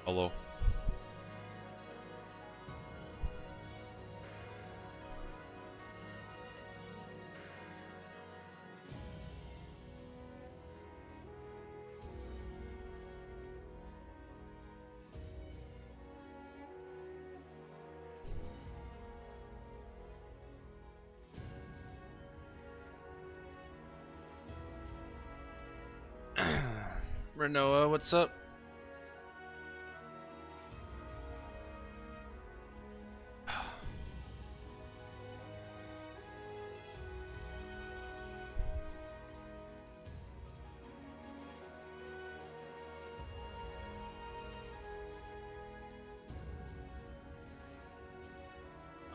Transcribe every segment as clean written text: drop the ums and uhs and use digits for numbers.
Hello. Renoa, what's up?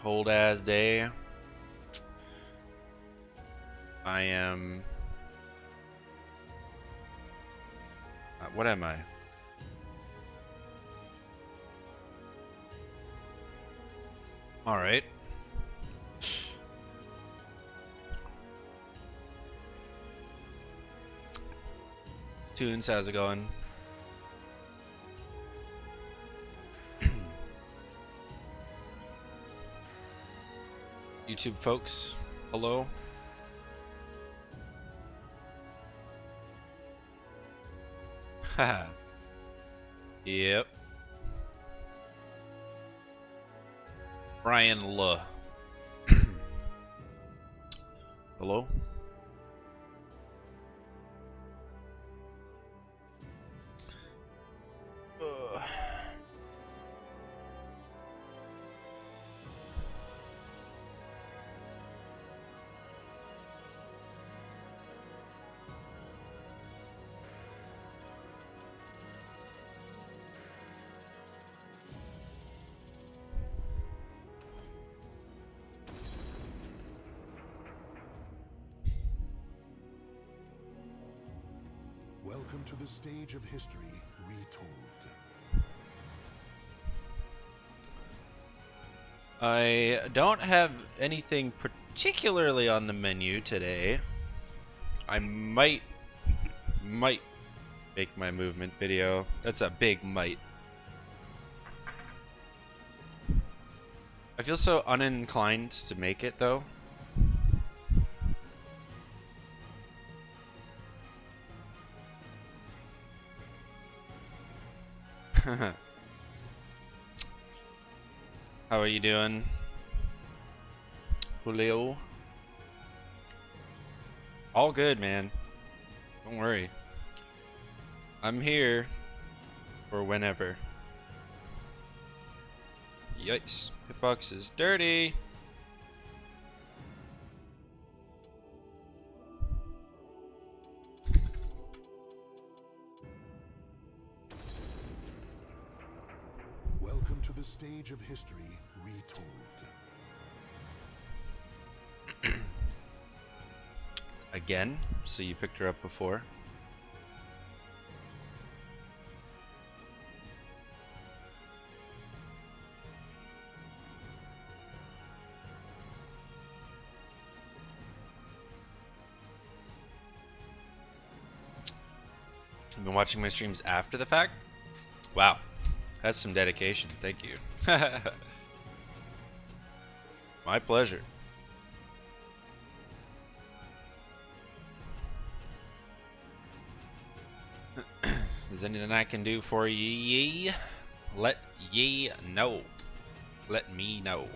Cold as day. I am. What am I? All right. Tunes, how's it going? YouTube folks, hello. Haha. Yep. Brian L. Hello. Welcome to the stage of history retold. I don't have anything particularly on the menu today. I might make my movement video. That's a big might. I feel so uninclined to make it though. How are you doing, Julio? All good, man. Don't worry. I'm here for whenever. Yikes. Hitbox is dirty. Welcome to the stage of history retold. Again? So you picked her up before? You've been watching my streams after the fact? Wow. That's some dedication. Thank you. My pleasure. Is anything I can do for ye? Let ye know. Let me know.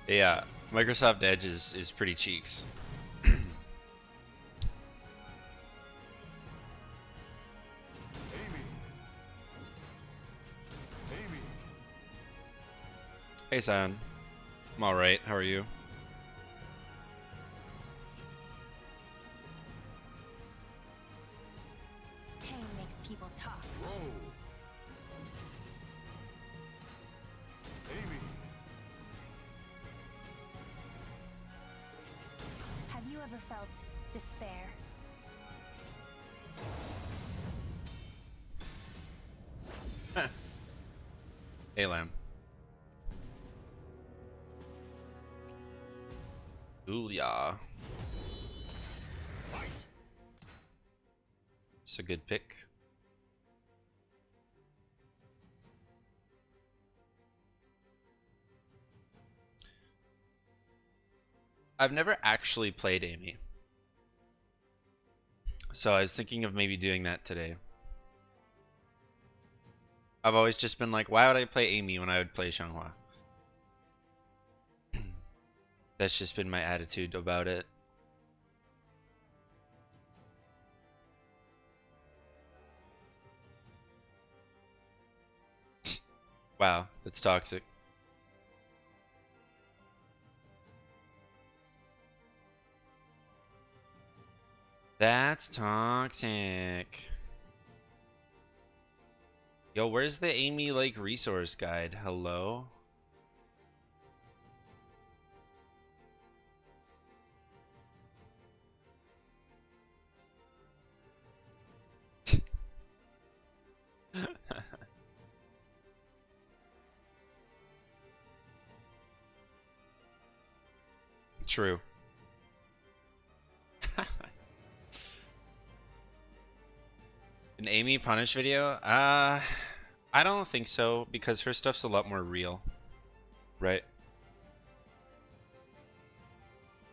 Yeah, Microsoft Edge is pretty cheeks. Hey, Sion. I'm alright. How are you? Pain makes people talk. Roll. Amy. Have you ever felt despair? Hey, Lamb. Julia. It's a good pick. I've never actually played Amy, so I was thinking of maybe doing that today. I've always just been like, why would I play Amy when I would play Xianghua? That's just been my attitude about it. Wow, that's toxic. That's toxic. Yo, where's the Amy Lake resource guide? Hello? True. An Amy punish video? I don't think so, because her stuff's a lot more real. Right?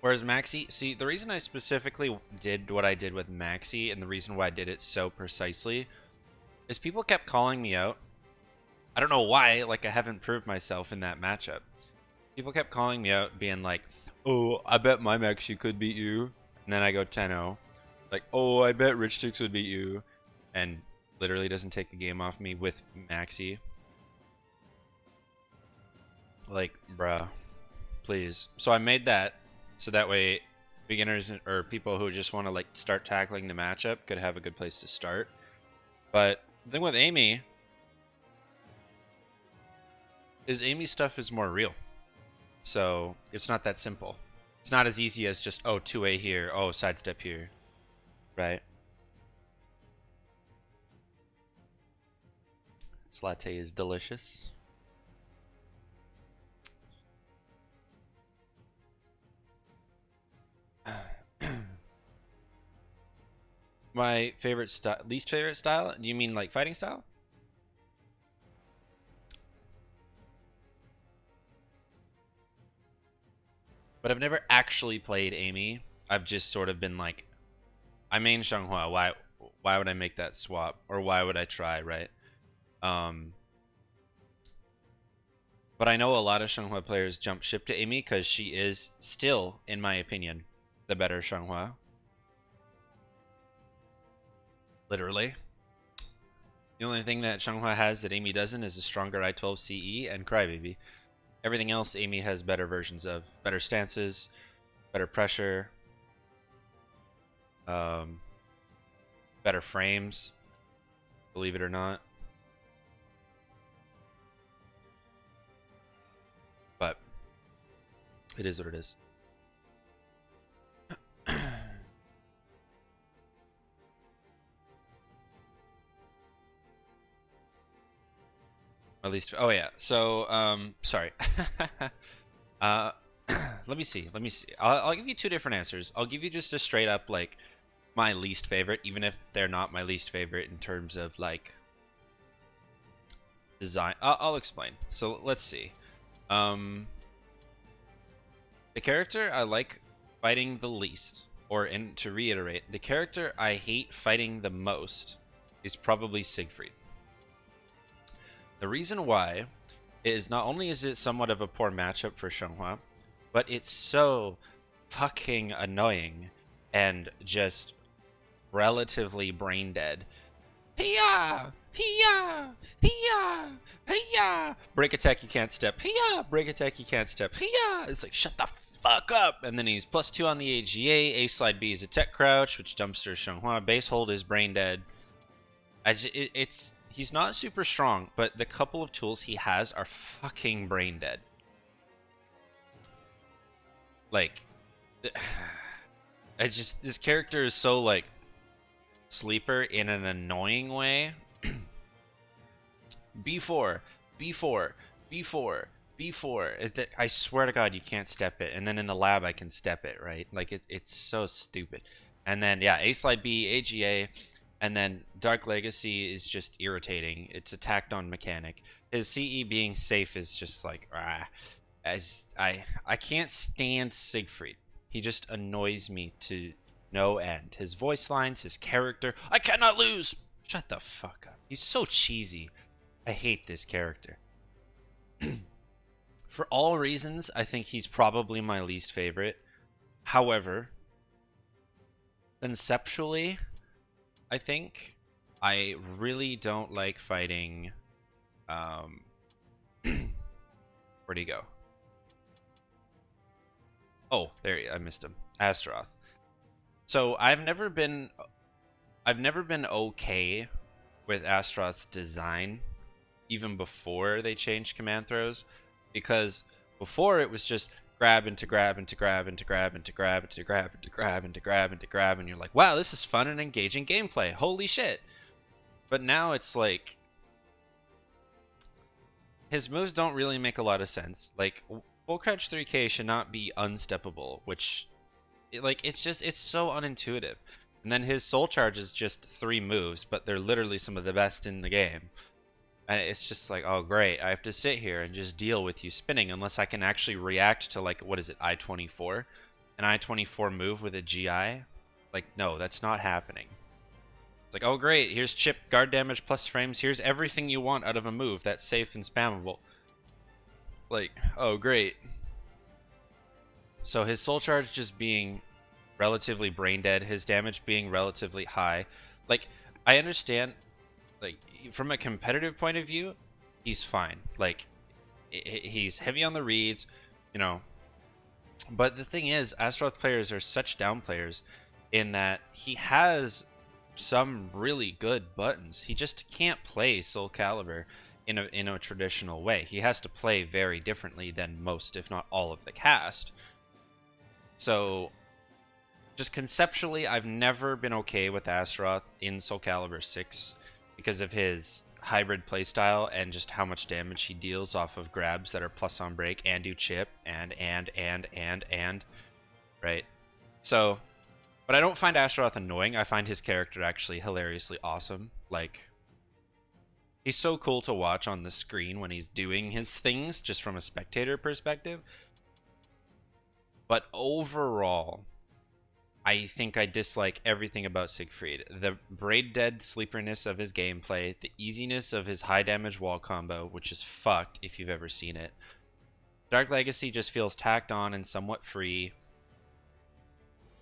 Whereas Maxi, see, the reason I specifically did what I did with Maxi, and the reason why I did it so precisely, is people kept calling me out. I don't know why, like I haven't proved myself in that matchup. People kept calling me out, being like, oh, I bet my Maxi could beat you. And then I go 10-0. Like, oh, I bet Rich Tix would beat you. And literally doesn't take a game off me with Maxi. Like, bruh, please. So I made that so that way beginners or people who just want to like start tackling the matchup could have a good place to start. But the thing with Amy is Amy's stuff is more real. So it's not that simple. It's not as easy as just, oh, 2A here, oh, sidestep here, right? This latte is delicious. My favorite style, least favorite style? Do you mean like fighting style? But I've never actually played Amy. I've just sort of been like, I main Xianghua. Why would I make that swap? Or why would I try, right? But I know a lot of Xianghua players jump ship to Amy because she is still, in my opinion, the better Xianghua. Literally. The only thing that Xianghua has that Amy doesn't is a stronger I-12 CE and Crybaby. Everything else Amy has better versions of. Better stances, better pressure, better frames, believe it or not. But it is what it is. At least, oh yeah. So, sorry. Let me see. I'll give you two different answers. I'll give you just a straight up like my least favorite, even if they're not my least favorite in terms of like design. I'll explain. So let's see. The character I like fighting the least, or and to reiterate, the character I hate fighting the most is probably Siegfried. The reason why is not only is it somewhat of a poor matchup for Xianghua, but it's so fucking annoying and just relatively brain dead. Hiya! Hiya! Hiya! Hiya! Break attack, you can't step. Hiya! Break attack, you can't step. Hiya! It's like, shut the fuck up! And then he's +2 on the AGA. A slide B is a tech crouch, which dumpsters Xianghua. Base hold is brain dead. He's not super strong, but the couple of tools he has are fucking brain dead. Like, this character is so like sleeper in an annoying way. B4, B4, B4, B4. I swear to God, you can't step it. And then in the lab, I can step it, right? Like, it's so stupid. And then, yeah, A-Slide B, AGA, and then Dark Legacy is just irritating. It's a tacked on mechanic. His CE being safe is just like, I can't stand Siegfried. He just annoys me to no end. His voice lines, his character. I cannot lose! Shut the fuck up. He's so cheesy. I hate this character. For all reasons, I think he's probably my least favorite. However, conceptually, I think I really don't like fighting. Where'd he go? Oh, I missed him. Astaroth. So I've never been okay with Astaroth's design, even before they changed command throws, because before it was just grab into grab into grab into grab into grab into grab into grab into grab into grab, and you're like, wow, this is fun and engaging gameplay. Holy shit. But now it's like his moves don't really make a lot of sense. Like, full crouch 3K should not be unsteppable, which it's so unintuitive. And then his soul charge is just 3 moves, but they're literally some of the best in the game. And it's just like, oh great, I have to sit here and just deal with you spinning unless I can actually react to, like, what is it, I-24? An I-24 move with a GI? Like, no, that's not happening. It's like, oh great, here's chip, guard damage plus frames, here's everything you want out of a move that's safe and spammable. Like, oh great. So his soul charge just being relatively brain dead, his damage being relatively high. Like, I understand, like, from a competitive point of view, he's fine. Like, he's heavy on the reads, you know. But the thing is, Astaroth players are such down players in that he has some really good buttons. He just can't play Soul Calibur in a traditional way. He has to play very differently than most, if not all, of the cast. So, just conceptually, I've never been okay with Astaroth in Soul Calibur 6 because of his hybrid playstyle and just how much damage he deals off of grabs that are plus on break and do chip and, right? So, but I don't find Astaroth annoying. I find his character actually hilariously awesome. Like, he's so cool to watch on the screen when he's doing his things, just from a spectator perspective. But overall, I think I dislike everything about Siegfried. The braid dead sleeperness of his gameplay, the easiness of his high damage wall combo, which is fucked if you've ever seen it. Dark Legacy just feels tacked on and somewhat free.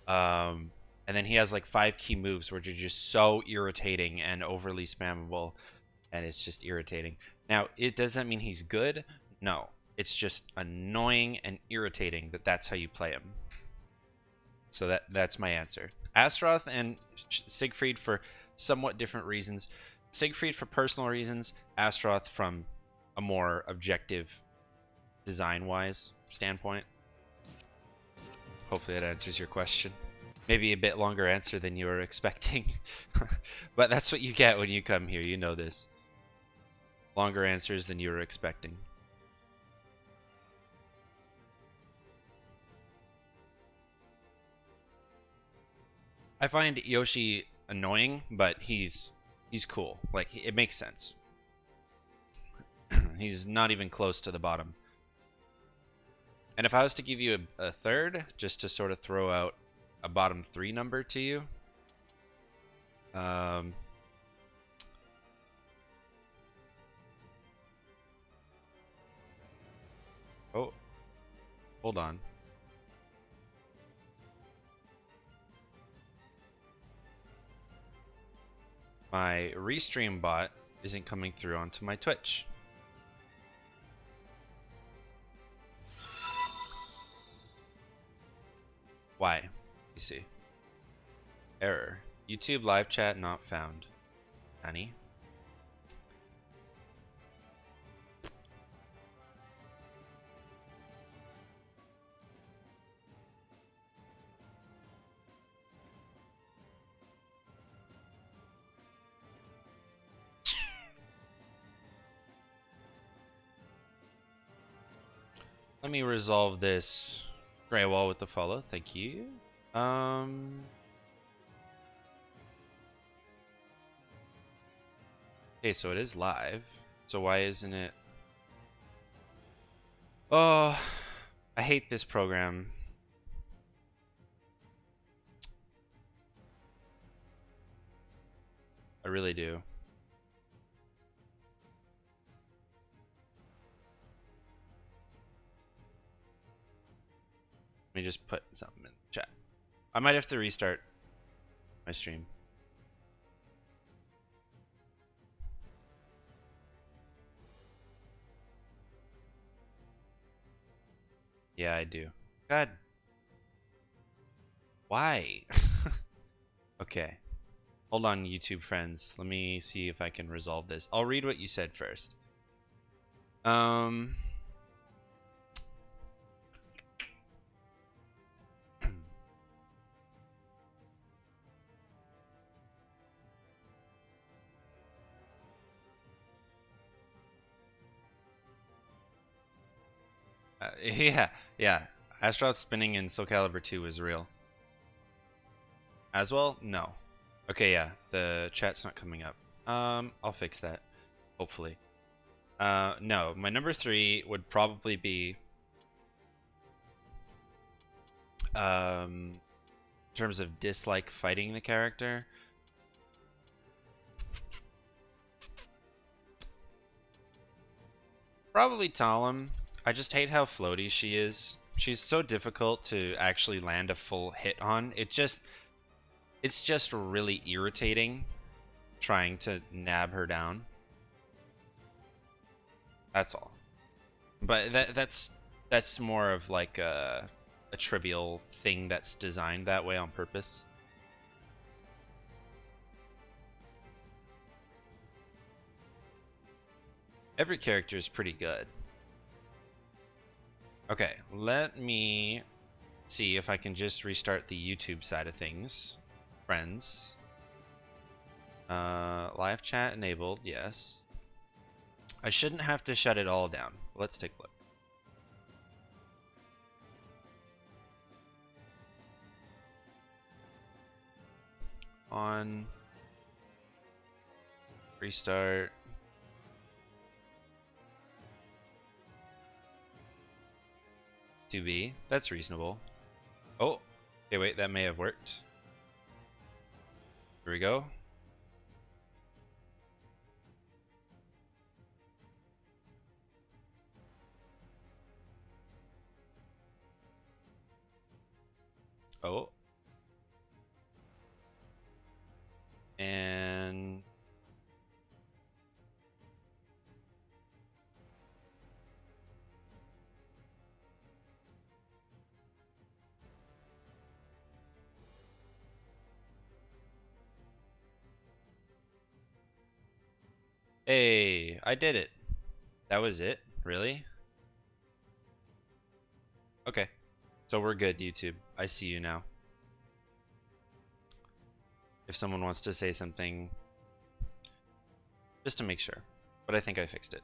And then he has like 5 key moves which are just so irritating and overly spammable, and it's just irritating. Now, does that mean he's good? No. It's just annoying and irritating that's how you play him. So that's my answer. Astaroth and Siegfried for somewhat different reasons. Siegfried for personal reasons, Astaroth from a more objective design-wise standpoint. Hopefully that answers your question. Maybe a bit longer answer than you were expecting. But that's what you get when you come here, you know this. Longer answers than you were expecting. I find Yoshi annoying, but he's cool. Like, it makes sense. He's not even close to the bottom. And if I was to give you a third, just to sort of throw out a bottom 3 number to you, oh, hold on. My restream bot isn't coming through onto my Twitch. Why? You see. Error. YouTube live chat not found. Honey. Let me resolve this gray wall with the follow. Thank you. Okay, so it is live. So why isn't it? Oh, I hate this program. I really do. Let me just put something in the chat. I might have to restart my stream. Yeah, I do. God. Why? Okay. Hold on, YouTube friends. Let me see if I can resolve this. I'll read what you said first. Yeah. Astronaut spinning in Soul Calibur 2 is real. As well? No. Okay, yeah. The chat's not coming up. I'll fix that. Hopefully. No. My number 3 would probably be in terms of dislike fighting the character. Probably Talim. I just hate how floaty she is. She's so difficult to actually land a full hit on. It's just really irritating trying to nab her down. That's all. But that's more of like a trivial thing that's designed that way on purpose. Every character is pretty good. Okay, let me see if I can just restart the YouTube side of things. Friends. Live chat enabled, yes. I shouldn't have to shut it all down. Let's take a look. On. Restart. To be. That's reasonable. Oh, okay, wait, that may have worked. Here we go. Oh. And hey, I did it. That was it? Really? Okay. So we're good, YouTube. I see you now. If someone wants to say something, just to make sure. But I think I fixed it.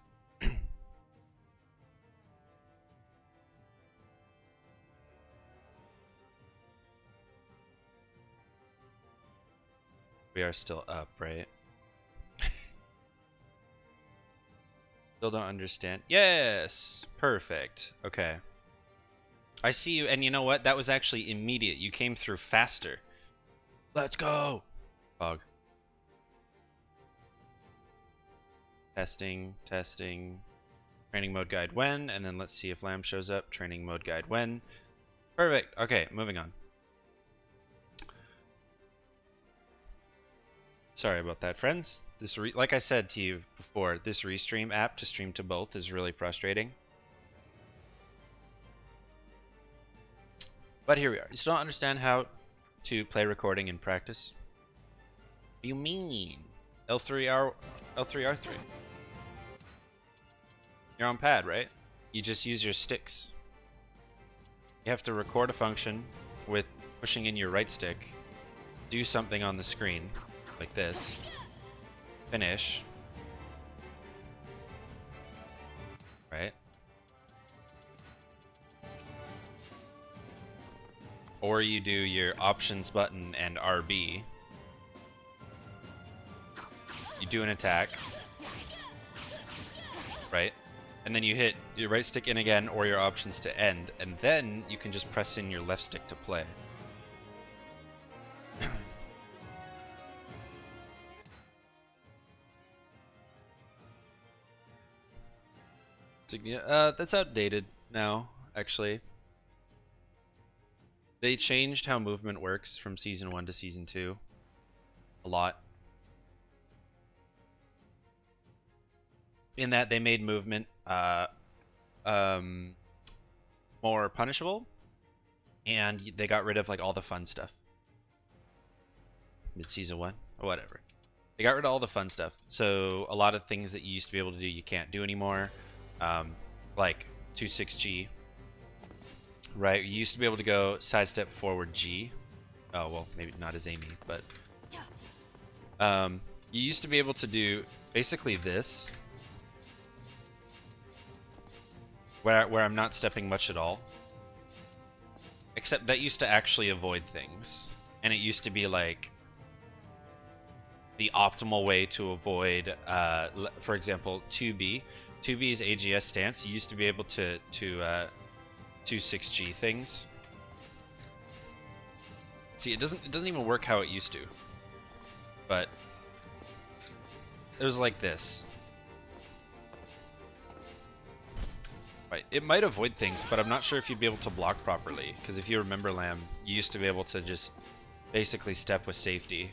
We are still up, right? Still don't understand. Yes! Perfect. Okay. I see you, and you know what? That was actually immediate. You came through faster. Let's go! Fog. Testing, testing. Training mode guide when, and then let's see if Lamb shows up. Training mode guide when. Perfect. Okay, moving on. Sorry about that, friends. This like I said to you before, this restream app to stream to both is really frustrating. But here we are. You still don't understand how to play recording in practice? What do you mean? L3R3. You're on pad, right? You just use your sticks. You have to record a function with pushing in your right stick, do something on the screen, like this, finish, right? or you do your options button and RB. You do an attack, right? And then you hit your right stick in again or your options to end, and then you can just press in your left stick to play. That's outdated now, actually. They changed how movement works from Season 1 to Season 2 a lot. In that they made movement more punishable, and they got rid of like all the fun stuff. Mid-season 1 or whatever. They got rid of all the fun stuff. So a lot of things that you used to be able to do you can't do anymore. Like 2-6G. Right, you used to be able to go sidestep forward G. Oh well, maybe not as Amy, but you used to be able to do basically this, where I'm not stepping much at all. Except that used to actually avoid things, and it used to be like the optimal way to avoid, for example, 2B. 2B's AGS stance. You used to be able to 2-6G things. See, it doesn't even work how it used to. But it was like this. Right. It might avoid things, but I'm not sure if you'd be able to block properly. Because if you remember, Lamb, you used to be able to just basically step with safety.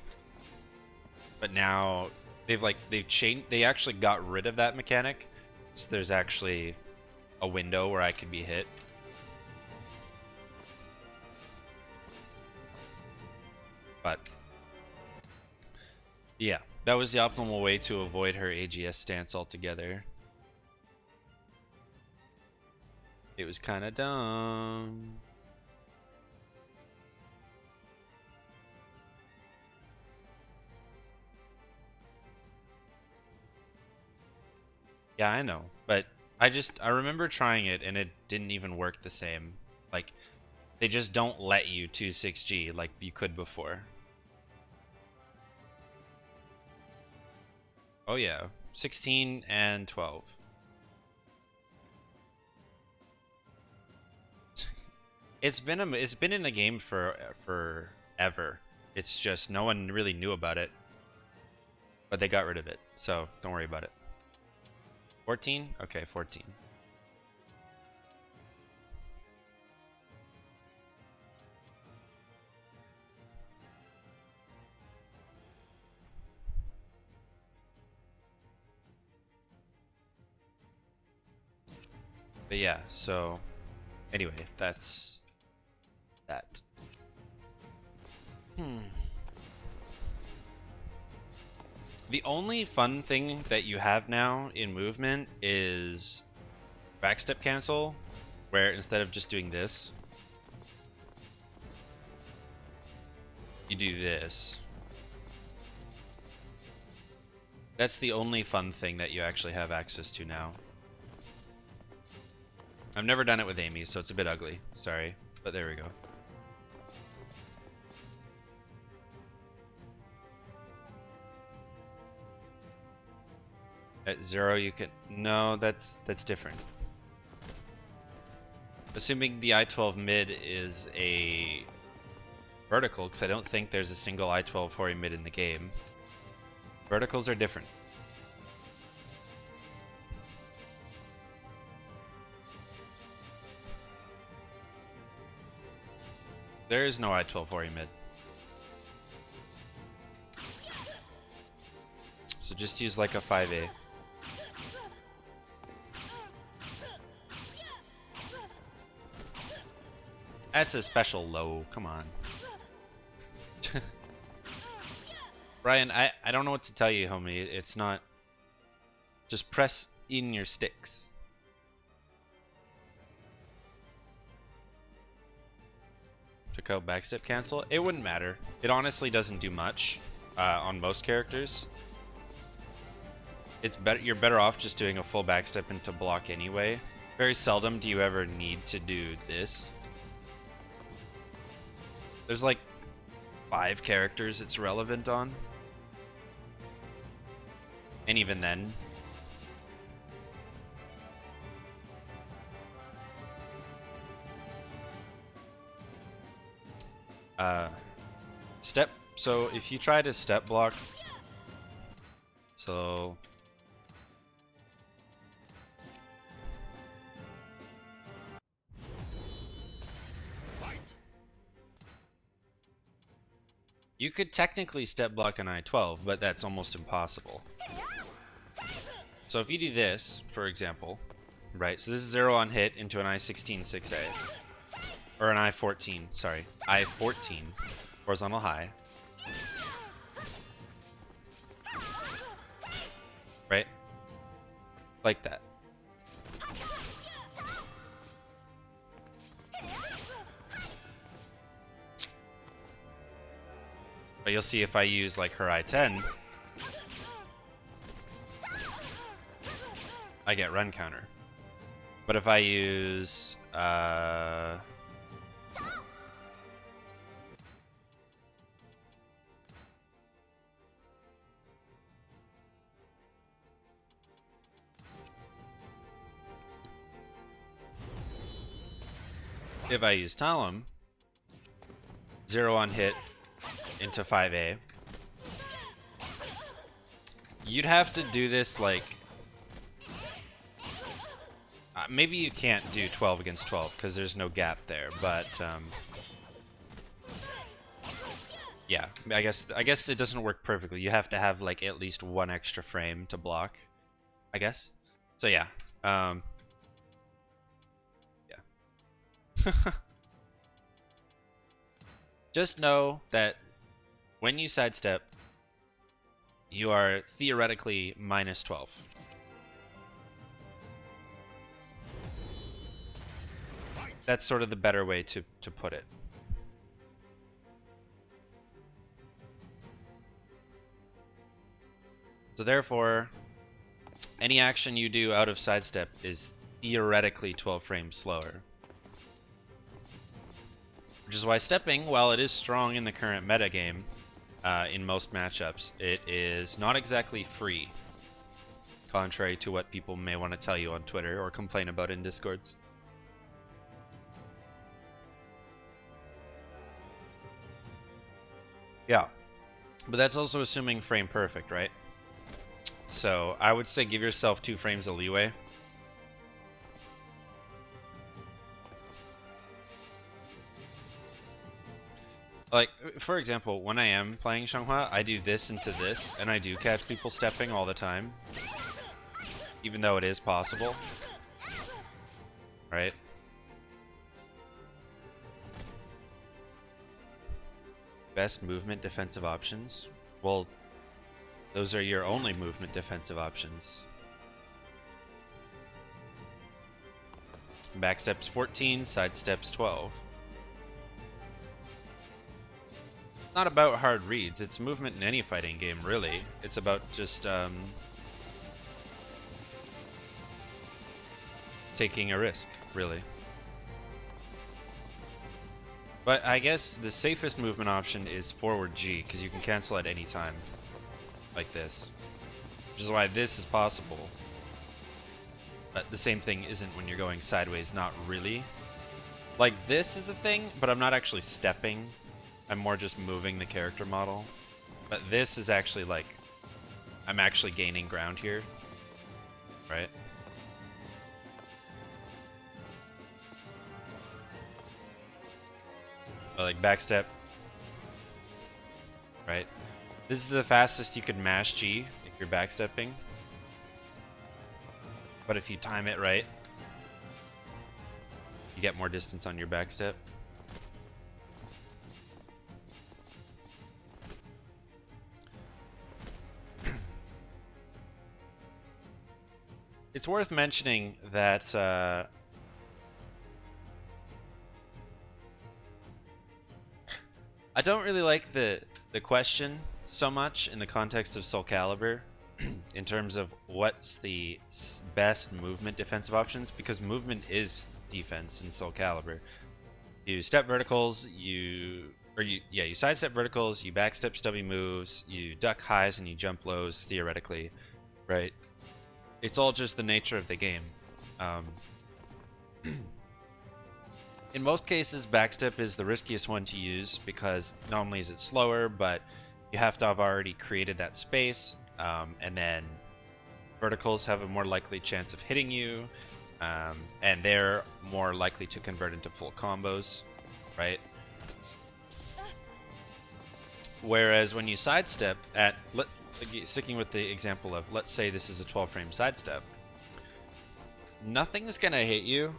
But now they've changed. They actually got rid of that mechanic. So there's actually a window where I could be hit. But yeah, that was the optimal way to avoid her AGS stance altogether. It was kind of dumb. Yeah, I know, but I remember trying it and it didn't even work the same. Like, they just don't let you 2-6G like you could before. Oh yeah, 16 and 12. It's been in the game for forever. It's just no one really knew about it, but they got rid of it, so don't worry about it. 14? Okay, 14. But yeah, so anyway, that's that. The only fun thing that you have now in movement is backstep cancel, where instead of just doing this, you do this. That's the only fun thing that you actually have access to now. I've never done it with Amy, so it's a bit ugly. Sorry, but there we go. At 0 you can... No, that's different. Assuming the I-12 mid is a vertical, because I don't think there's a single I-12 Hori mid in the game. Verticals are different. There is no I-12 Hori mid. So just use like a 5A. That's a special low, come on. Brian, I don't know what to tell you, homie. It's not... Just press in your sticks. Took out backstep cancel? It wouldn't matter. It honestly doesn't do much on most characters. It's better. You're better off just doing a full backstep into block anyway. Very seldom do you ever need to do this. There's like 5 characters it's relevant on. And even then. Step. So if you try to step block. So. You could technically step block an I-12, but that's almost impossible. So if you do this, for example, right, so this is 0 on hit into an I-16 6A, or an I-14, sorry, I-14, horizontal high, right, like that. But you'll see if I use like her I-10, I get run counter. But if I use if I use Talum, 0 on hit into 5A, you'd have to do this like maybe you can't do 12 against 12 because there's no gap there, but yeah, I guess it doesn't work perfectly. You have to have like at least 1 extra frame to block, I guess. So yeah, yeah. Just know that when you sidestep, you are theoretically minus 12. That's sort of the better way to put it. So therefore, any action you do out of sidestep is theoretically 12 frames slower. Which is why stepping, while it is strong in the current metagame, in most matchups, it is not exactly free. Contrary to what people may want to tell you on Twitter or complain about in Discords. Yeah, but that's also assuming frame perfect, right? So I would say give yourself 2 frames of leeway. Like, for example, when I am playing Xianghua, I do this into this, and I do catch people stepping all the time. Even though it is possible. Right? Best movement defensive options? Well, those are your only movement defensive options. Backsteps 14, sidesteps 12. It's not about hard reads, it's movement in any fighting game, really. It's about just taking a risk, really. But I guess the safest movement option is forward G, because you can cancel at any time, like this. Which is why this is possible. But the same thing isn't when you're going sideways, not really. Like this is a thing, but I'm not actually stepping. I'm more just moving the character model. But this is actually like, I'm actually gaining ground here, right? Or like backstep, right? This is the fastest you could mash G if you're backstepping. But if you time it right, you get more distance on your backstep. It's worth mentioning that I don't really like the question so much in the context of Soul Calibur in terms of what's the best movement defensive options, because movement is defense in Soul Calibur. You step verticals, you or you sidestep verticals, you backstep stubby moves, you duck highs and you jump lows theoretically, right? It's all just the nature of the game. In most cases, backstep is the riskiest one to use because not only is it slower, but you have to have already created that space, and then verticals have a more likely chance of hitting you, and they're more likely to convert into full combos, right? Whereas when you sidestep at, sticking with the example of, let's say this is a 12 frame sidestep, nothing's gonna hit you,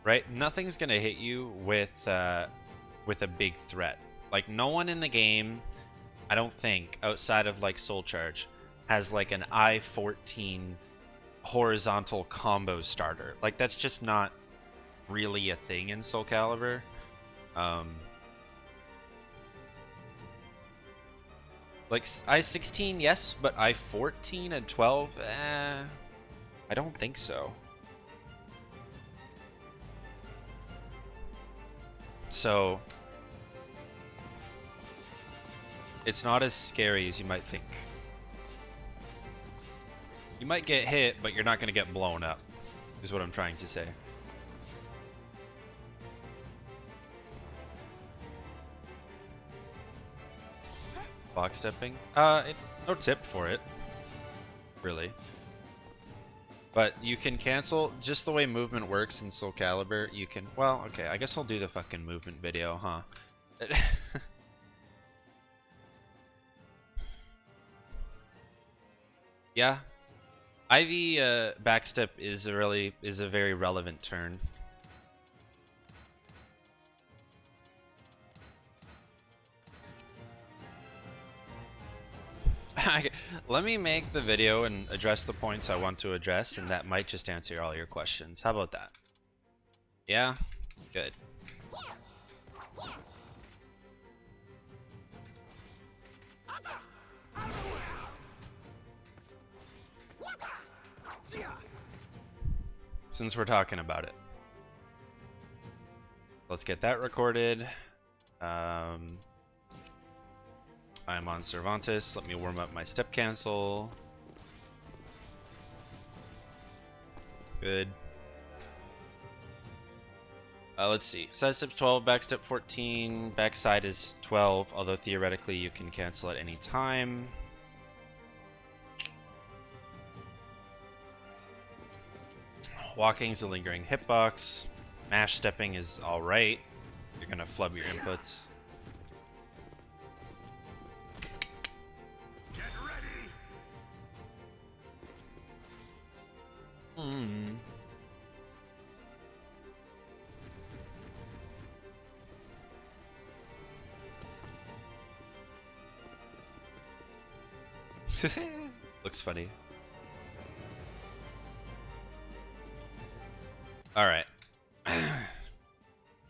right? Nothing's gonna hit you with a big threat. Like, no one in the game, I don't think, outside of like Soul Charge, has like an I-14 horizontal combo starter. Like, that's just not really a thing in Soul Calibur. Like I-16, yes, but I-14 and 12, I don't think so. So it's not as scary as you might think. You might get hit, but you're not going to get blown up, is what I'm trying to say. Box stepping? No tip for it, really. But you can cancel, just the way movement works in Soul Calibur, you can, well, okay, I guess I'll do the fucking movement video, huh? Yeah. Ivy backstep is a very relevant turn. Let me make the video and address the points I want to address, and that might just answer all your questions. How about that? Yeah? Good. Since we're talking about it, let's get that recorded. I'm on Cervantes. Let me warm up my step cancel. Good. Let's see. Side step 12, back step 14, backside is 12, although theoretically you can cancel at any time. Walking's a lingering hitbox. Mash stepping is alright. You're gonna flub your inputs. Get ready. Looks funny. Alright.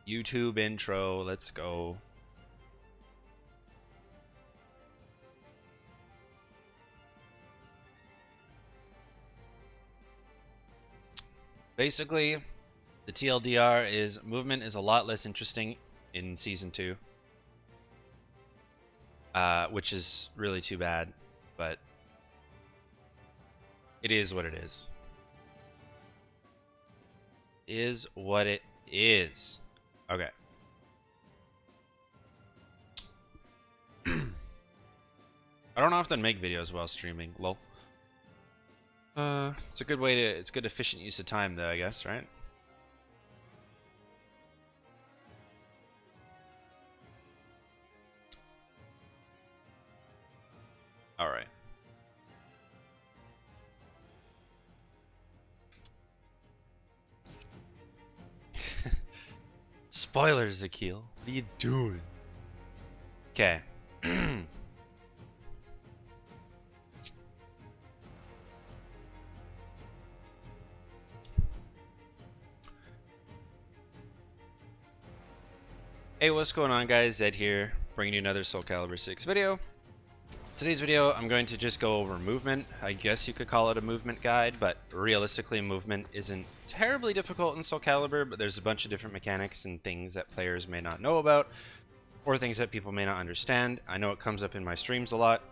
YouTube intro, let's go. Basically, the TLDR is movement is a lot less interesting in Season 2. Which is really too bad, but it is what it is. Is what it is. Okay. I don't often make videos while streaming, lol. It's a good way to, it's good efficient use of time though, I guess, right? Alright. Spoilers, Akil. What are you doing? Okay. Hey, what's going on, guys? Zedd here, bringing you another Soul Calibur 6 video. Today's video, I'm going to just go over movement. I guess you could call it a movement guide, but realistically, movement isn't terribly difficult in Soul Calibur, but there's a bunch of different mechanics and things that players may not know about. or things that people may not understand. I know it comes up in my streams a lot,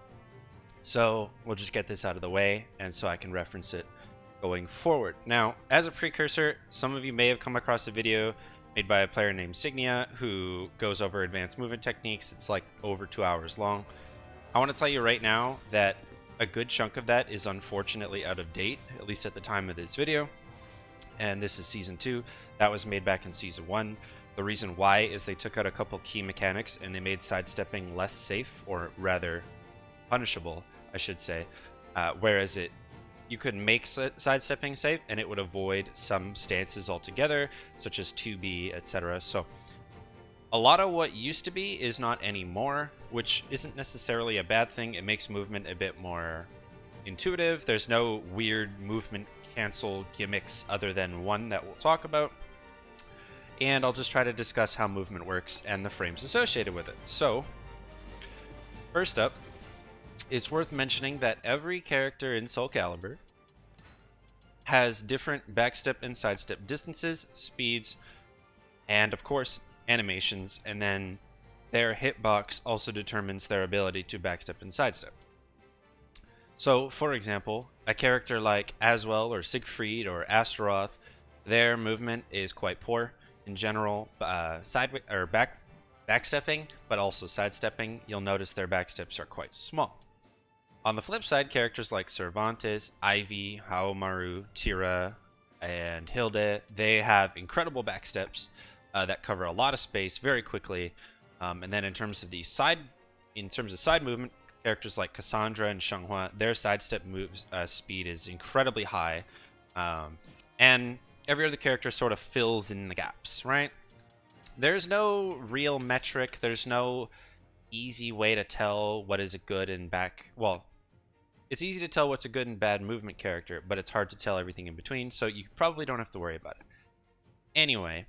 so we'll just get this out of the way, and so I can reference it going forward. Now, as a precursor, some of you may have come across a video made by a player named Signia who goes over advanced movement techniques. It's like over 2 hours long. I want to tell you right now that a good chunk of that is unfortunately out of date, at least at the time of this video. And this is Season 2. That was made back in Season 1. The reason why is they took out a couple key mechanics and they made sidestepping less safe, or rather punishable, I should say. Whereas you could make sidestepping safe and it would avoid some stances altogether, such as 2B, etc. So a lot of what used to be is not anymore, which isn't necessarily a bad thing. It makes movement a bit more intuitive. There's no weird movement cancel gimmicks other than one that we'll talk about. And I'll just try to discuss how movement works and the frames associated with it. So, first up, it's worth mentioning that every character in Soul Calibur has different backstep and sidestep distances, speeds, and of course animations, and then their hitbox also determines their ability to backstep and sidestep. So, for example, a character like Aswell or Siegfried or Astaroth, their movement is quite poor. In general, backstepping, but also sidestepping, you'll notice their backsteps are quite small. On the flip side, characters like Cervantes, Ivy, Haomaru, Tira, and Hilde, they have incredible backsteps that cover a lot of space very quickly. And then in terms of side movement, characters like Cassandra and Xianghua, their sidestep moves speed is incredibly high, and every other character sort of fills in the gaps, right? There's no real metric. There's no easy way to tell what is a good and well, it's easy to tell what's a good and bad movement character, but it's hard to tell everything in between, so you probably don't have to worry about it. Anyway,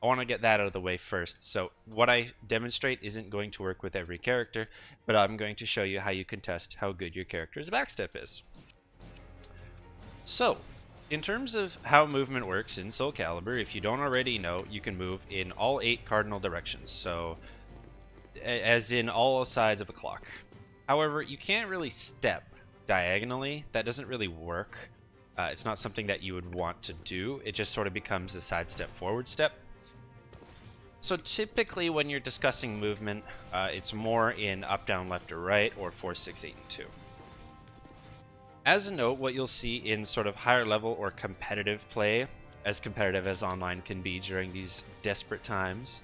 I want to get that out of the way first. So what I demonstrate isn't going to work with every character, but I'm going to show you how you can test how good your character's backstep is. So, in terms of how movement works in Soul Calibur, if you don't already know, you can move in all 8 cardinal directions, so as in all sides of a clock. However, you can't really step diagonally. That doesn't really work. It's not something that you would want to do. It just sort of becomes a sidestep forward step. So typically when you're discussing movement, it's more in up, down, left, or right, or 4, 6, 8, and 2. As a note, what you'll see in sort of higher level or competitive play, as competitive as online can be during these desperate times,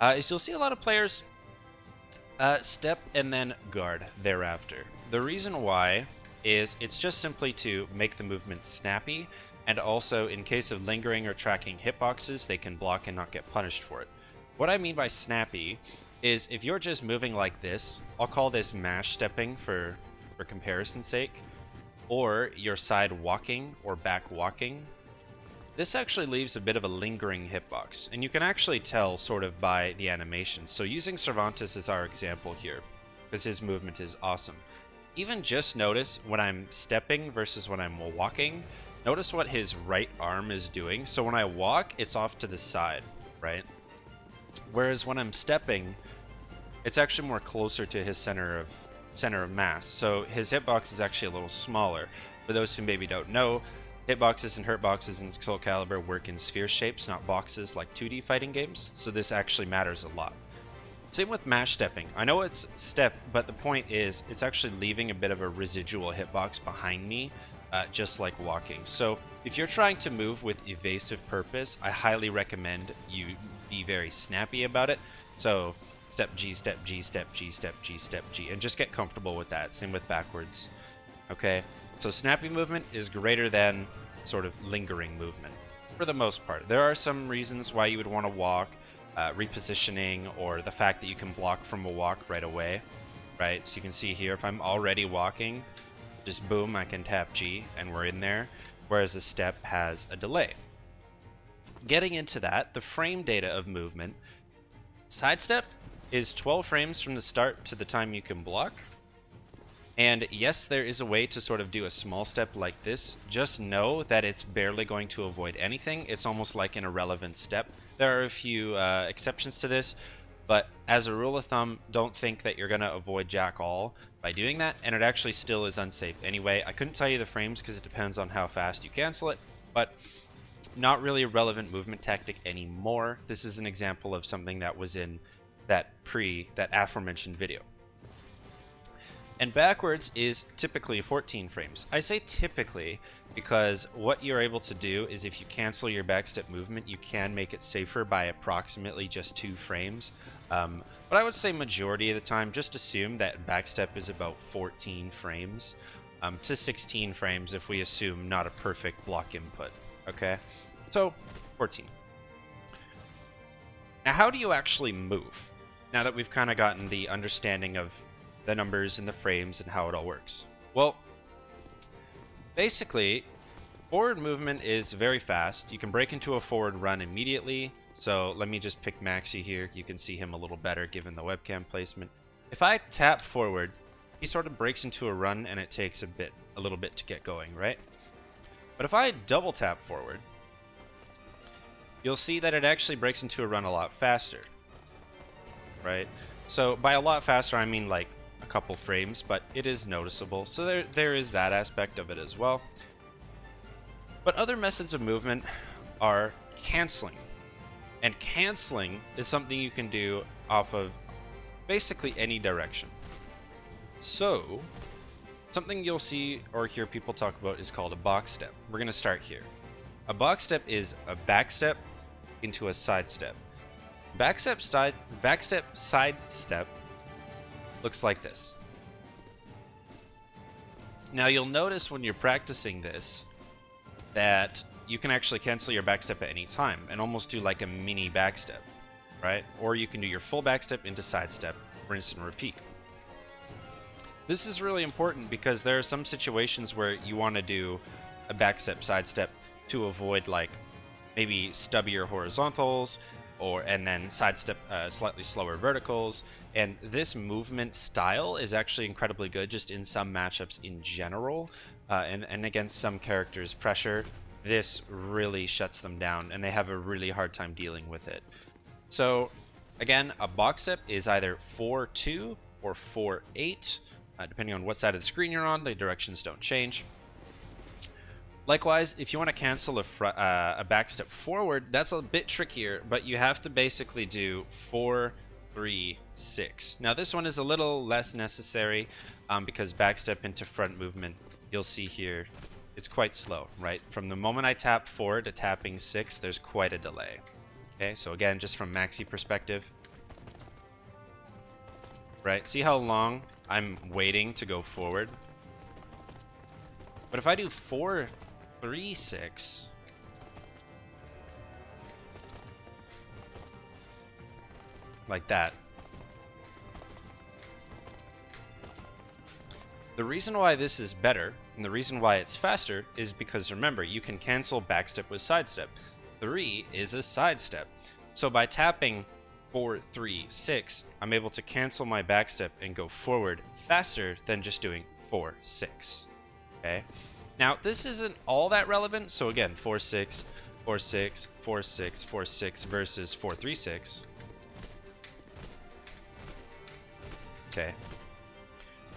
is you'll see a lot of players step and then guard thereafter. The reason why is it's just simply to make the movement snappy, and also in case of lingering or tracking hitboxes, they can block and not get punished for it. What I mean by snappy is if you're just moving like this, I'll call this mash stepping for comparison's sake, or you're side walking or back walking, this actually leaves a bit of a lingering hitbox, and you can actually tell sort of by the animation. So using Cervantes as our example here, because his movement is awesome. Even just notice when I'm stepping versus when I'm walking, notice what his right arm is doing. So when I walk, it's off to the side, right? Whereas when I'm stepping, it's actually more closer to his center of mass. So his hitbox is actually a little smaller. For those who maybe don't know, hitboxes and hurtboxes in Soul Calibur work in sphere shapes, not boxes like 2D fighting games. So this actually matters a lot. Same with mash stepping. I know it's step, but the point is it's actually leaving a bit of a residual hitbox behind me, just like walking. So if you're trying to move with evasive purpose, I highly recommend you be very snappy about it. So step G, step G, step G, step G, step G, and just get comfortable with that. Same with backwards. Okay, so snappy movement is greater than sort of lingering movement for the most part. There are some reasons why you would want to walk, repositioning, or the fact that you can block from a walk right away, right? So you can see here, if I'm already walking, just boom, I can tap G and we're in there, whereas a step has a delay. Getting into that, the frame data of movement, sidestep is 12 frames from the start to the time you can block. And yes, there is a way to sort of do a small step like this. Just know that it's barely going to avoid anything. It's almost like an irrelevant step. There are a few exceptions to this, But as a rule of thumb, don't think that you're going to avoid jack all by doing that, and it actually still is unsafe anyway. I couldn't tell you the frames because it depends on how fast you cancel it, but not really a relevant movement tactic anymore. This is an example of something that was in that aforementioned video. And backwards is typically 14 frames. I say typically because what you're able to do is if you cancel your backstep movement, you can make it safer by approximately just 2 frames. But I would say majority of the time, just assume that backstep is about 14 frames to 16 frames if we assume not a perfect block input. Okay, so 14. Now, how do you actually move? Now that we've kind of gotten the understanding of the numbers and the frames and how it all works. Well, basically, forward movement is very fast. You can break into a forward run immediately. So let me just pick Maxi here. You can see him a little better given the webcam placement. If I tap forward, he sort of breaks into a run and it takes a little bit to get going, right? But if I double tap forward, you'll see that it actually breaks into a run a lot faster, right? So by a lot faster, I mean like a couple frames, but it is noticeable. So there is that aspect of it as well. But other methods of movement are canceling. And canceling is something you can do off of basically any direction. So something you'll see or hear people talk about is called a box step. We're going to start here. A box step is a back step into a side step. Backstep side step looks like this. Now you'll notice when you're practicing this that you can actually cancel your backstep at any time and almost do like a mini backstep, right? Or you can do your full backstep into side step, rinse and repeat. This is really important because there are some situations where you want to do a backstep side step to avoid like maybe stubbier horizontals and then sidestep slightly slower verticals. And this movement style is actually incredibly good just in some matchups in general, and against some characters' pressure. This really shuts them down and they have a really hard time dealing with it. So again, a box step is either 4-2 or 4-8, depending on what side of the screen you're on. The directions don't change. Likewise, if you want to cancel a back step forward, that's a bit trickier, but you have to basically do 4-3-6. Now this one is a little less necessary because backstep into front movement, you'll see here, it's quite slow, right? From the moment I tap 4 to tapping 6, there's quite a delay. Okay, so again, just from Maxi perspective, right? See how long I'm waiting to go forward? But if I do 4-3-6, like that. The reason why this is better, and the reason why it's faster, is because remember, you can cancel backstep with sidestep. 3 is a sidestep. So by tapping 4-3-6, I'm able to cancel my backstep and go forward faster than just doing 4-6. Okay? Now, this isn't all that relevant, so again, 4-6, 4-6, 4-6, 4-6 versus 4-3-6. Okay.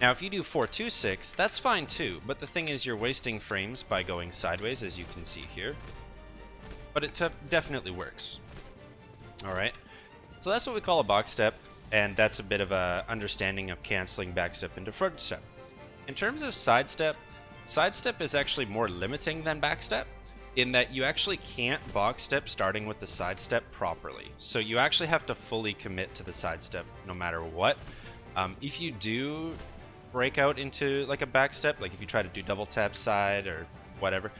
Now, if you do 4-2-6, that's fine too, but the thing is you're wasting frames by going sideways, as you can see here. But it definitely works. Alright, so that's what we call a box step, and that's a bit of a understanding of canceling backstep into front step. In terms of sidestep, sidestep is actually more limiting than backstep, in that you actually can't box step starting with the sidestep properly. So you actually have to fully commit to the sidestep no matter what. If you do break out into like a backstep, like if you try to do double tap side or whatever,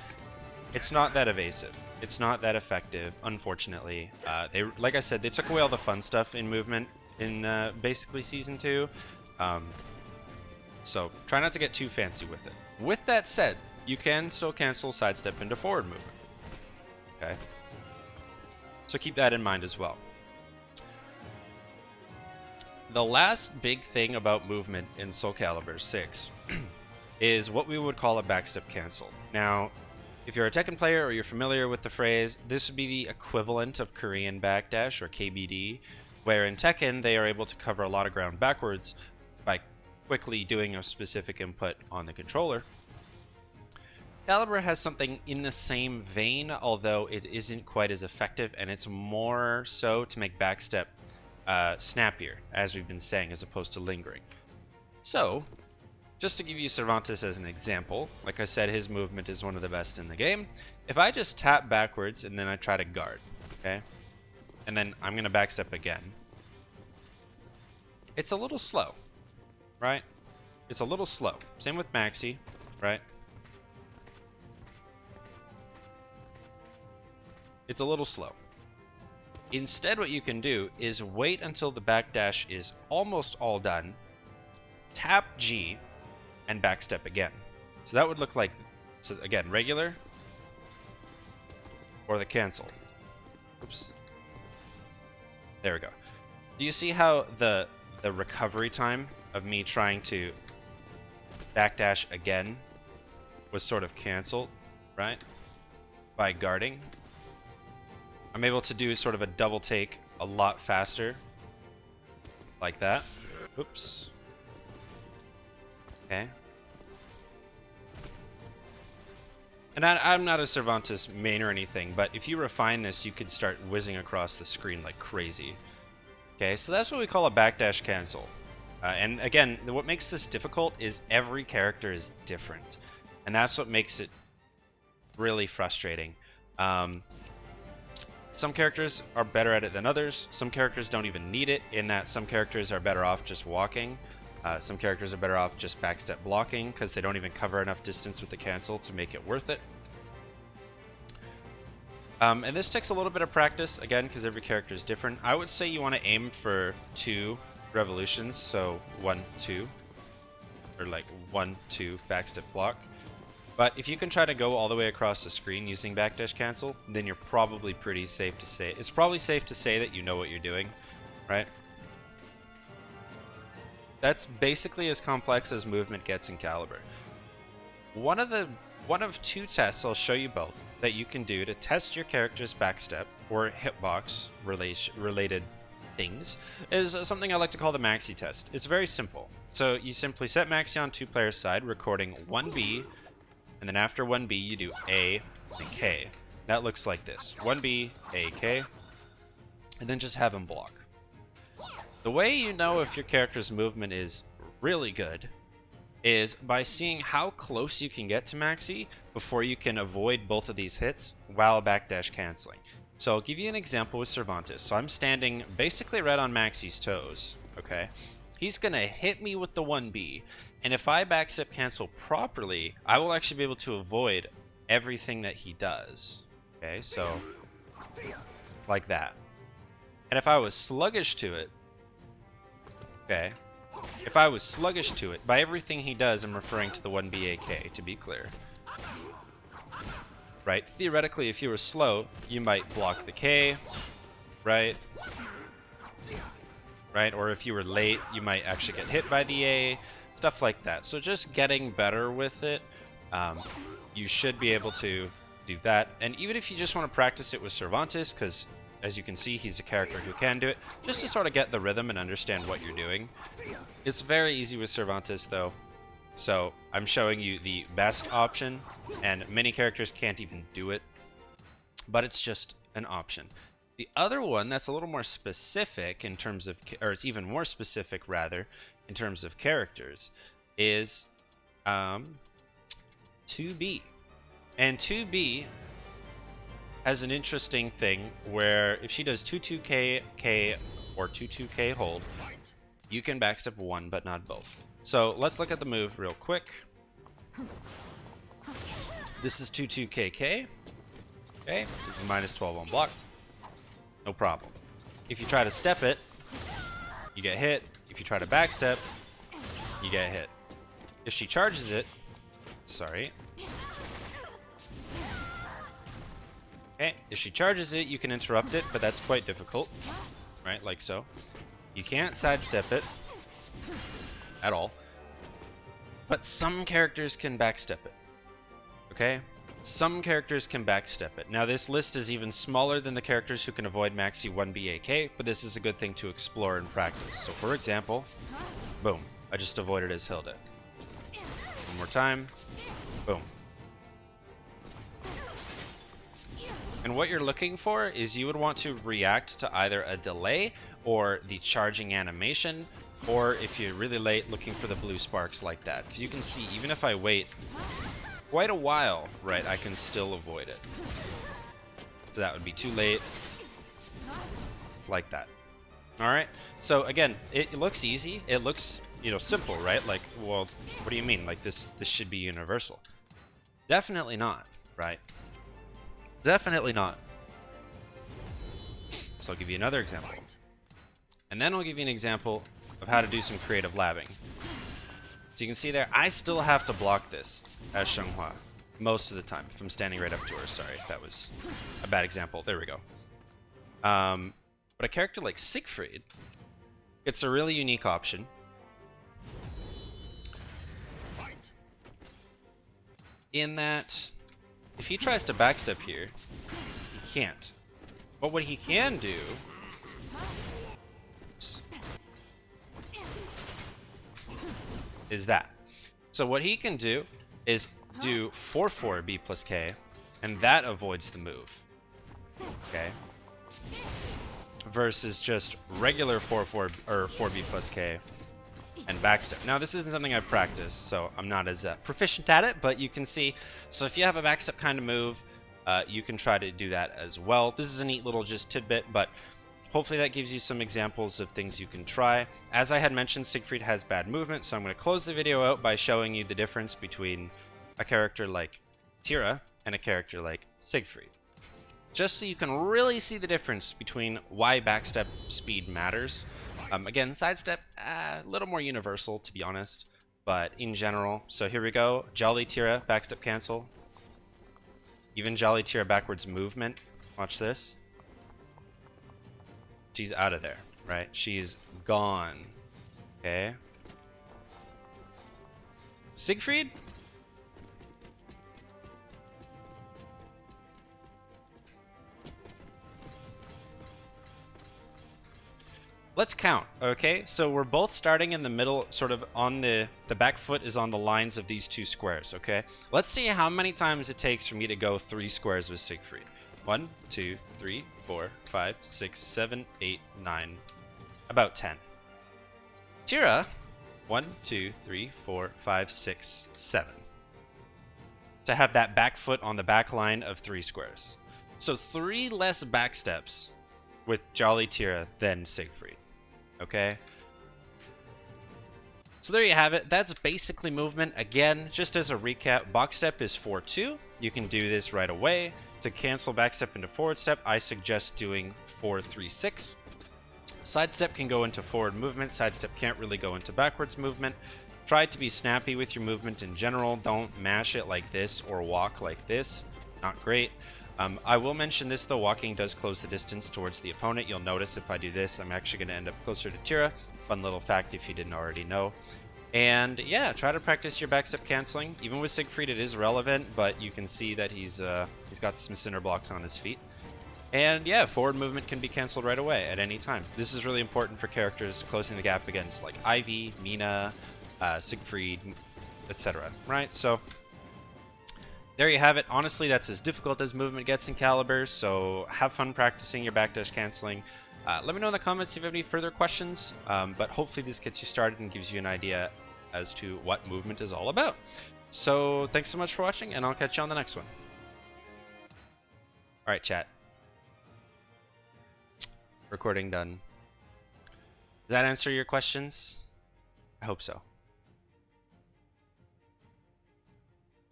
it's not that evasive. It's not that effective, unfortunately. Like I said, they took away all the fun stuff in movement in basically Season 2. So try not to get too fancy with it. With that said, you can still cancel sidestep into forward movement. Okay? So keep that in mind as well. The last big thing about movement in Soul Calibur 6 is what we would call a backstep cancel. Now, if you're a Tekken player or you're familiar with the phrase, this would be the equivalent of Korean backdash or KBD. Where in Tekken, they are able to cover a lot of ground backwards by quickly doing a specific input on the controller. Caliber has something in the same vein, although it isn't quite as effective, and it's more so to make backstep snappier, as we've been saying, as opposed to lingering. So, just to give you Cervantes as an example, like I said, his movement is one of the best in the game. If I just tap backwards and then I try to guard, okay, and then I'm going to backstep again, it's a little slow, right? It's a little slow. Same with Maxi, right? It's a little slow. Instead, what you can do is wait until the backdash is almost all done, tap G, and backstep again. So that would look like, so again, regular, or the cancel. Oops. There we go. Do you see how the recovery time of me trying to backdash again was sort of canceled, right? By guarding. I'm able to do sort of a double take a lot faster. Like that. Oops. Okay. And I'm not a Cervantes main or anything, but if you refine this, you could start whizzing across the screen like crazy. Okay, so that's what we call a backdash cancel. And again, what makes this difficult is every character is different. And that's what makes it really frustrating. Some characters are better at it than others. Some characters don't even need it, in that some characters are better off just walking. Some characters are better off just backstep blocking because they don't even cover enough distance with the cancel to make it worth it. And this takes a little bit of practice, again, because every character is different. I would say you want to aim for 2 revolutions, so 1, 2, or like 1, 2 backstep block. But if you can try to go all the way across the screen using backdash cancel, then you're probably pretty safe to say. It's probably safe to say that you know what you're doing, right? That's basically as complex as movement gets in Caliber. One of 2 tests, I'll show you both, that you can do to test your character's backstep or hitbox related things is something I like to call the Maxi test. It's very simple. So you simply set Maxi on 2 players' side, recording 1B, and then after 1B you do A and K. That looks like this. 1B, A, K, and then just have him block. The way you know if your character's movement is really good is by seeing how close you can get to Maxi before you can avoid both of these hits while backdash canceling. So I'll give you an example with Cervantes. So I'm standing basically right on Maxi's toes, okay? He's gonna hit me with the 1B, and if I backstep cancel properly, I will actually be able to avoid everything that he does. Okay, so like that. And if I was sluggish to it, okay, if I was sluggish to it, by everything he does, I'm referring to the 1BAK, to be clear. Right? Theoretically, if you were slow, you might block the K, right? Right? Or if you were late, you might actually get hit by the A, stuff like that. So just getting better with it, you should be able to do that. And even if you just want to practice it with Cervantes, because as you can see, he's a character who can do it, just to sort of get the rhythm and understand what you're doing. It's very easy with Cervantes, though. So I'm showing you the best option, and many characters can't even do it, but it's just an option. The other one that's a little more specific in terms of, or it's even more specific rather, in terms of characters, is 2B. And 2B has an interesting thing where if she does 2-2K, K, or 2-2K hold, you can backstep 1 but not both. So let's look at the move real quick. This is 2-2KK. Okay, this is -12 on block. No problem. If you try to step it, you get hit. If you try to backstep, you get hit. If she charges it, sorry. Okay, if she charges it, you can interrupt it, but that's quite difficult. Right, like so. You can't sidestep it at all. But some characters can backstep it. Okay? Some characters can backstep it. Now this list is even smaller than the characters who can avoid maxi 1B AK, but this is a good thing to explore and practice. So for example, boom, I just avoided his hill death. One more time, boom. And what you're looking for is you would want to react to either a delay or the charging animation, or if you're really late, looking for the blue sparks like that. Because you can see, even if I wait quite a while, right, I can still avoid it. So that would be too late, like that. All right, so again, it looks easy. It looks, you know, simple, right? Like, well, what do you mean? Like this should be universal. Definitely not, right? Definitely not. So I'll give you another example. And then I'll give you an example of how to do some creative labbing. So you can see there, I still have to block this as Xianghua most of the time if I'm standing right up to her. Sorry, that was a bad example. There we go. But a character like Siegfried gets a really unique option. In that, if he tries to backstep here, he can't. But what he can do is that. So what he can do is do 4-4 B plus K, and that avoids the move. Okay. Versus just regular 4-4 or 4B plus K and backstep. Now this isn't something I've practiced, so I'm not as proficient at it, but you can see, so if you have a backstep kind of move, you can try to do that as well. This is a neat little just tidbit, but hopefully that gives you some examples of things you can try. As I had mentioned, Siegfried has bad movement, so I'm going to close the video out by showing you the difference between a character like Tira and a character like Siegfried. Just so you can really see the difference between why backstep speed matters. Again, sidestep, a little more universal to be honest, but in general. So here we go, Jolly Tira, backstep cancel. Even Jolly Tira backwards movement, watch this. She's out of there, right? She's gone, okay? Siegfried? Let's count, okay? So we're both starting in the middle, sort of on the back foot is on the lines of these two squares, okay? Let's see how many times it takes for me to go 3 squares with Siegfried. 1, 2, 3, 4, 5, 6, 7, 8, 9, about 10. Tira, 1, 2, 3, 4, 5, 6, 7. To have that back foot on the back line of 3 squares. So 3 less back steps with Jolly Tira than Siegfried. Okay? So there you have it. That's basically movement. Again, just as a recap, box step is 4-2. You can do this right away. To cancel backstep into forward step, I suggest doing 4-3-6. Sidestep can go into forward movement. Sidestep can't really go into backwards movement. Try to be snappy with your movement in general. Don't mash it like this or walk like this. Not great. I will mention this though, walking does close the distance towards the opponent. You'll notice if I do this, I'm actually going to end up closer to Tira. Fun little fact if you didn't already know. And yeah, try to practice your backstep canceling. Even with Siegfried it is relevant, but you can see that he's got some cinder blocks on his feet. And yeah, forward movement can be canceled right away at any time. This is really important for characters closing the gap against like Ivy, Mina, Siegfried, etc. Right? So there you have it. Honestly, that's as difficult as movement gets in Caliber, so have fun practicing your backdash canceling. Let me know in the comments if you have any further questions, but hopefully this gets you started and gives you an idea as to what movement is all about. So thanks so much for watching, and I'll catch you on the next one. Alright, chat. Recording done. Does that answer your questions? I hope so.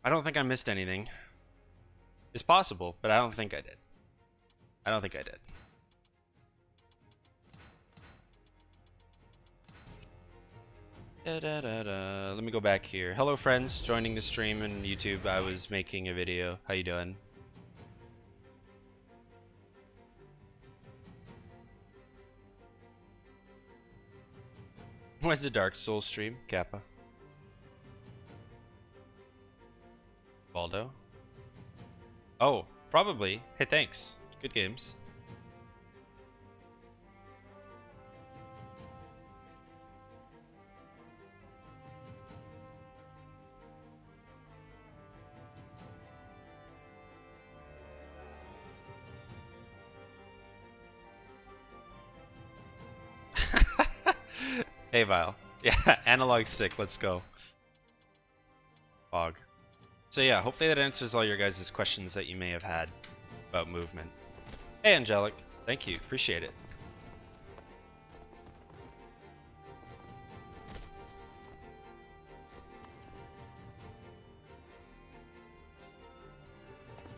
I don't think I missed anything. It's possible, but I don't think I did. I don't think I did. Let me go back here. Hello friends, joining the stream on YouTube. I was making a video. How you doing? What's the Dark Souls stream? Kappa. Baldo. Oh, probably. Hey, thanks. Good games. Hey, Vile. Yeah, analog stick. Let's go. Fog. So yeah, hopefully that answers all your guys' questions that you may have had about movement. Hey, Angelic. Thank you. Appreciate it.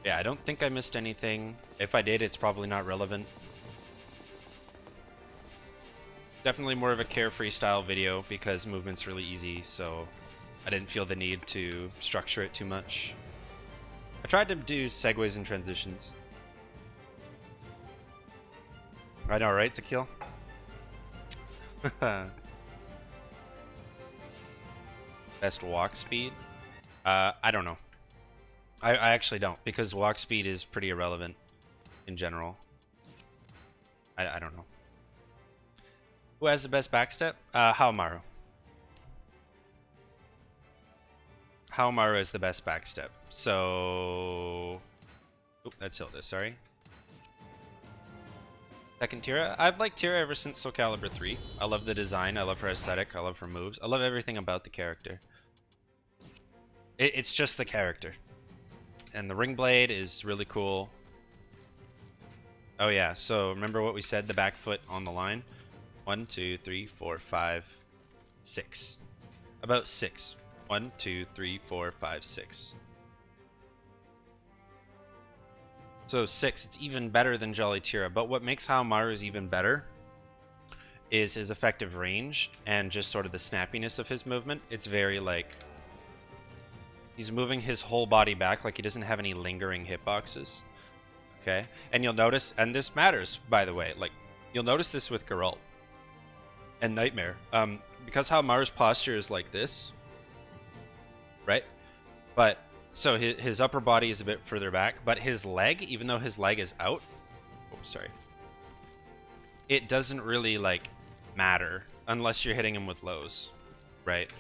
Yeah, I don't think I missed anything. If I did, it's probably not relevant. Definitely more of a carefree style video because movement's really easy, so I didn't feel the need to structure it too much. I tried to do segues and transitions. I know, right, Zakil? Best walk speed? I don't know. I actually don't, because walk speed is pretty irrelevant in general. I don't know. Who has the best backstep? Haomaru. Haomaru is the best backstep. So... Oop, that's Hilda, sorry. Second Tira? I've liked Tira ever since Soul Calibur 3. I love the design, I love her aesthetic, I love her moves. I love everything about the character. It's just the character. And the ring blade is really cool. Oh yeah, so remember what we said, the back foot on the line? 1, 2, 3, 4, 5, 6. About 6. 1, 2, 3, 4, 5, 6. So 6, it's even better than Jolly Tira. But what makes Haomaru's even better is his effective range and just sort of the snappiness of his movement. It's very like... He's moving his whole body back like he doesn't have any lingering hitboxes. Okay? And you'll notice, and this matters, by the way, like, you'll notice this with Geralt and Nightmare. Because Haomaru's posture is like this, right? But, so his upper body is a bit further back, but his leg, even though his leg is out, oh, sorry, it doesn't really, like, matter unless you're hitting him with lows, right?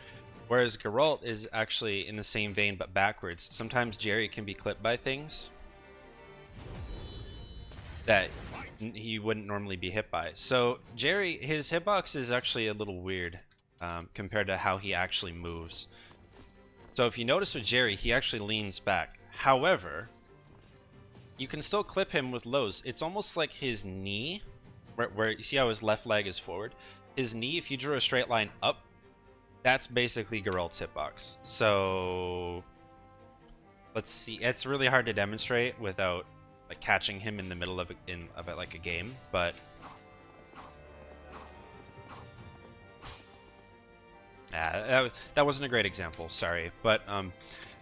Whereas Geralt is actually in the same vein, but backwards. Sometimes Jerry can be clipped by things that he wouldn't normally be hit by. So Jerry, his hitbox is actually a little weird compared to how he actually moves. So if you notice with Jerry, he actually leans back. However, you can still clip him with lows. It's almost like his knee, where you see how his left leg is forward. His knee, if you drew a straight line up, that's basically Geralt's hitbox. So let's see. It's really hard to demonstrate without like catching him in the middle of like a game, but that wasn't a great example. Sorry, but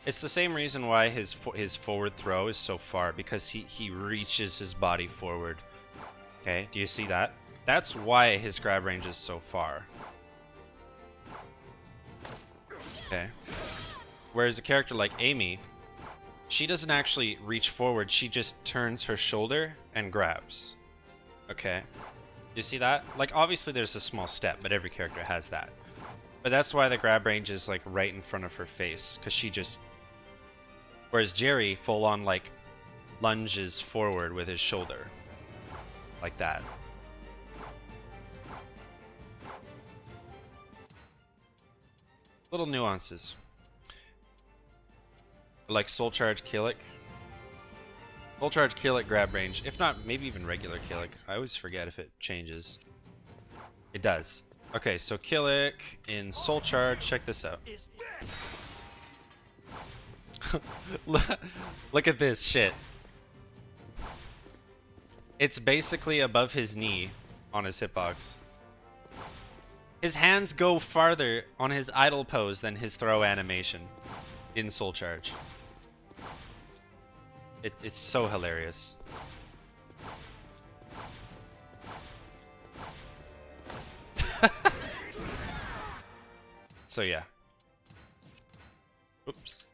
it's the same reason why his forward throw is so far, because he reaches his body forward. Okay, do you see that? That's why his grab range is so far. Okay. Whereas a character like Amy, she doesn't actually reach forward, she just turns her shoulder and grabs. Okay. You see that? Like, obviously there's a small step, but every character has that. But that's why the grab range is like right in front of her face, because she just... Whereas Jerry full on like lunges forward with his shoulder. Like that. Little nuances. Like Soul Charge Killick. Soul Charge Killick grab range. If not, maybe even regular Killick. I always forget if it changes. It does. Okay, so Killick in Soul Charge. Check this out. Look at this shit. It's basically above his knee on his hitbox. His hands go farther on his idle pose than his throw animation in Soul Charge. It's so hilarious. So yeah. Oops.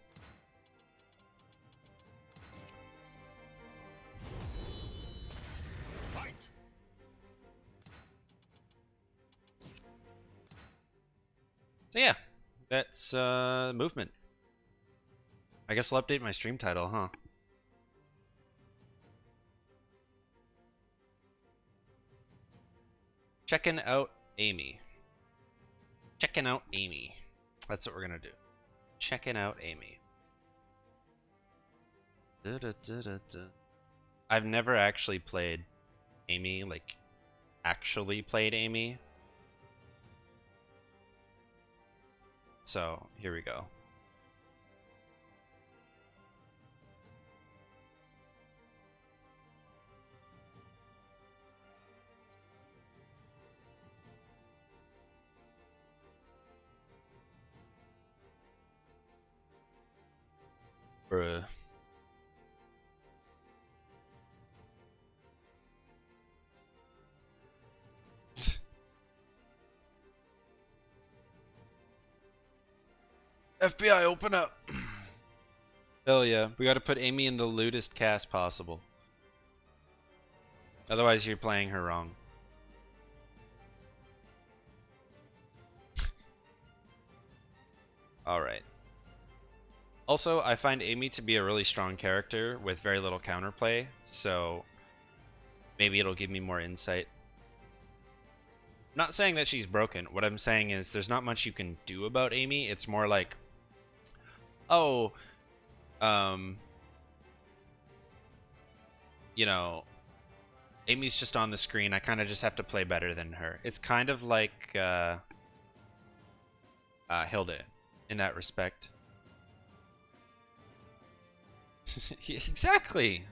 Yeah, that's movement. I guess I'll update my stream title, huh? Checking out Amy. Checking out Amy. That's what we're gonna do. Checking out Amy. I've never actually played Amy, like actually played Amy. So here we go. Bruh. FBI, open up! Hell yeah, we gotta put Amy in the lewdest cast possible. Otherwise you're playing her wrong. Alright. Also, I find Amy to be a really strong character with very little counterplay, so maybe it'll give me more insight. I'm not saying that she's broken. What I'm saying is there's not much you can do about Amy. It's more like, oh, you know, Amy's just on the screen. I kind of just have to play better than her. It's kind of like Hilda in that respect. Exactly.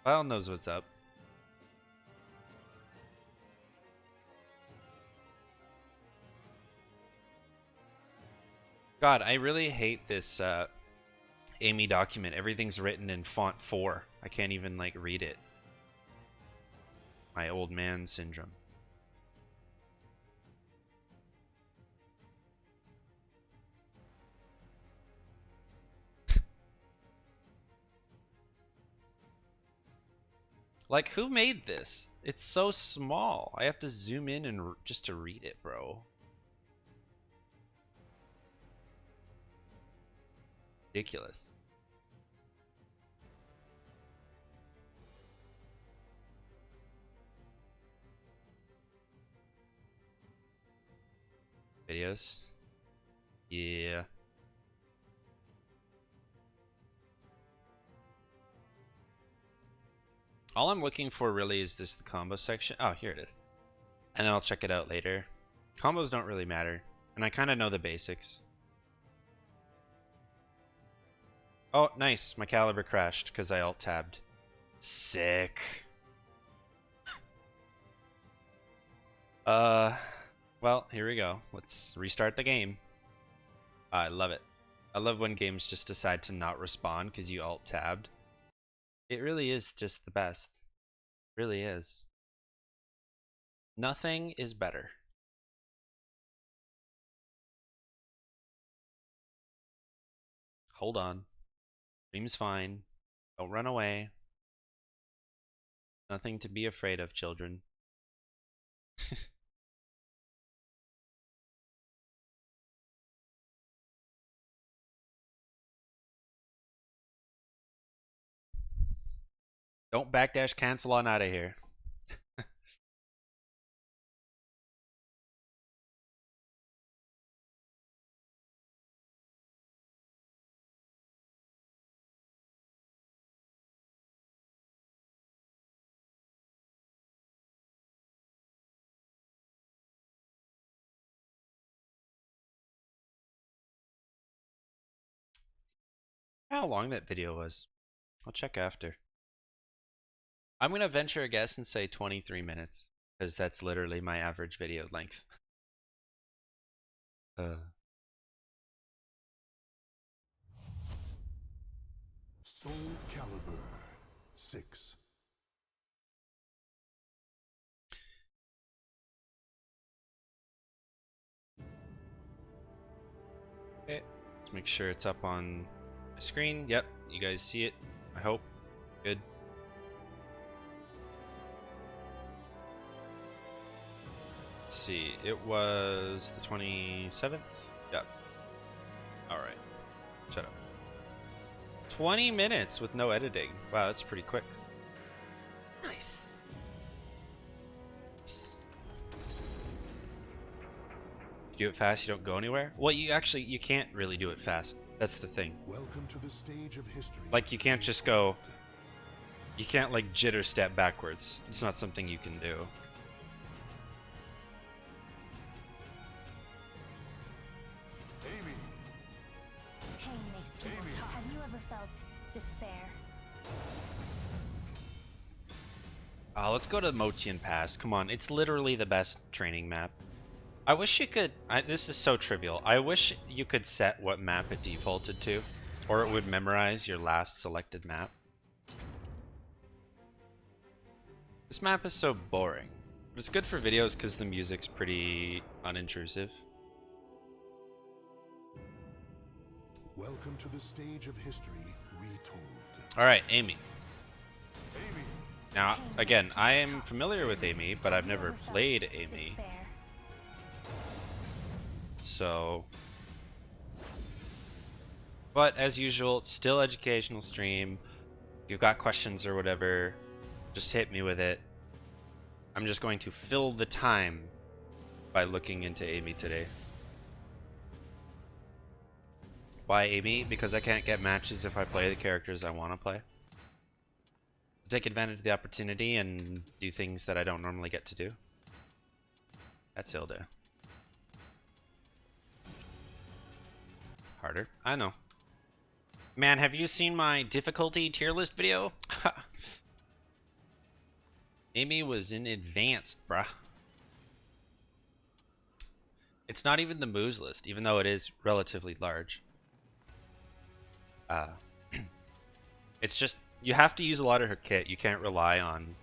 Kyle knows what's up. God, I really hate this Amy document. Everything's written in font 4. I can't even like read it. My old man syndrome. Like, who made this? It's so small. I have to zoom in and just to read it, bro. Ridiculous. Videos. Yeah. All I'm looking for really is just the combo section. Oh, here it is. And then I'll check it out later. Combos don't really matter. And I kind of know the basics. Oh, nice. My caliber crashed because I alt-tabbed. Sick. Well, here we go. Let's restart the game. I love it. I love when games just decide to not respond because you alt-tabbed. It really is just the best. It really is. Nothing is better. Hold on. Stream's fine. Don't run away. Nothing to be afraid of, children. Don't backdash cancel on out of here. How long that video was. I'll check after. I'm going to venture a guess and say 23 minutes, because that's literally my average video length. Soul Calibur 6. Okay, let's make sure it's up on my screen. Yep, you guys see it, I hope. Good. Let's see, it was the 27th? Yep. Alright. Shut up. 20 minutes with no editing. Wow, that's pretty quick. Nice. You do it fast, you don't go anywhere? Well, you can't really do it fast. That's the thing. Welcome to the stage of history. Like, you can't just go... You can't, like, jitter step backwards. It's not something you can do. Amy, Pain makes people talk. Have you ever felt despair? Let's go to Motian Pass. Come on, it's literally the best training map. I wish you could... this is so trivial. I wish you could set what map it defaulted to, or it would memorize your last selected map. This map is so boring. But it's good for videos because the music's pretty unintrusive. welcome to the stage of history retold. Alright, Amy. Amy, Now, again, I am familiar with Amy, but I've never played Amy. Despair. So... But, as usual, it's still educational stream. If you've got questions or whatever, just hit me with it. I'm just going to fill the time by looking into Amy today. Why Amy? Because I can't get matches if I play the characters I want to play. Take advantage of the opportunity and do things that I don't normally get to do. That's Hilda. Harder. I know. Man, have you seen my difficulty tier list video? Amy was in advanced, bruh. It's not even the moves list, even though it is relatively large. It's just, you have to use a lot of her kit. You can't rely on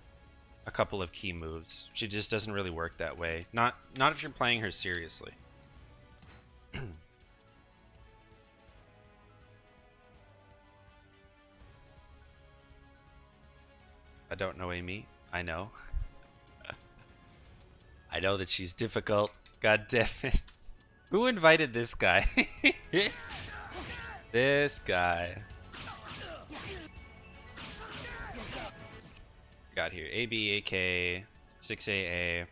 a couple of key moves. She just doesn't really work that way. Not if you're playing her seriously. I don't know Amy. I know. I know that she's difficult. God damn it. Who invited this guy? This guy. Got here AB, AK, 6AA.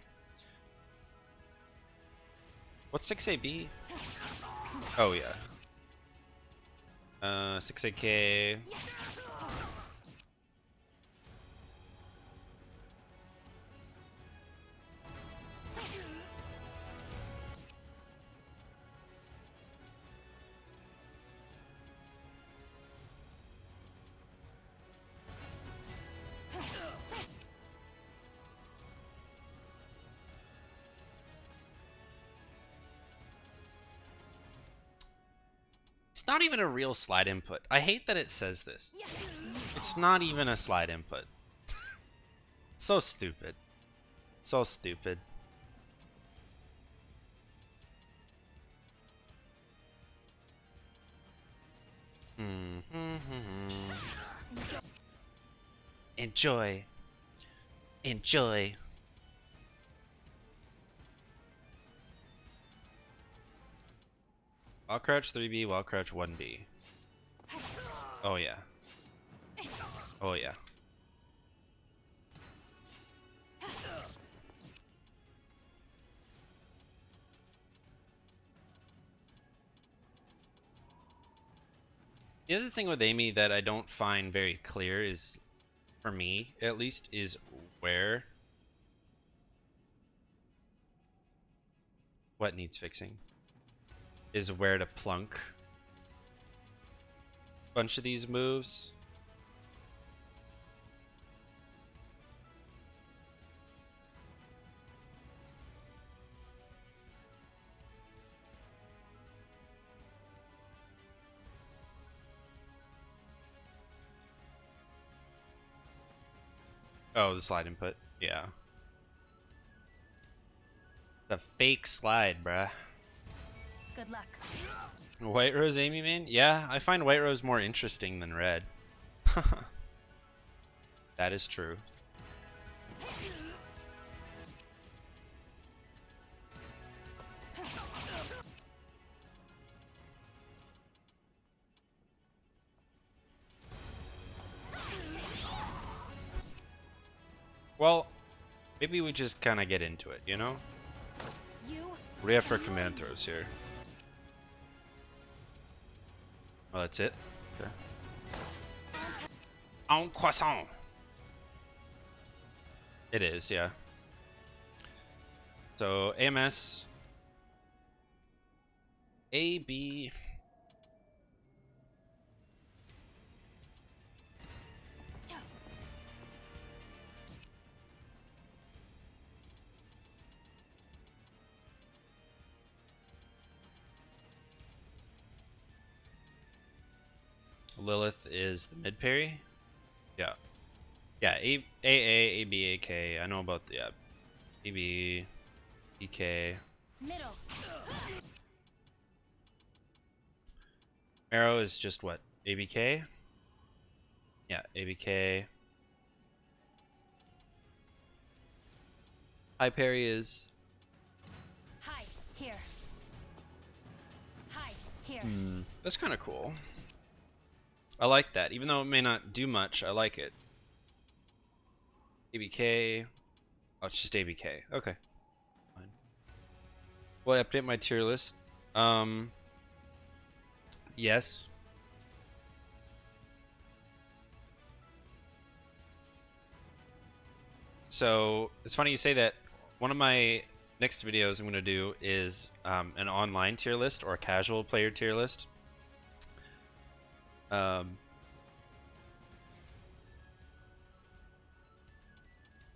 What's 6AB? Oh yeah. 6AK. It's not even a real slide input. I hate that it says this. It's not even a slide input. So stupid. So stupid. Enjoy. Enjoy. Wall crouch 3B, wall crouch 1B. Oh yeah. Oh yeah. The other thing with Amy that I don't find very clear is, for me at least, is where... What needs fixing? Is where to plunk a bunch of these moves. Oh, the slide input. Yeah. The fake slide, bruh. Good luck. White Rose Amy main? Yeah, I find White Rose more interesting than Red. That is true. Well, maybe we just kind of get into it, you know? You What do we have for command throws here? Oh, that's it? Okay. En croissant! It is, yeah. So, AMS... A, B... Lilith is the mid parry. Yeah. Yeah, A A B A K. I know about the yeah. A B E K. middle. Arrow is just what? A B K? Yeah, A B K. High parry is Hi, here. Hi, here. that's kind of cool. I like that. Even though it may not do much, I like it. ABK. Oh, it's just ABK. Okay. Fine. Will I update my tier list? Yes. So, it's funny you say that. One of my next videos I'm going to do is an online tier list or a casual player tier list.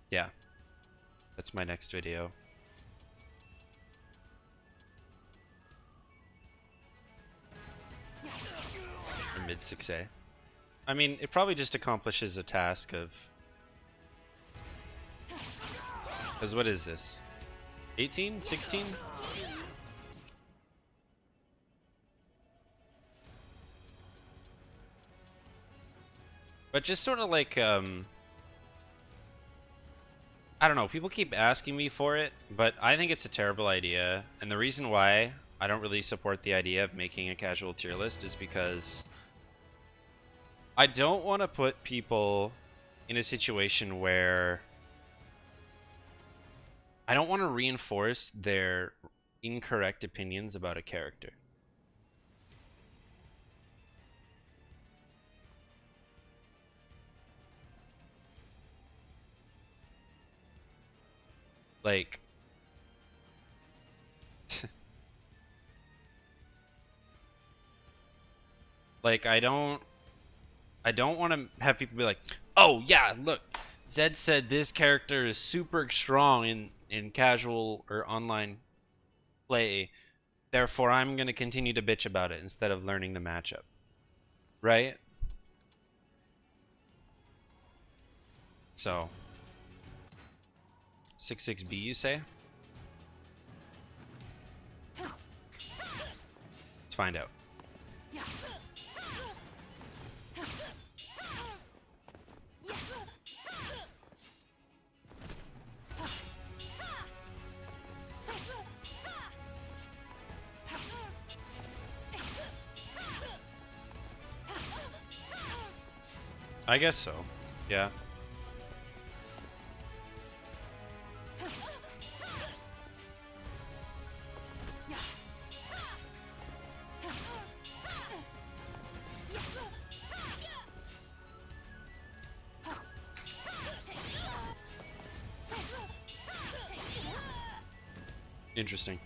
Yeah, that's my next video. Mid 6A. I mean, it probably just accomplishes a task of... Because what is this? 18? 16? But just sort of like, I don't know, people keep asking me for it, but I think it's a terrible idea. And the reason why I don't really support the idea of making a casual tier list is because I don't want to put people in a situation where I don't want to reinforce their incorrect opinions about a character. Like, like I don't want to have people be like, "Oh yeah, look, Zedd said this character is super strong in casual or online play, therefore I'm going to continue to bitch about it instead of learning the matchup." Right? So, 6-6B you say? Let's find out. I guess so. Yeah. Interesting.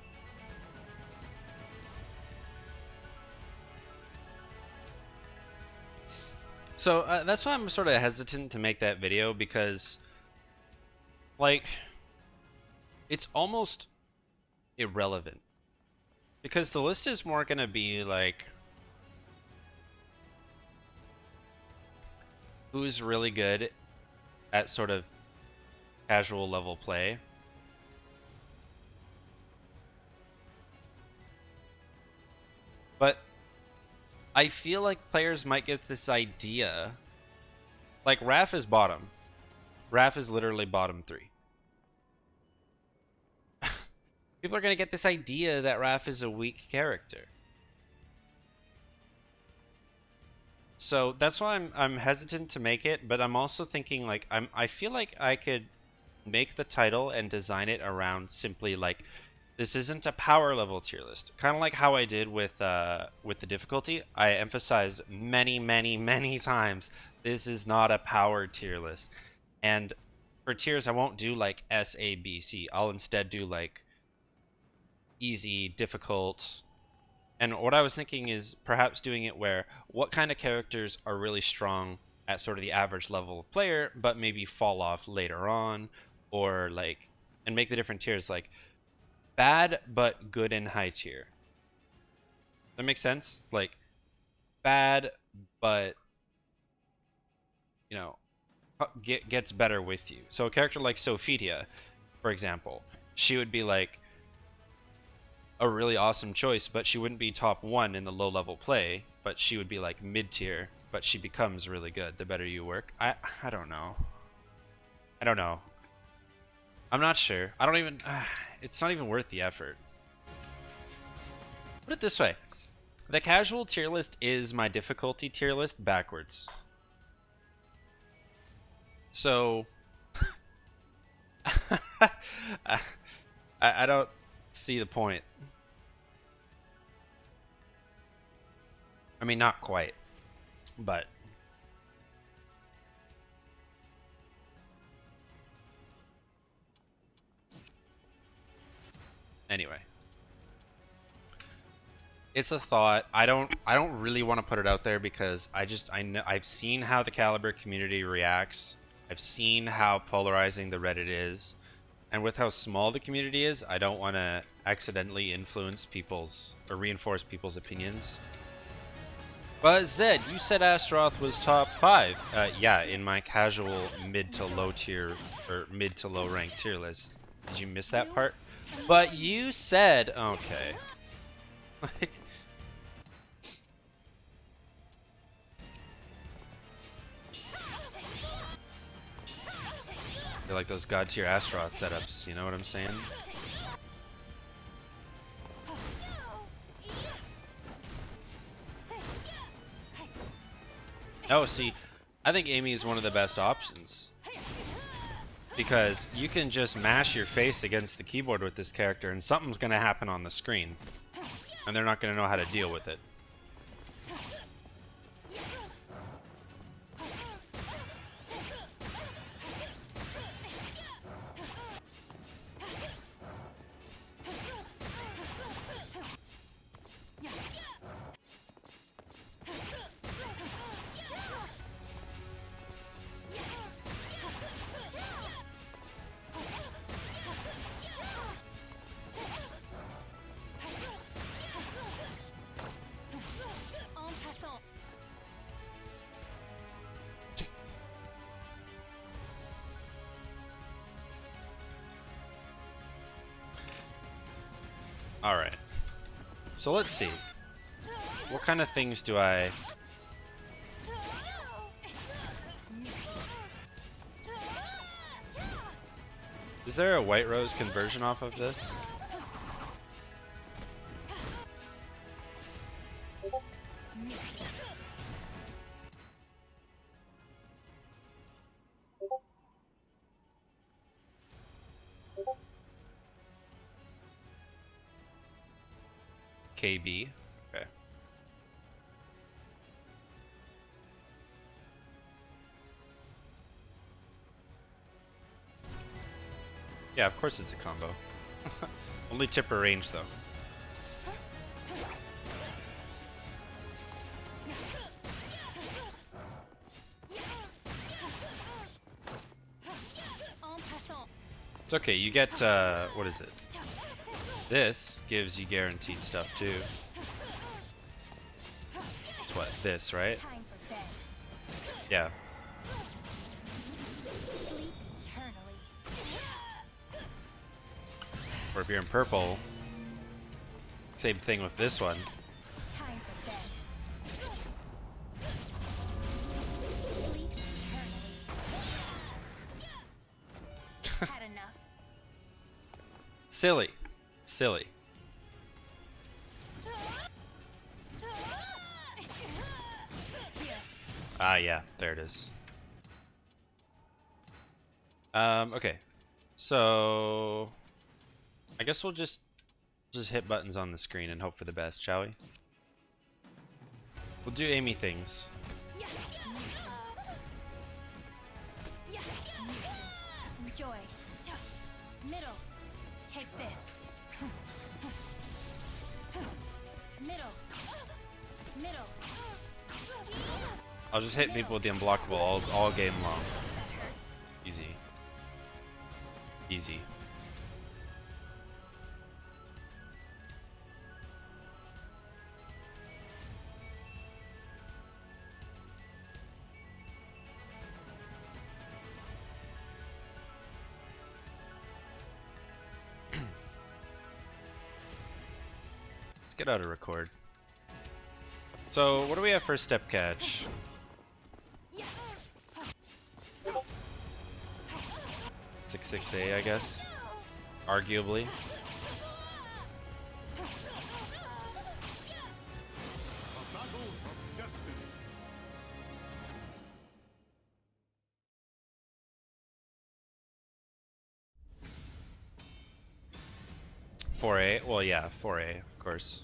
So that's why I'm sort of hesitant to make that video, because like it's almost irrelevant, because the list is more gonna be like who's really good at sort of casual level play. But I feel like players might get this idea, like Raph is bottom. Raph is literally bottom 3. People are gonna get this idea that Raph is a weak character. So that's why I'm hesitant to make it, but I'm also thinking like I feel like I could make the title and design it around simply like, this isn't a power level tier list. Kind of like how I did with the difficulty. I emphasized many times, this is not a power tier list. And for tiers, I won't do like S, A, B, C. I'll instead do like easy, difficult. And what I was thinking is perhaps doing it where what kind of characters are really strong at sort of the average level of player, but maybe fall off later on, or like, and make the different tiers like bad but good in high tier. That makes sense? Like bad but, you know, gets better with you. So a character like Sophia, for example, she would be like a really awesome choice, but she wouldn't be top 1 in the low level play, but she would be like mid tier, but she becomes really good the better you work. I don't know. I don't know. I'm not sure. I don't even it's not even worth the effort. Put it this way. The casual tier list is my difficulty tier list backwards. So I don't see the point. I mean, not quite, but anyway. It's a thought. I don't really want to put it out there because I know I've seen how the Caliber community reacts. I've seen how polarizing the Reddit is. And with how small the community is, I don't want to accidentally influence people's or reinforce people's opinions. But Zedd, you said Astaroth was top 5. Yeah, in my casual mid to low tier or mid to low rank tier list. Did you miss that part? But you said okay. They're like those god tier Astaroth setups, you know what I'm saying? Oh, see, I think Amy is one of the best options. Because you can just mash your face against the keyboard with this character and something's going to happen on the screen. And they're not going to know how to deal with it. Alright. So let's see. What kind of things do I... Is there a White Rose conversion off of this? KB. Okay. Yeah, of course it's a combo. Only tipper range though. It's okay, you get, what is it? This gives you guaranteed stuff too. It's what, this, right? Yeah. Or if you're in purple, same thing with this one. Silly. Silly. Ah, yeah, there it is. Okay. So I guess we'll just hit buttons on the screen and hope for the best, shall we? We'll do Amy things. Enjoy. Middle. Take this. Middle. Middle. I'll just hit people with the unblockable all game long. Easy. Easy. Let's get out of record. So, what do we have for step catch? 6A, I guess. Arguably. A battle of destiny. 4A? Well, yeah, 4A, of course.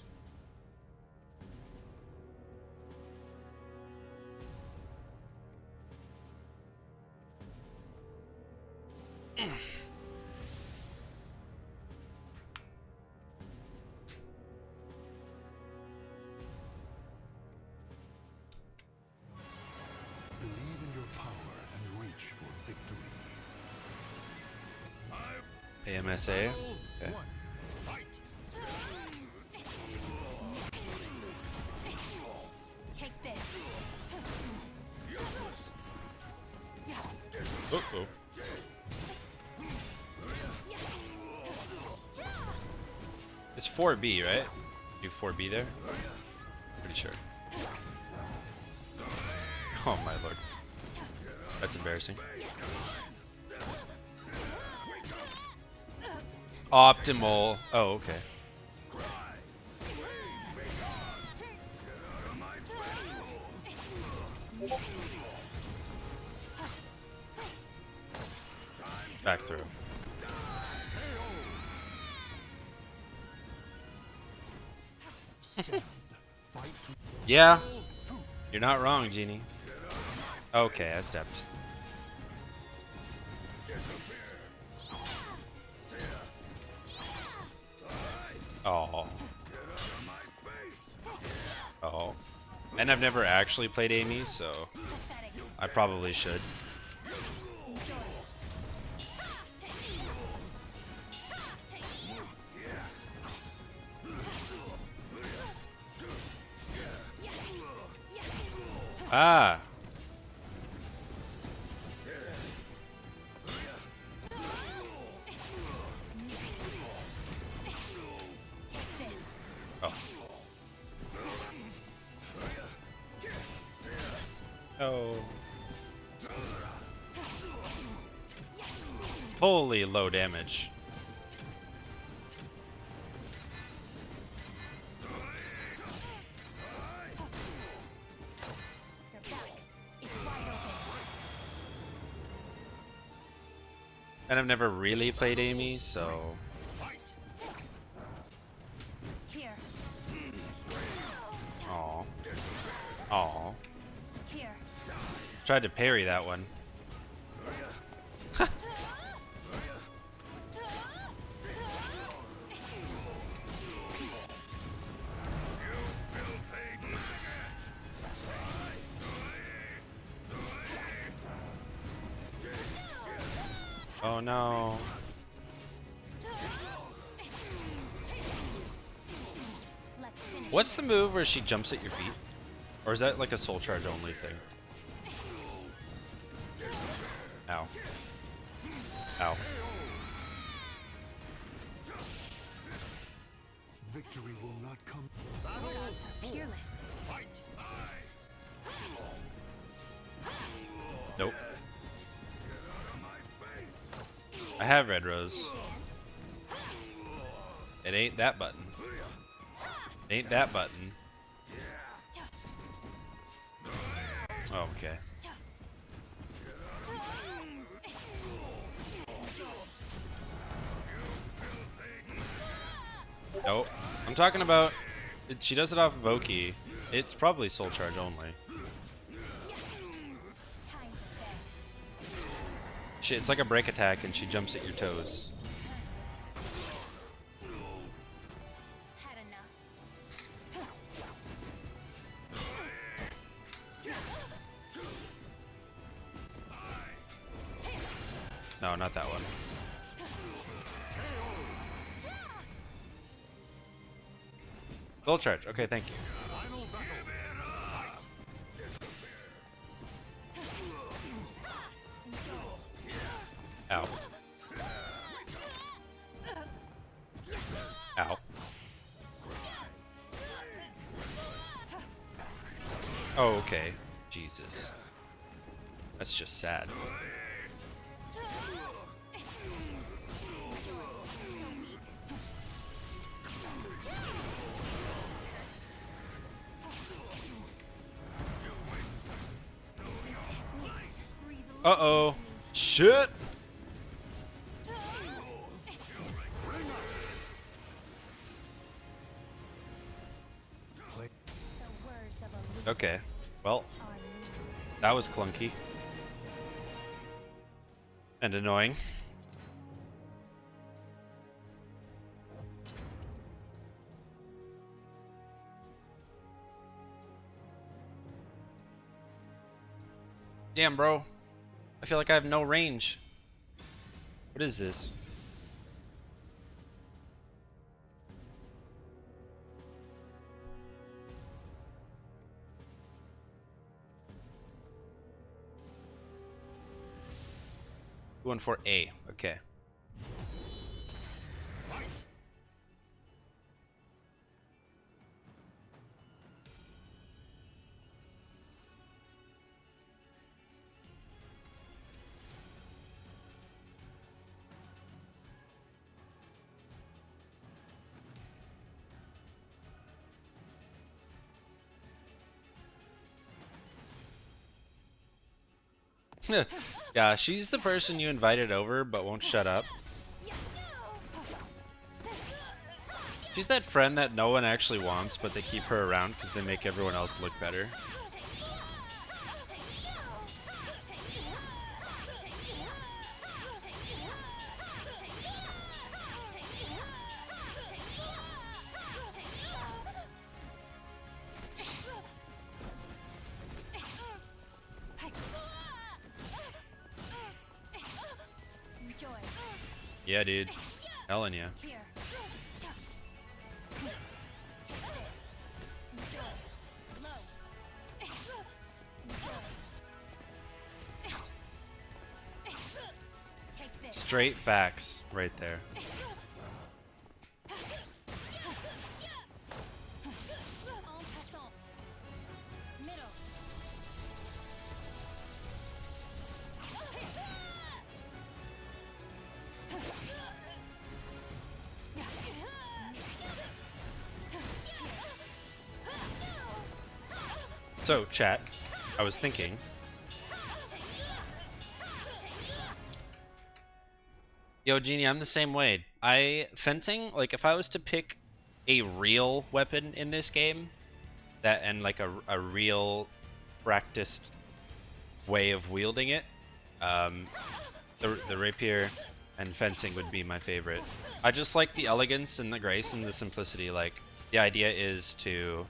Believe in your power and reach for victory. AMSA? Okay. One, fight. Take this. Uh-oh. It's 4B, right? Do 4B there? Pretty sure. Oh my lord. That's embarrassing. Optimal. Oh, okay. Back through. Stand. Fight to Yeah. You're not wrong, Genie. Okay, I stepped. Oh. Oh. And I've never actually played Amy, so I probably should. Ah. Oh. Oh. Holy low damage. Your back is wide open. And I've never really played Amy, so Here. aw. Aw. Here. Tried to parry that one. Oh no. Let's finish. What's the move where she jumps at your feet? Or is that like a soul charge only thing? Ow. Ow. victory will not come. Sword arts are peerless. Fight. Nope. I have red rose. Dance. It ain't that button. It ain't that button. Oh, okay. Nope. I'm talking about... She does it off of Oki. It's probably soul charge only. It's like a break attack and she jumps at your toes. Had enough. No, not that one. Soul charge. Okay, thank you. Ow. Ow. Oh, okay. Jesus. That's just sad. Uh-oh. Shit! Okay. Well, that was clunky. And annoying. Damn, bro. I feel like I have no range. What is this? Going for A. Okay. Yeah, she's the person you invited over but won't shut up. She's that friend that no one actually wants, but they keep her around because they make everyone else look better. Yeah, dude. Telling ya. Straight facts right there. So, chat, I was thinking. Yo, Genie, I'm the same way. Fencing, like, if I was to pick a real weapon in this game, and like a real practiced way of wielding it, the rapier and fencing would be my favorite. I just like the elegance and the grace and the simplicity. Like, the idea is to...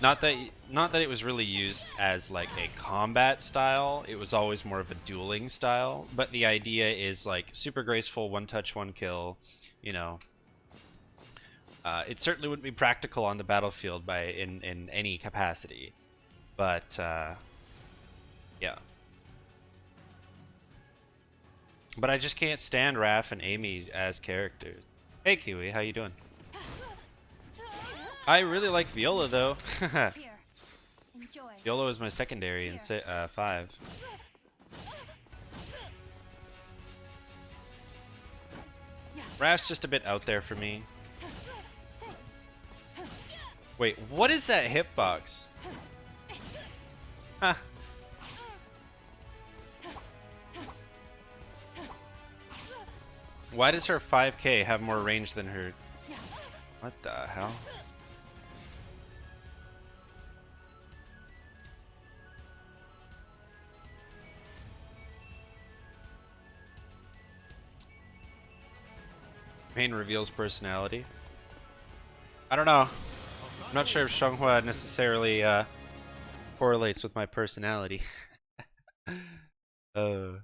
Not that it was really used as like a combat style, it was always more of a dueling style, but the idea is like super graceful, one touch, one kill, you know. It certainly wouldn't be practical on the battlefield in any capacity, but yeah. But I just can't stand Raph and Amy as characters. Hey Kiwi, how you doing? I really like Viola though. Viola is my secondary in 5. Raph's just a bit out there for me. Wait, what is that hitbox? Huh. Why does her 5k have more range than her What the hell? Pain reveals personality. I don't know. I'm not sure if Xianghua necessarily correlates with my personality. Oh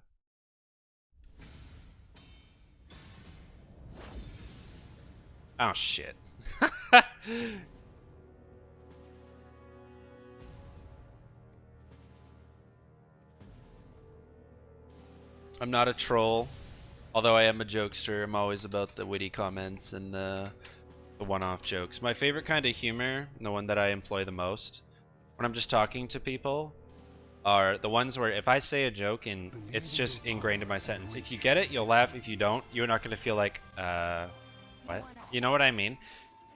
shit. I'm not a troll, although I am a jokester. I'm always about the witty comments and the one-off jokes. My favorite kind of humor, and the one that I employ the most when I'm just talking to people, are the ones where if I say a joke and it's just ingrained in my sentence. If you get it, you'll laugh. If you don't, you're not going to feel like, what? You know what I mean?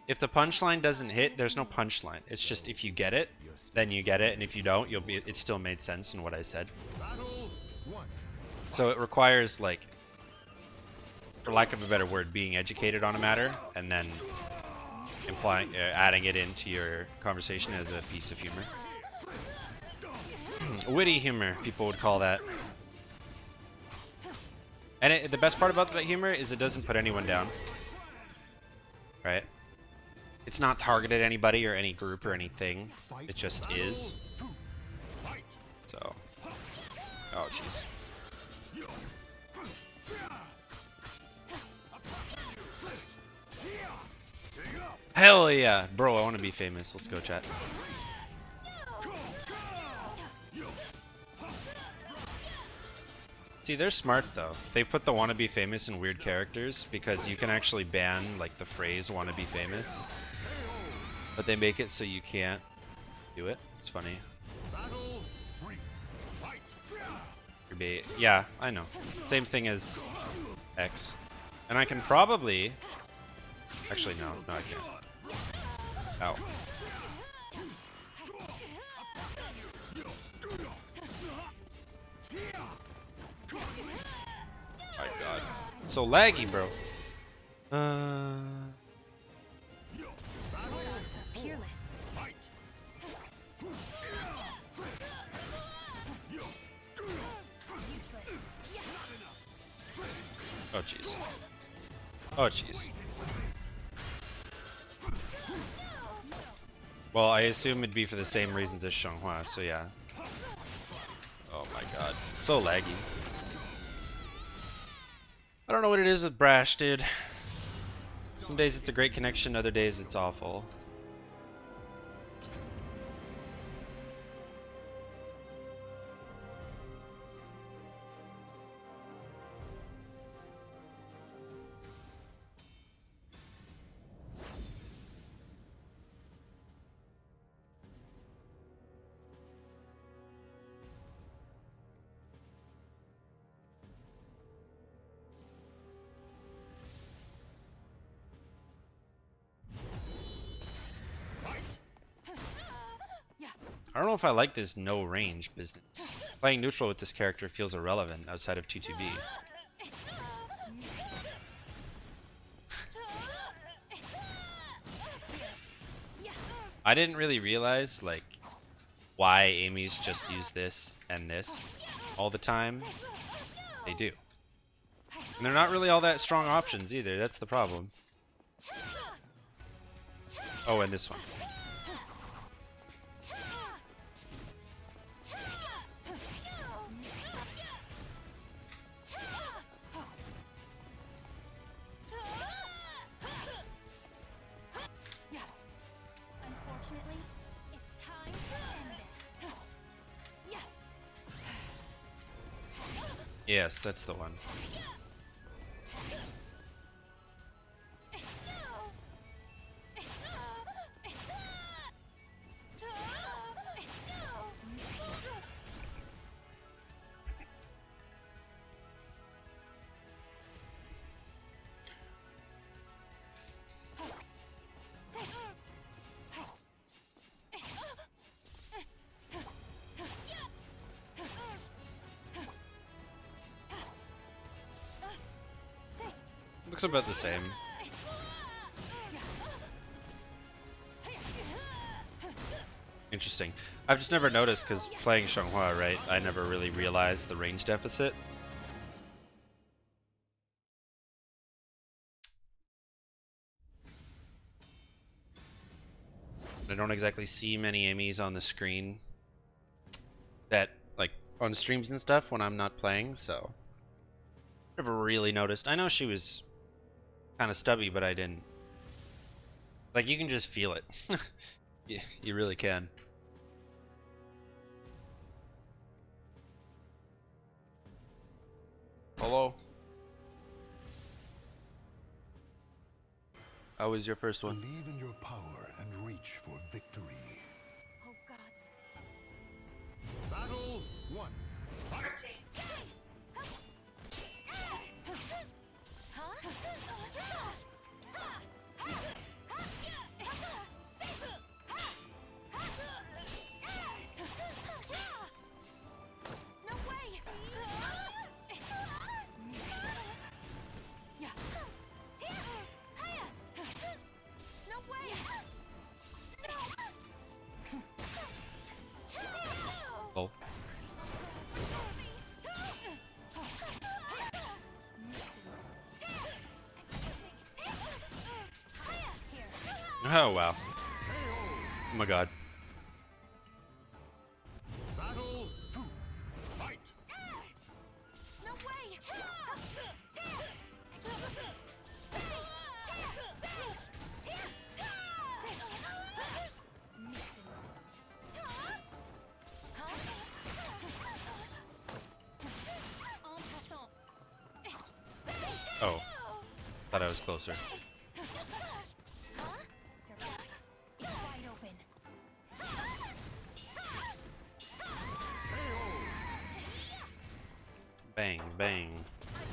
If the punchline doesn't hit, there's no punchline. It's just if you get it, then you get it, and if you don't, it still made sense in what I said. So it requires, like, for lack of a better word, being educated on a matter, and then adding it into your conversation as a piece of humor. Witty humor, people would call that. And the best part about that humor is it doesn't put anyone down. Right? It's not targeted at anybody or any group or anything. It just is. So. Oh, jeez. Hell yeah! Bro, I want to be famous. Let's go, chat. See, they're smart though. They put the wanna be famous in weird characters because you can actually ban like the phrase wanna be famous. But they make it so you can't do it. It's funny. Yeah, I know. Same thing as X. And I can probably... Actually, no, I can't. Ow. My god. So laggy, bro. Oh jeez. Oh jeez. Well, I assume it'd be for the same reasons as Xianghua, so yeah. Oh my god. So laggy. I don't know what it is with Brash, dude. Some days it's a great connection, other days it's awful. I don't know if I like this no range business. Playing neutral with this character feels irrelevant outside of 2-2B. I didn't really realize like why Amy's just use this and this all the time. They do. And they're not really all that strong options either, that's the problem. Oh, and this one. Yes, that's the one. Looks about the same. Interesting. I've just never noticed because playing Xianghua, right? I never really realized the range deficit. I don't exactly see many Amy's on the screen that, like, on streams and stuff when I'm not playing, so never really noticed. I know she was kind of stubby, but I didn't. Like, you can just feel it. You really can. Hello. How was your first one? Believe in your power and reach for victory. Oh gods. Battle 1. Fight! No way! No way! Oh. Oh wow. Oh my god. Battle 2. Fight! No way! Oh. Thought I was closer. Wide open. Bang, bang.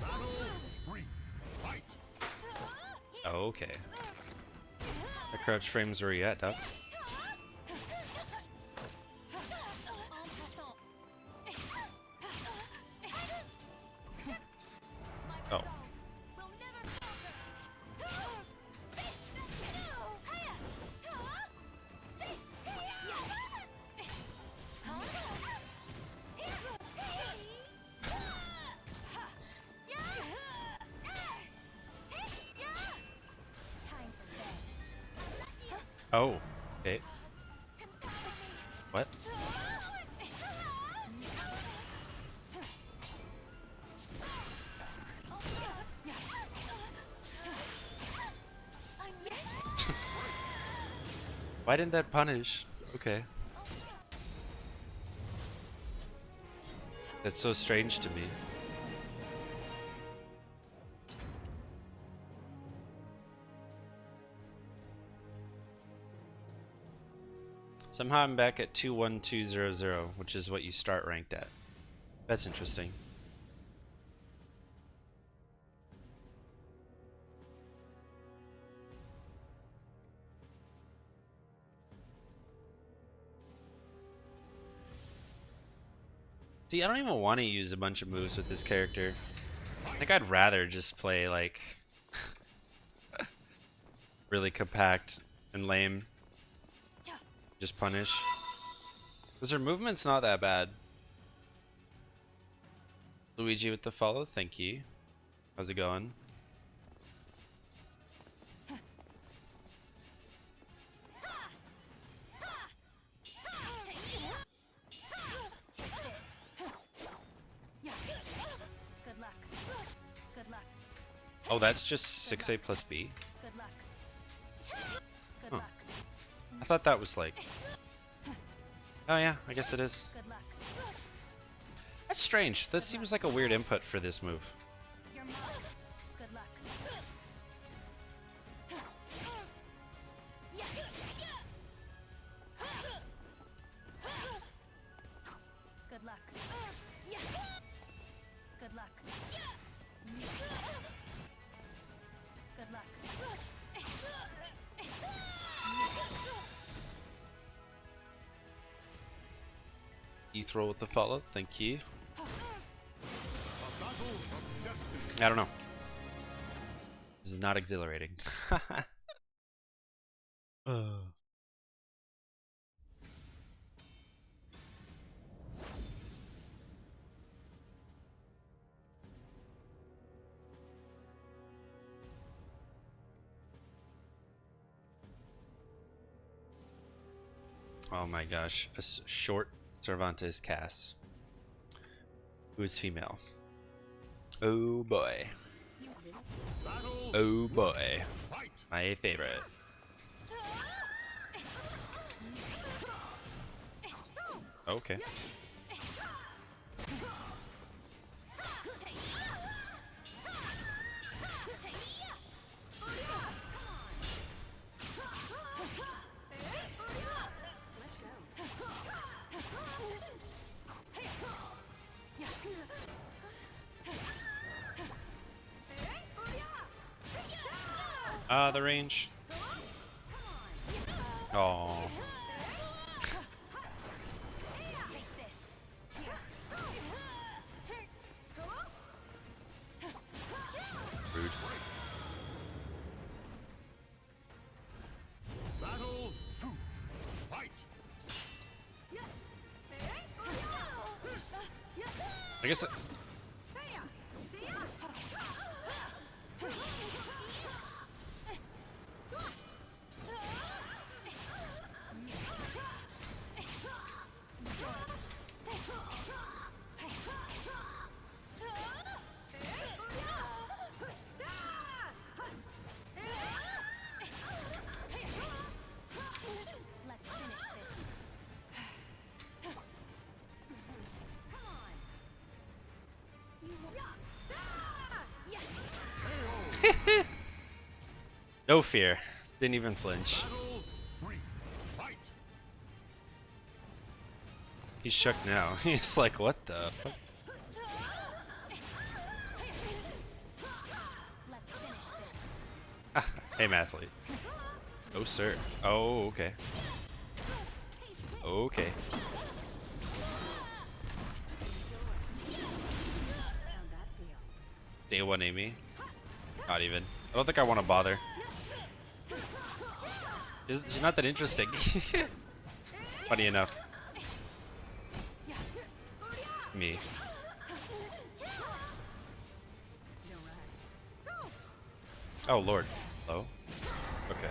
Battle 3. Fight! Oh, okay. The crouch frames where you at, Doc? Oh. Oh. Okay. What? Why didn't that punish? Okay. That's so strange to me. Somehow I'm back at 21200, which is what you start ranked at. That's interesting. See, I don't even want to use a bunch of moves with this character. I think I'd rather just play like really compact and lame. Just punish. Because her movement's not that bad. Luigi with the follow, thank you. How's it going? Good luck. Good luck. Oh, that's just 6A plus B? Good luck. Good Huh. luck. I thought that was like... Oh yeah, I guess it is. Good luck. That's strange. That seems like a weird input for this move. Your mark. Good luck. Good luck. Good luck. Good luck. You throw with the follow, thank you. A battle of destiny. I don't know. This is not exhilarating. Oh my gosh, a short Cervantes Cass, who is female. Oh boy. Oh boy. My favorite. Okay. The range. Oh. Rude. Battle 2. Fight. I guess. Let's finish this. No fear. Didn't even flinch. Battle 3. Fight. He's shook now. He's like, what the fuck? Let's finish this. Ah, hey, mathlete. Oh, sir. Oh, okay. Okay. Day one Amy? Not even. I don't think I want to bother. She's not that interesting. Funny enough. Me. Oh lord. Hello? Okay.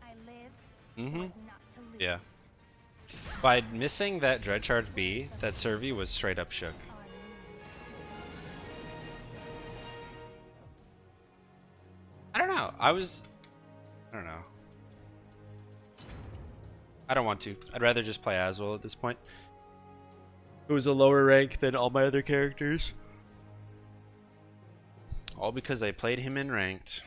I live Mm-hmm. so as not to lose. Yeah. By missing that Dread Charge B, that Servi was straight up shook. Our I don't know. I don't know. I don't want to. I'd rather just play Aswell at this point. It was a lower rank than all my other characters. All because I played him in ranked.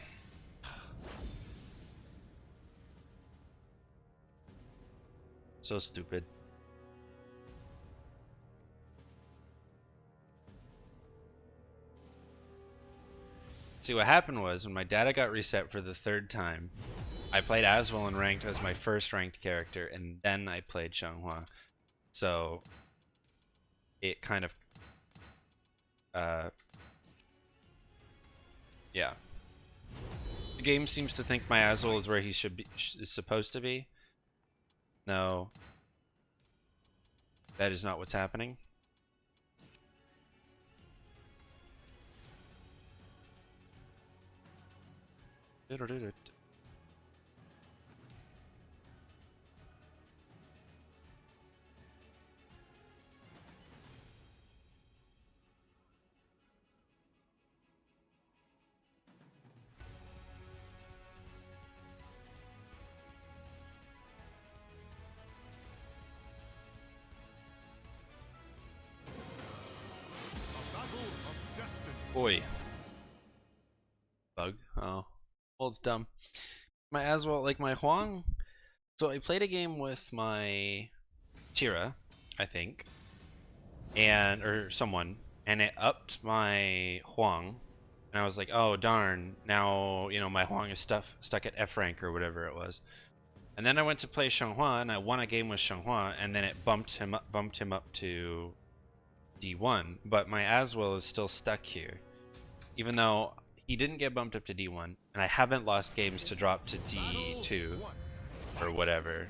So stupid. See, what happened was when my data got reset for the third time, I played Aswell in ranked as my first ranked character, and then I played Xianghua. So it kind of, yeah. The game seems to think my Aswell is where he should be, is supposed to be. No, that is not what's happening. Battle of Destiny. Oi. Bug. Oh. Well, it's dumb. My Aswell, like my Huang. So I played a game with my Tira, I think, or someone, and it upped my Huang, and I was like, oh darn, now my Huang is stuck at F rank or whatever it was. And then I went to play Xianghua, and I won a game with Xianghua, and then it bumped him up to D1, but my Aswell is still stuck here, even though he didn't get bumped up to D1, and I haven't lost games to drop to D2 or whatever.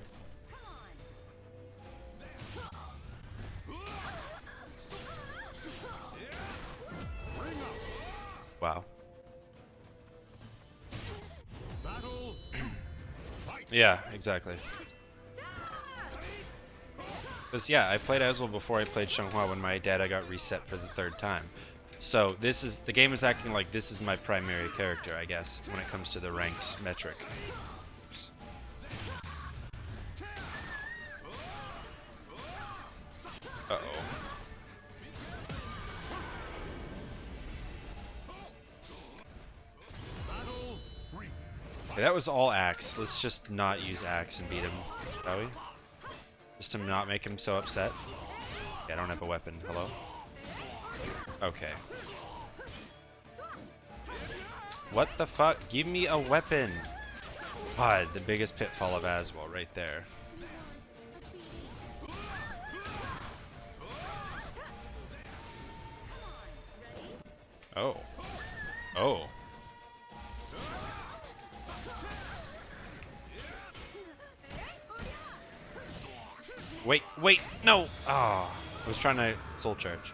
Wow. Battle. Yeah, exactly. Because, yeah, I played Ezreal before I played Xianghua when my data got reset for the 3rd time. So the game is acting like this is my primary character, I guess, when it comes to the ranked metric. Oops. Uh-oh. Okay, that was all Axe. Let's just not use Axe and beat him, shall we? Just to not make him so upset. Yeah, I don't have a weapon. Hello? Okay. What the fuck? Give me a weapon! God, the biggest pitfall of Aswell right there. Oh. Oh. Wait, wait, no! Ah, I was trying to soul charge.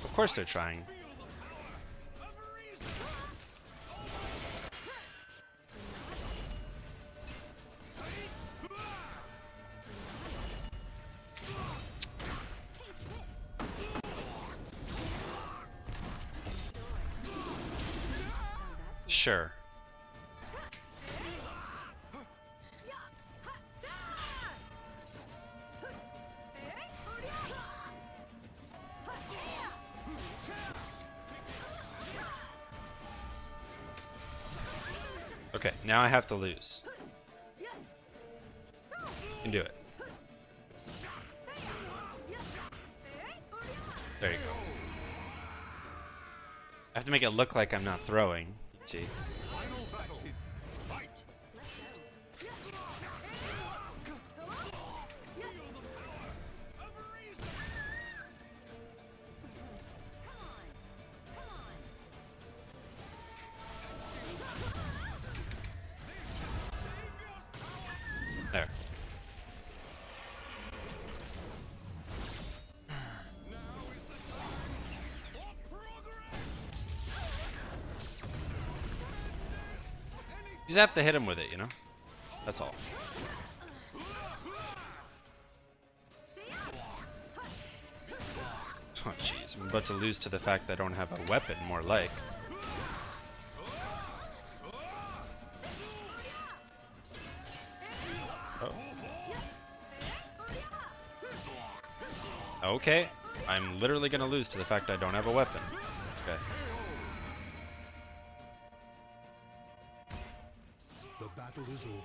Of course they're trying. Sure. Okay, now I have to lose. Can do it. There you go. I have to make it look like I'm not throwing. See? There. You just have to hit him with it, you know? That's all. Oh jeez, I'm about to lose to the fact that I don't have a weapon, more like. Oh. Okay, I'm literally gonna lose to the fact I don't have a weapon. Okay. The battle is over.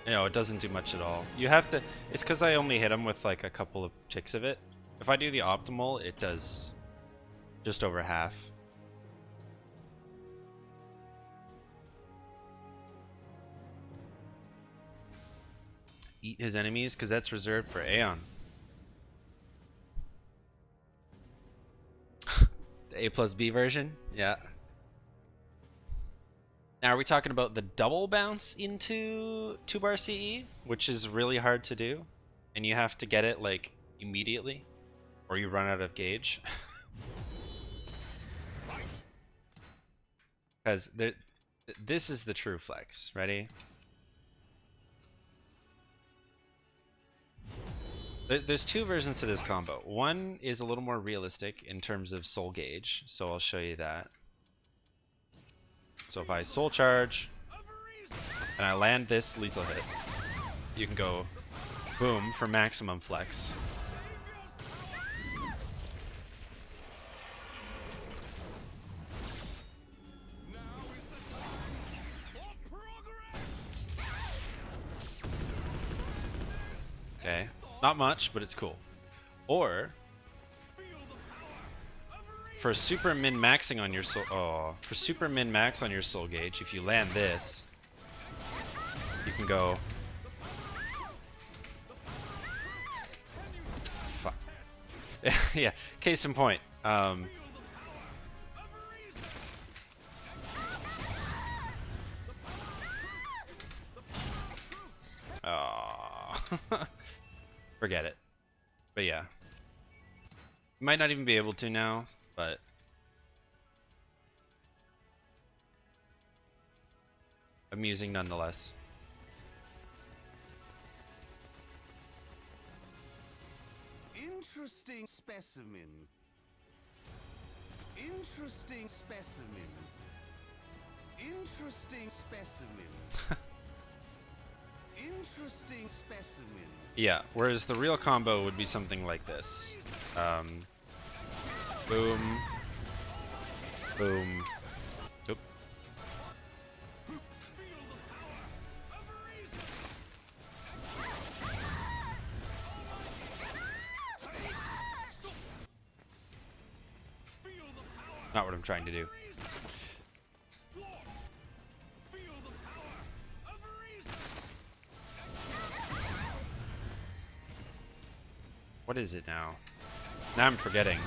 You know, it doesn't do much at all. You have to... It's because I only hit him with like a couple of ticks of it. If I do the optimal, it does just over half. Eat his enemies, because that's reserved for Aeon. The A plus B version? Yeah. Now, are we talking about the double bounce into 2-bar CE, which is really hard to do, and you have to get it like immediately, or you run out of gauge? Because this is the true flex. Ready? There's two versions to this combo. One is a little more realistic in terms of soul gauge, so I'll show you that. So if I soul charge and I land this lethal hit, you can go boom for maximum flex. Okay, not much, but it's cool. Or for super min maxing on your soul, for super min max on your soul gauge, if you land this, you can go. Fuck. Yeah. Case in point. Forget it. But yeah. Might not even be able to now, but amusing nonetheless. Interesting specimen. Interesting specimen. Interesting specimen. Interesting specimen. Yeah, whereas the real combo would be something like this. Boom. Boom. Oop. Not what I'm trying to do. What is it now? Now I'm forgetting.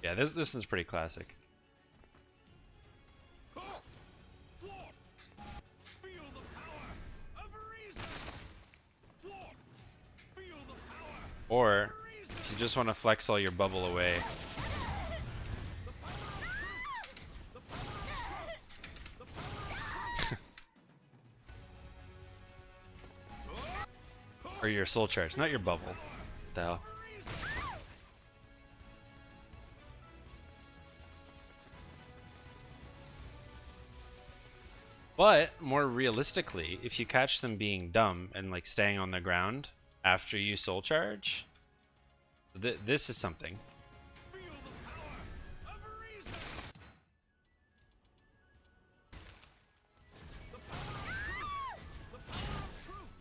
Yeah, this is pretty classic. Or if you just want to flex all your bubble away. Or your soul charge, not your bubble. What the hell? But more realistically, if you catch them being dumb and like staying on the ground after you soul charge, this is something.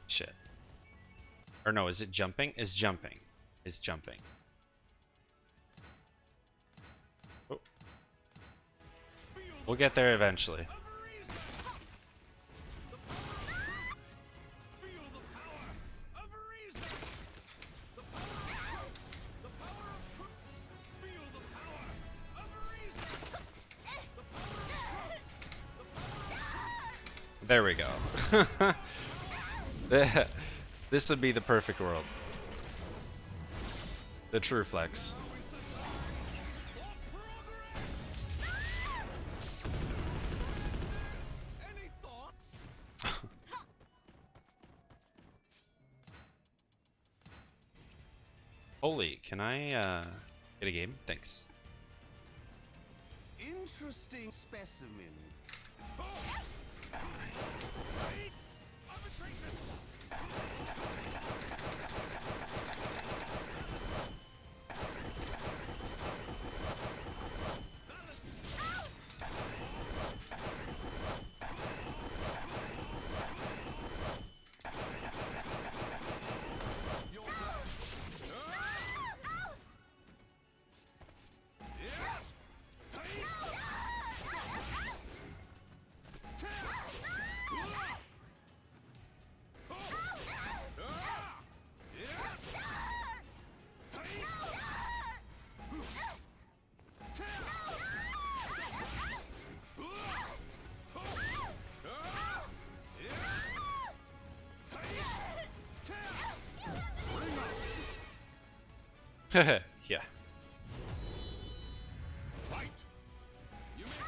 Shit. Or no, is it jumping? Is jumping. Is jumping. Oh. We'll get there eventually. There we go. This would be the perfect world. The true flex. Any thoughts? Holy, can I get a game? Thanks. Interesting specimen. Yeah. Fight. You missed.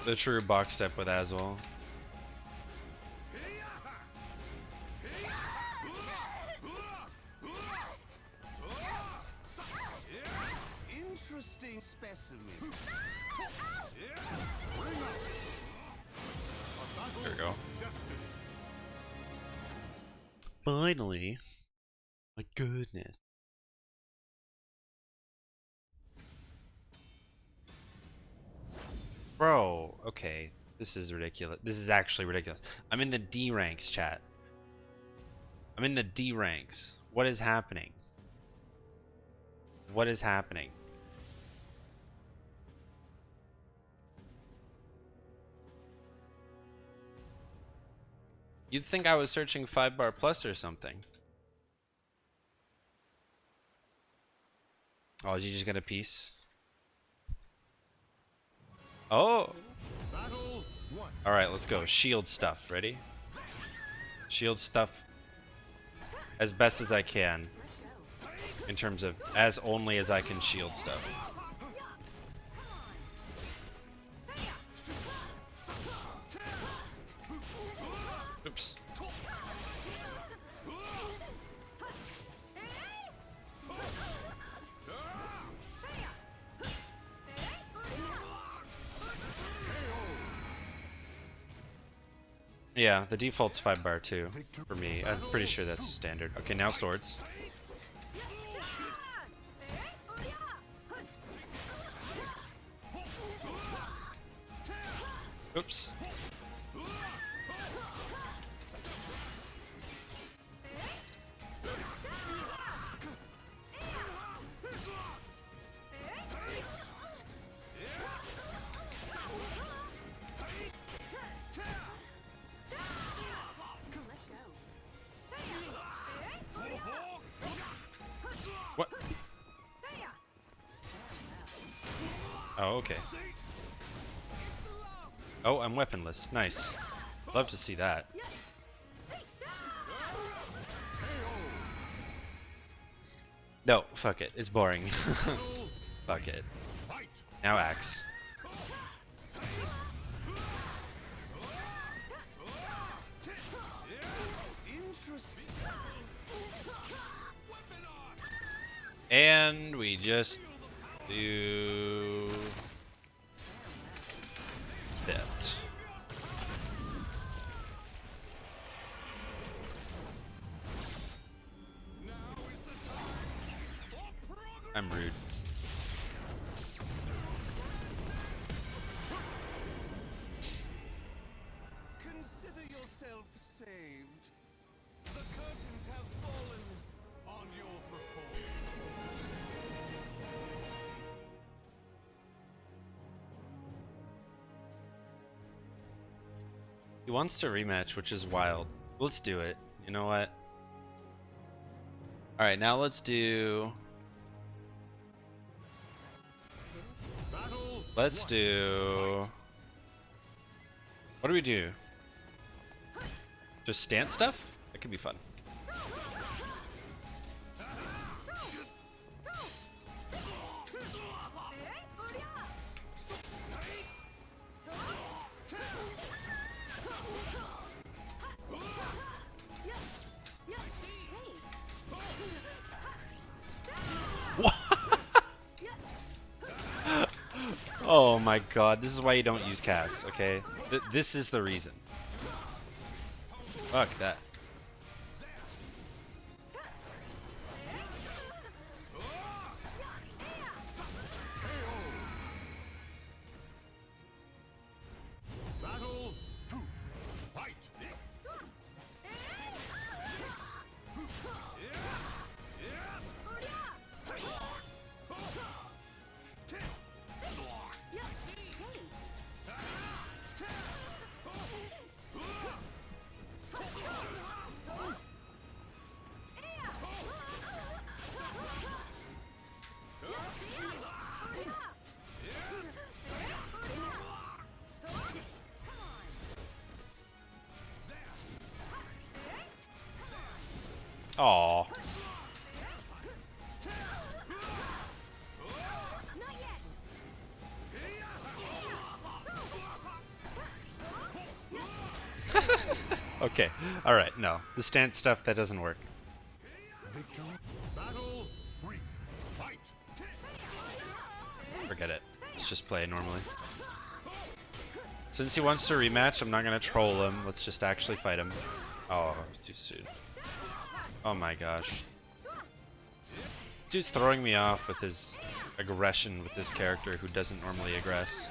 The true box step with Azul. Interesting specimen. There we go. Finally. My goodness. Bro, okay. This is ridiculous. This is actually ridiculous. I'm in the D ranks, chat. I'm in the D ranks. What is happening? What is happening? You'd think I was searching 5-bar plus or something. Oh, did you just get a piece? Oh! Battle 1. Alright, let's go. Shield stuff. Ready? Shield stuff as best as I can. In terms of as only as I can shield stuff. Oops. Yeah, the default's 5-bar too, for me. I'm pretty sure that's standard. Okay, now swords. Oops. What? Oh, okay. Oh, I'm weaponless. Nice. Love to see that. No, fuck it. It's boring. Fuck it. Now axe. And we just do that. I'm rude. Consider yourself saved. The curtains have fallen on your performance. He wants to rematch, which is wild. Let's do it. You know what? Alright, now let's do... Let's do... What do we do? Just stance stuff? That could be fun. Oh my god, this is why you don't use Cass, okay? This is the reason. Fuck that. Battle 2. Fight. Aww. Okay, alright, no. The stance stuff, that doesn't work. Victory. Battle 3. Fight. Forget it. Let's just play normally. Since he wants to rematch, I'm not gonna troll him. Let's just actually fight him. Oh, too soon. Oh my gosh. Dude's throwing me off with his aggression with this character who doesn't normally aggress.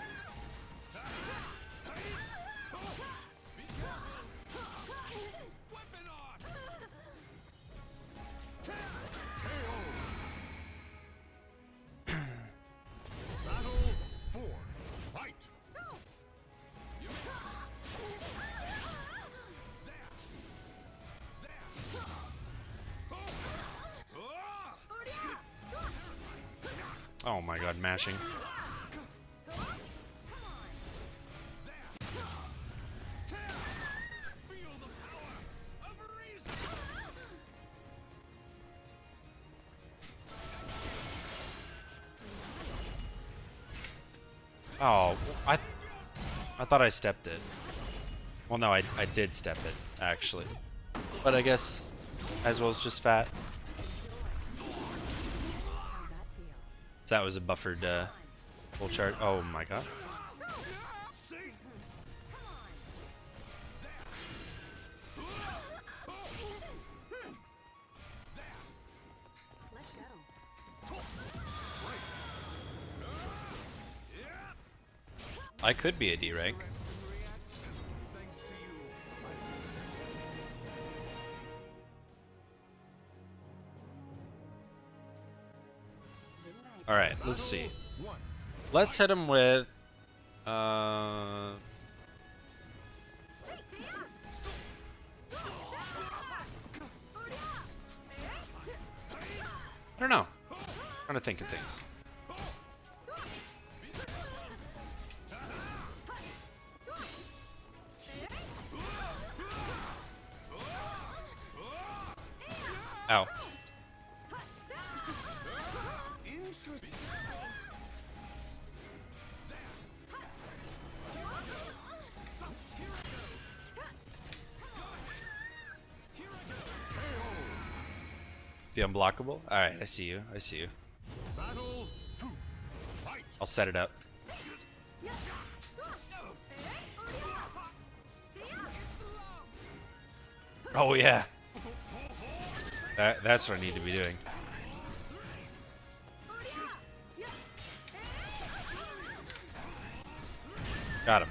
Battle 4. Fight. my god, mashing. Oh, I thought I stepped it. Well, no, I did step it, actually. But I guess as well as just fat. That was a buffered full chart. Oh my god. I could be a D rank. Alright, let's see. Let's hit him with I don't know. Trying to think of things. Ow. The unblockable? Alright, I see you. I see you. I'll set it up. Oh yeah. That's what I need to be doing. Got him.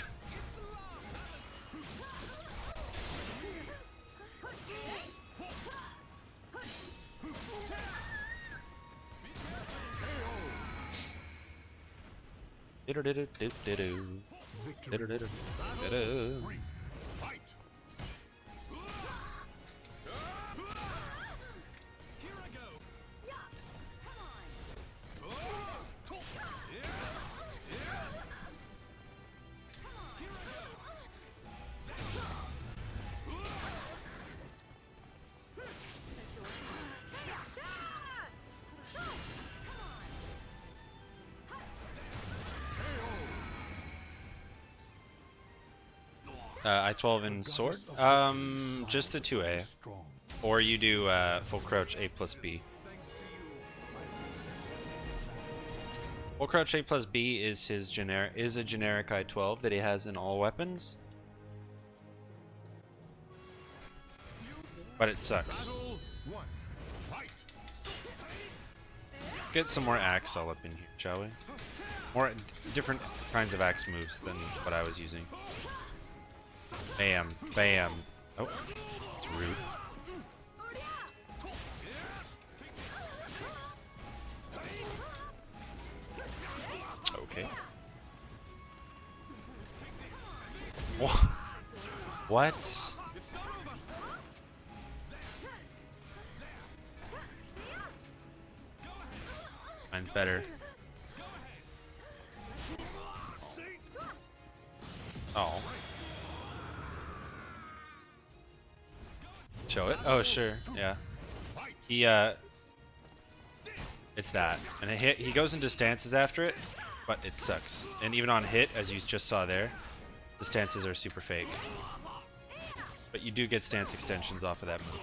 I-12 in sword? Just the 2A. Or you do full crouch A plus B. Full crouch A plus B is his a generic I-12 that he has in all weapons. But it sucks. Get some more axe all up in here, shall we? More different kinds of axe moves than what I was using. Bam, bam. Oh, it's rude. Okay. What? Mine's better. Oh. Show it? Oh, sure. Yeah. He, it's that. And he goes into stances after it, but it sucks. And even on hit, as you just saw there, the stances are super fake. But you do get stance extensions off of that move.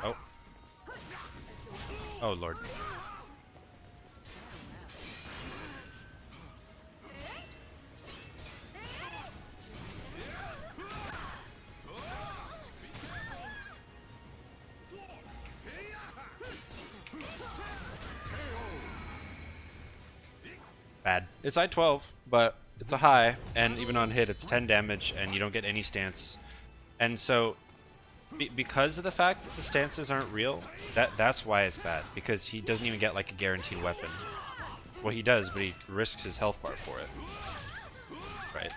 Oh. Oh, Lord. Bad. It's I-12, but it's a high, and even on hit it's 10 damage, and you don't get any stance. And so, because of the fact that the stances aren't real, that's why it's bad. Because he doesn't even get like a guaranteed weapon. Well, he does, but he risks his health bar for it. Right.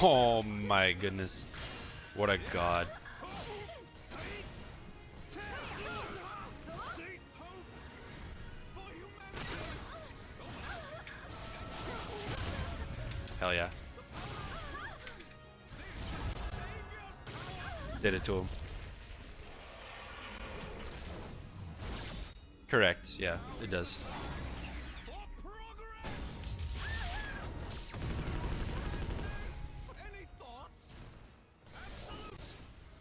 Oh my goodness. What a god. Hell yeah. Did it to him. Correct, yeah, it does. Any thoughts?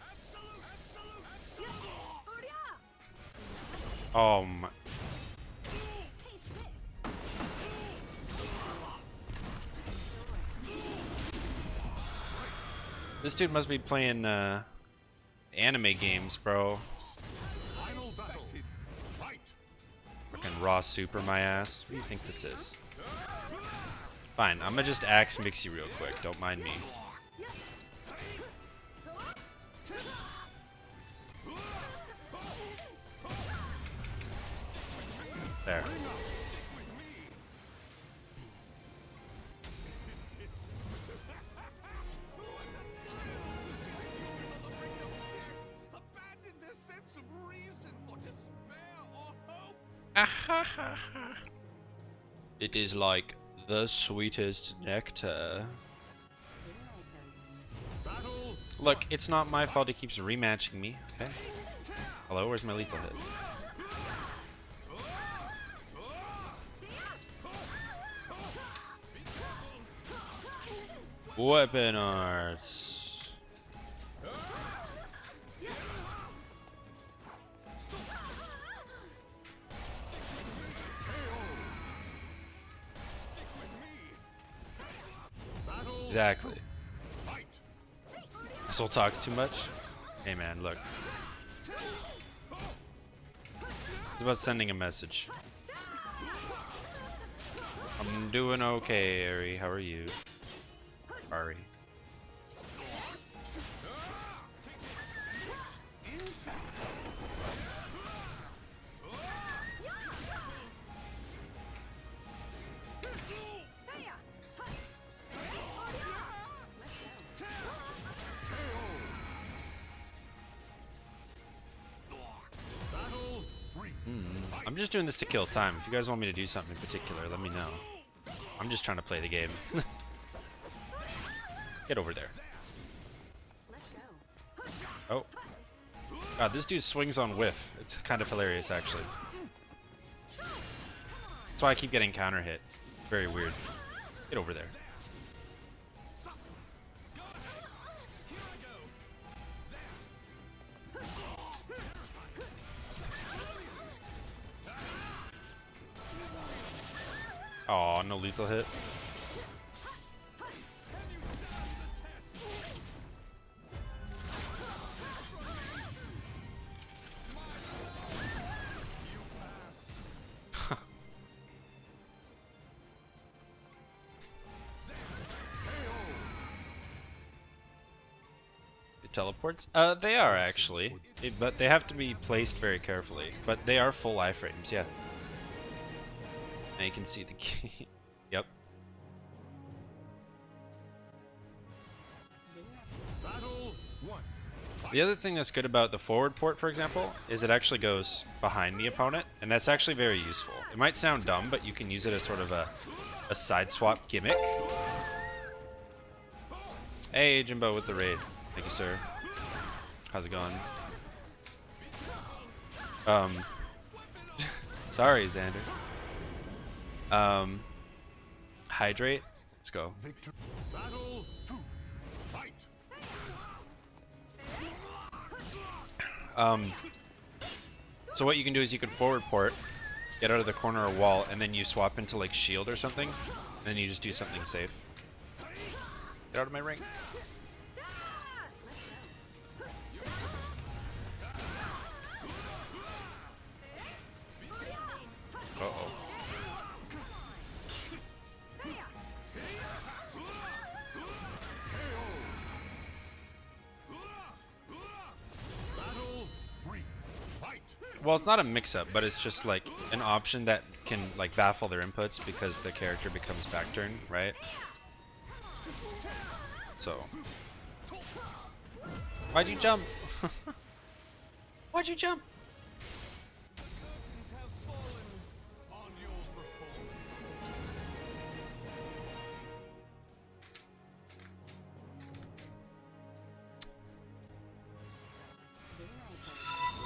Absolute. Oh my. This dude must be playing anime games, bro. Final battle. Fight. Fucking raw super my ass. What do you think this is? Fine, I'm gonna just axe Mixie real quick. Don't mind me. There. Abandon their sense of reason for despair or hope. It is like the sweetest nectar. Battle. Look, it's not my fault he keeps rematching me, okay? Hello, where's my lethal hit? Weapon arts. Exactly. Asshole talks too much? Hey man, look. It's about sending a message. I'm doing okay, Ari. How are you? Ari. I'm just doing this to kill time. If you guys want me to do something in particular, let me know. I'm just trying to play the game. Get over there. Oh. God, this dude swings on whiff. It's kind of hilarious, actually. That's why I keep getting counter hit. Very weird. Get over there. Oh, no lethal hit. The teleports? They are actually, but they have to be placed very carefully. But they are full iframes, yeah. Now you can see the key. Yep. The other thing that's good about the forward port, for example, is it actually goes behind the opponent, and that's actually very useful. It might sound dumb, but you can use it as sort of a side swap gimmick. Hey, Jimbo with the raid. Thank you, sir. How's it going? Sorry, Xander. Hydrate. Let's go. Victor. Battle 2. Fight. So what you can do is you can forward port, get out of the corner or wall, and then you swap into like shield or something, and then you just do something safe. Get out of my ring. Uh-oh. Well, it's not a mix-up, but it's just like an option that can like baffle their inputs because the character becomes back turn, right? So, why'd you jump? Why'd you jump? Curtains have fallen on your performance.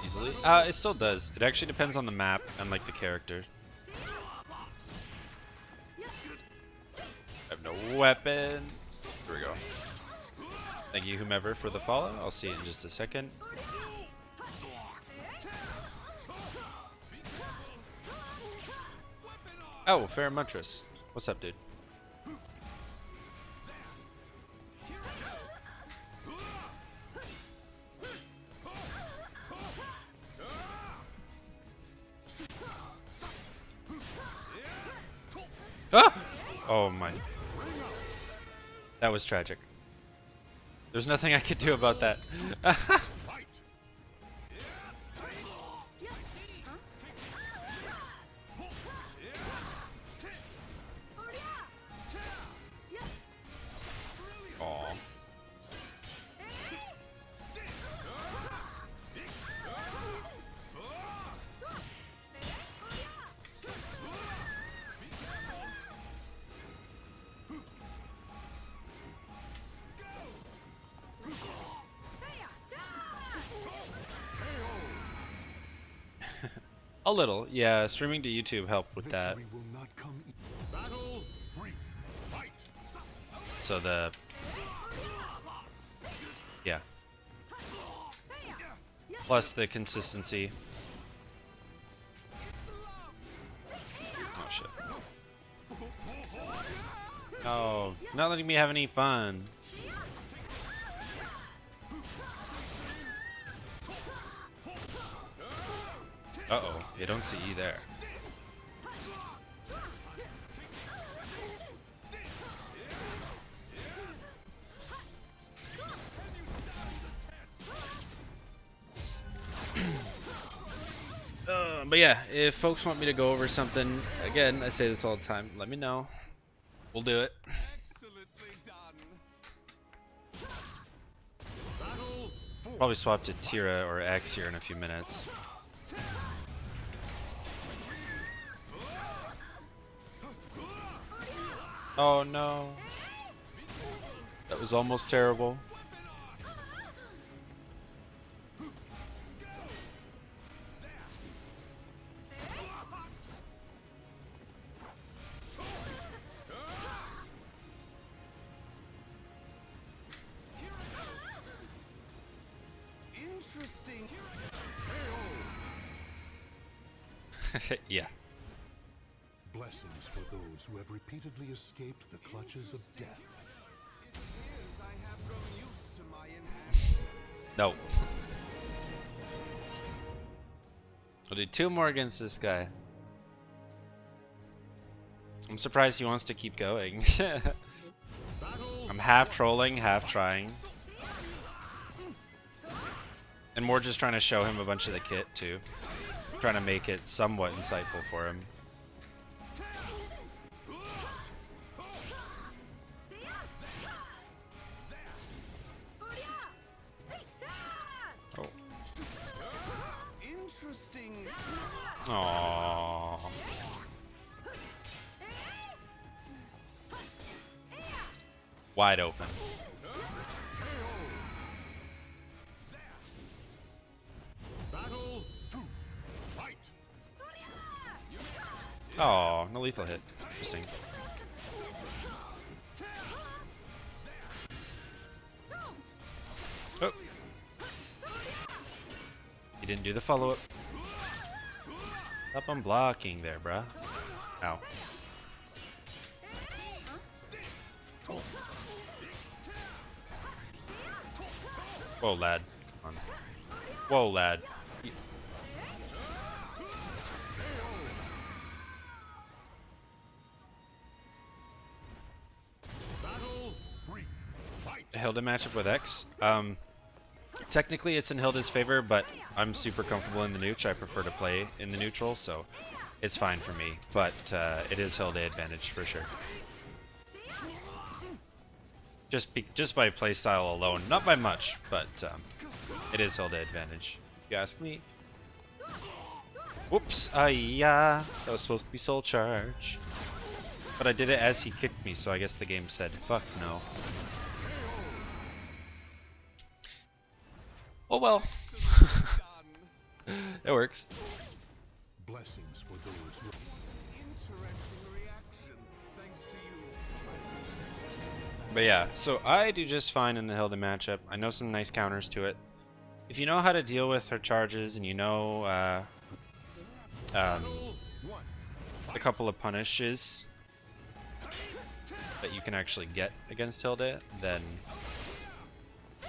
Easily? It still does. It actually depends on the map and like the character. I have no weapon. Here we go. Thank you, whomever, for the follow. I'll see you in just a second. Oh, Fair Muntress. What's up, dude? Ah! Oh my. That was tragic. There's nothing I could do about that. Aw. A little, yeah. Streaming to YouTube helped with that. Victory will not come Battle 3. Fight. So the yeah. Plus the consistency. Oh shit. Oh, not letting me have any fun. Uh-oh, you don't see E there. But yeah, if folks want me to go over something, again, I say this all the time, let me know. We'll do it. Excellently done. Probably swap to Tira or X here in a few minutes. Oh no. That was almost terrible. Interesting. Yeah. Blessings for those who have repeatedly escaped the clutches of death. It appears I have grown used to my enhancements. No. I'll do 2 more against this guy. I'm surprised he wants to keep going. I'm half trolling, half trying. And more just trying to show him a bunch of the kit too. Trying to make it somewhat insightful for him. Oh. Interesting. Aww. Wide open. Battle 2. Fight. Oh, no lethal hit. Interesting. Oh. He didn't do the follow-up. Up on blocking there, bruh. Ow. Whoa, lad. Come on. Whoa, lad. Battle 3. Fight. Hilda matchup with X. Technically it's in Hilda's favor, but I'm super comfortable in the neutral. I prefer to play in the neutral, so it's fine for me. But it is Hilda advantage for sure. just by playstyle alone, not by much, but it is Hilda advantage. If you ask me. Whoops! Yeah, that was supposed to be soul charge, but I did it as he kicked me, so I guess the game said, "Fuck no." Oh well. It works. Blessings for those who... Interesting reaction. Thanks to you. But yeah, so I do just fine in the Hilda matchup. I know some nice counters to it. If you know how to deal with her charges and you know a couple of punishes that you can actually get against Hilda, then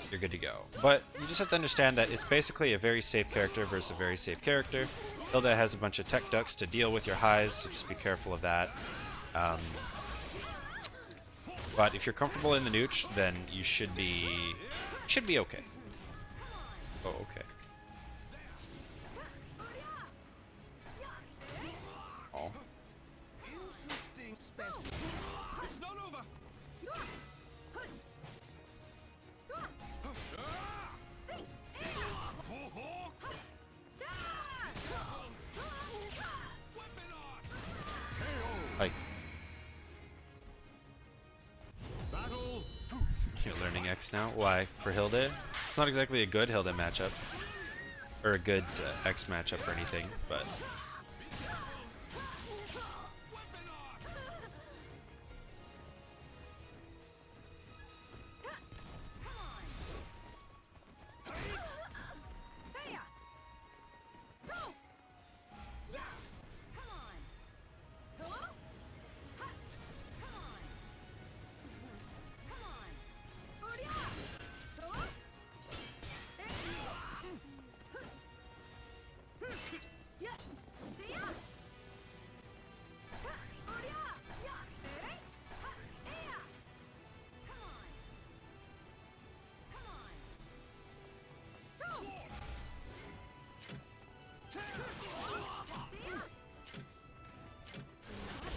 you're good to go. But you just have to understand that it's basically a very safe character versus a very safe character. Hilda has a bunch of tech ducks to deal with your highs, so just be careful of that. But if you're comfortable in the nooch, then you should be okay. Oh, okay. Oh. Interesting specimen. It's not over. Like, you're learning X now? Why? For Hilda? It's not exactly a good Hilda matchup. Or a good X matchup or anything, but...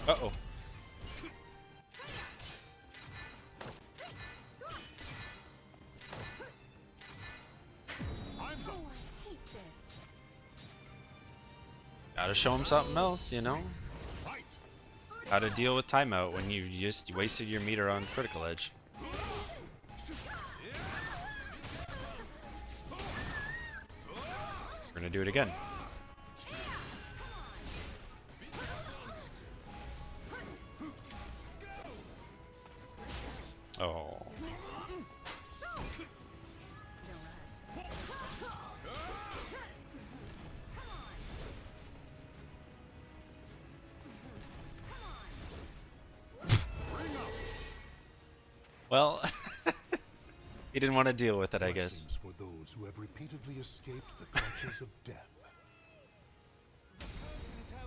Uh-oh. Gotta show him something else, you know? How to deal with timeout when you just wasted your meter on critical edge. We're gonna do it again. Oh. Well, he didn't want to deal with it, I guess. Blessings for those who have repeatedly escaped the clutches of death.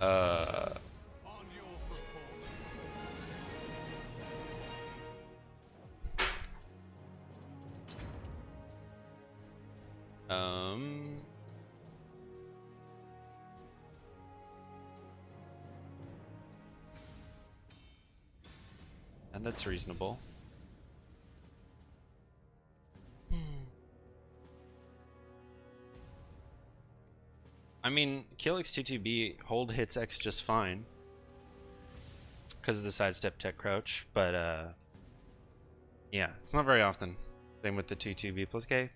On your performance. And that's reasonable. I mean, kill X22B hold hits X just fine because of the sidestep tech crouch, but yeah, it's not very often. Same with the 22B plus K.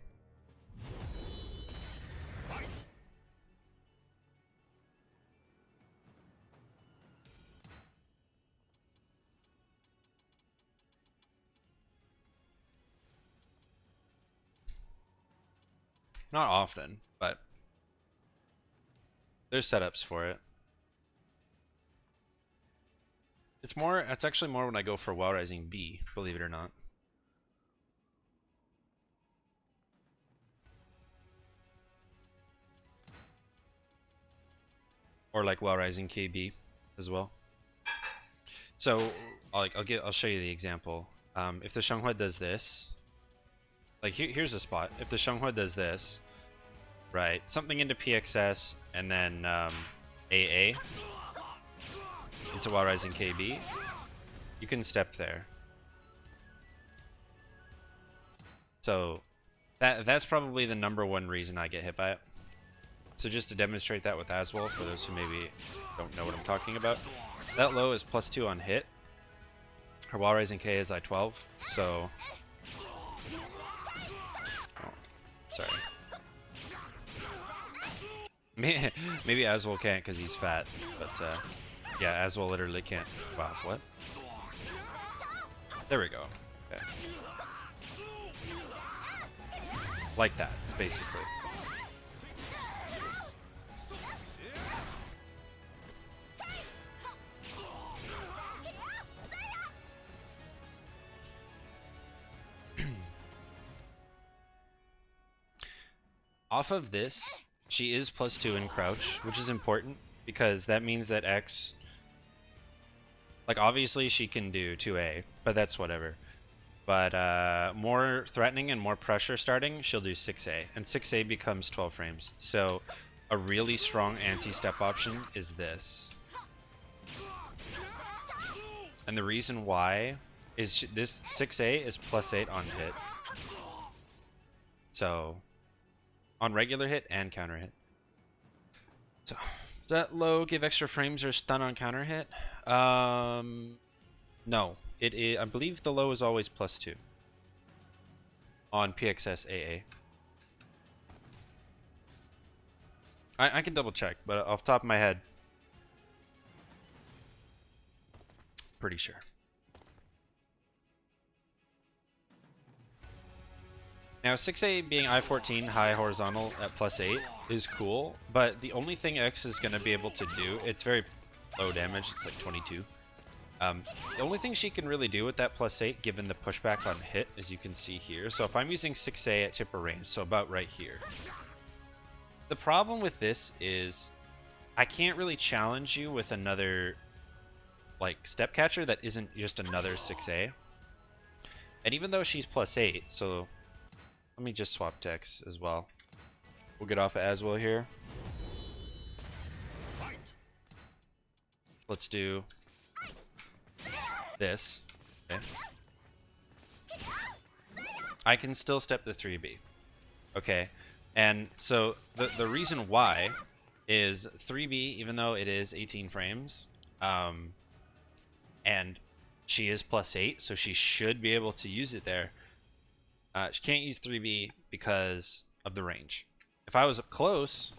Not often, but there's setups for it. It's actually more when I go for Wild Rising B, believe it or not. Or like Wild Rising KB as well. So I'll show you the example. If the Xianghua does this, like here's a spot. If the Xianghua does this, right, something into PXS and then AA into Wild Rising KB, you can step there. So that's probably the #1 reason I get hit by it. So just to demonstrate that with as well, for those who maybe don't know what I'm talking about, that low is +2 on hit. Her wall raising K is I-12, so... Oh, sorry. Maybe Aswell can't because he's fat, but yeah, Aswell literally can't. Wow, what? There we go. Okay. Like that, basically. Off of this, she is +2 in crouch, which is important because that means that X, like obviously she can do 2A, but that's whatever. But more threatening and more pressure starting, she'll do 6A, and 6A becomes 12 frames. So a really strong anti-step option is this. And the reason why is this 6A is +8 on hit. So on regular hit and counter hit. So does that low give extra frames or stun on counter hit? No. I believe the low is always +2 on PXS AA. I can double check, but off the top of my head, pretty sure. Now 6A being I-14 high horizontal at +8 is cool, but the only thing X is going to be able to do, it's very low damage, it's like 22. The only thing she can really do with that +8, given the pushback on hit, as you can see here. So if I'm using 6A at tipper range, so about right here. The problem with this is I can't really challenge you with another like step catcher that isn't just another 6A. And even though she's +8, so let me just swap decks as well. We'll get off of Aswell here. Let's do this. Okay. I can still step the 3B. Okay. And so the reason why is 3B, even though it is 18 frames, and she is +8, so she should be able to use it there. She can't use 3B because of the range. If I was up close...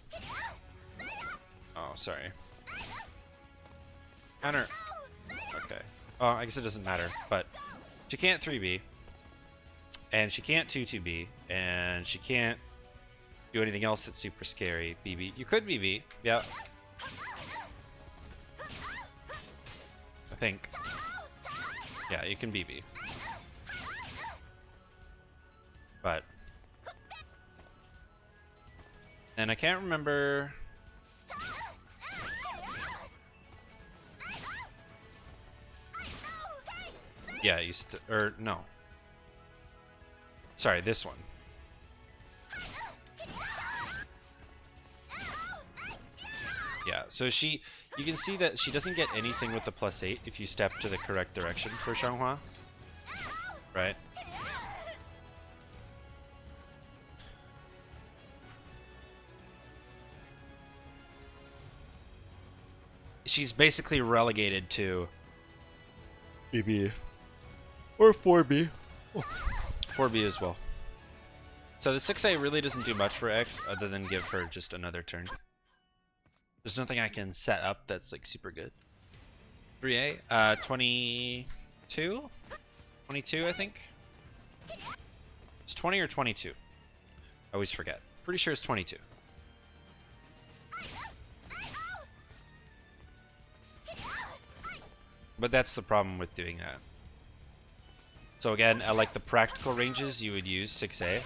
Oh, sorry. Counter... Okay. Oh, I guess it doesn't matter, but she can't 3B, and she can't 2-2B, and she can't do anything else that's super scary. BB. You could BB, yeah. I think. Yeah, you can BB. But... And I can't remember... Yeah, or no. Sorry, this one. Yeah, so you can see that she doesn't get anything with the +8 if you step to the correct direction for Xianghua. Right? She's basically relegated to BB or 4B. Oh, 4B as well. So the 6A really doesn't do much for X other than give her just another turn. There's nothing I can set up that's like super good. 3A, 22? 22, I think? It's 20 or 22? I always forget. Pretty sure it's 22. But that's the problem with doing that. So again, at like the practical ranges, you would use 6A.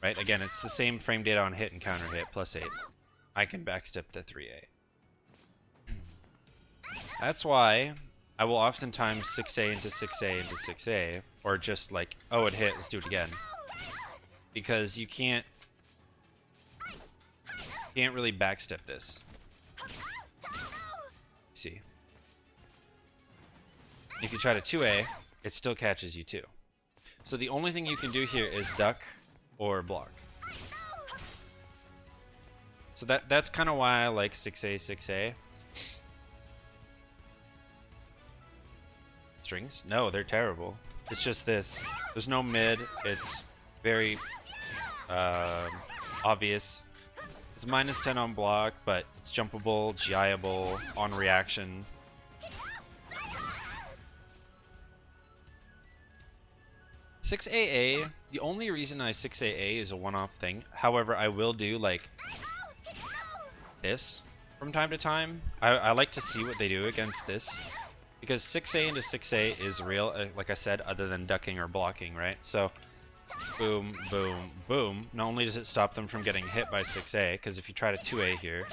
Right? Again, it's the same frame data on hit and counter hit, +8. I can backstep to 3A. That's why I will oftentimes 6A into 6A into 6A, or just like, oh, it hit, let's do it again. Because you can't really backstep this. See. If you try to 2A, it still catches you too. So the only thing you can do here is duck or block. So that's kind of why I like 6A, 6A. Strings? No, they're terrible. It's just this. There's no mid. It's very obvious. It's -10 on block, but it's jumpable, GIable, on reaction. (6AA), the only reason I 6AA is a one-off thing. However, I will do like this from time to time. I like to see what they do against this, because 6A into 6A is real, like I said, other than ducking or blocking, right? So boom, boom, boom. Not only does it stop them from getting hit by 6A, because if you try to 2A here,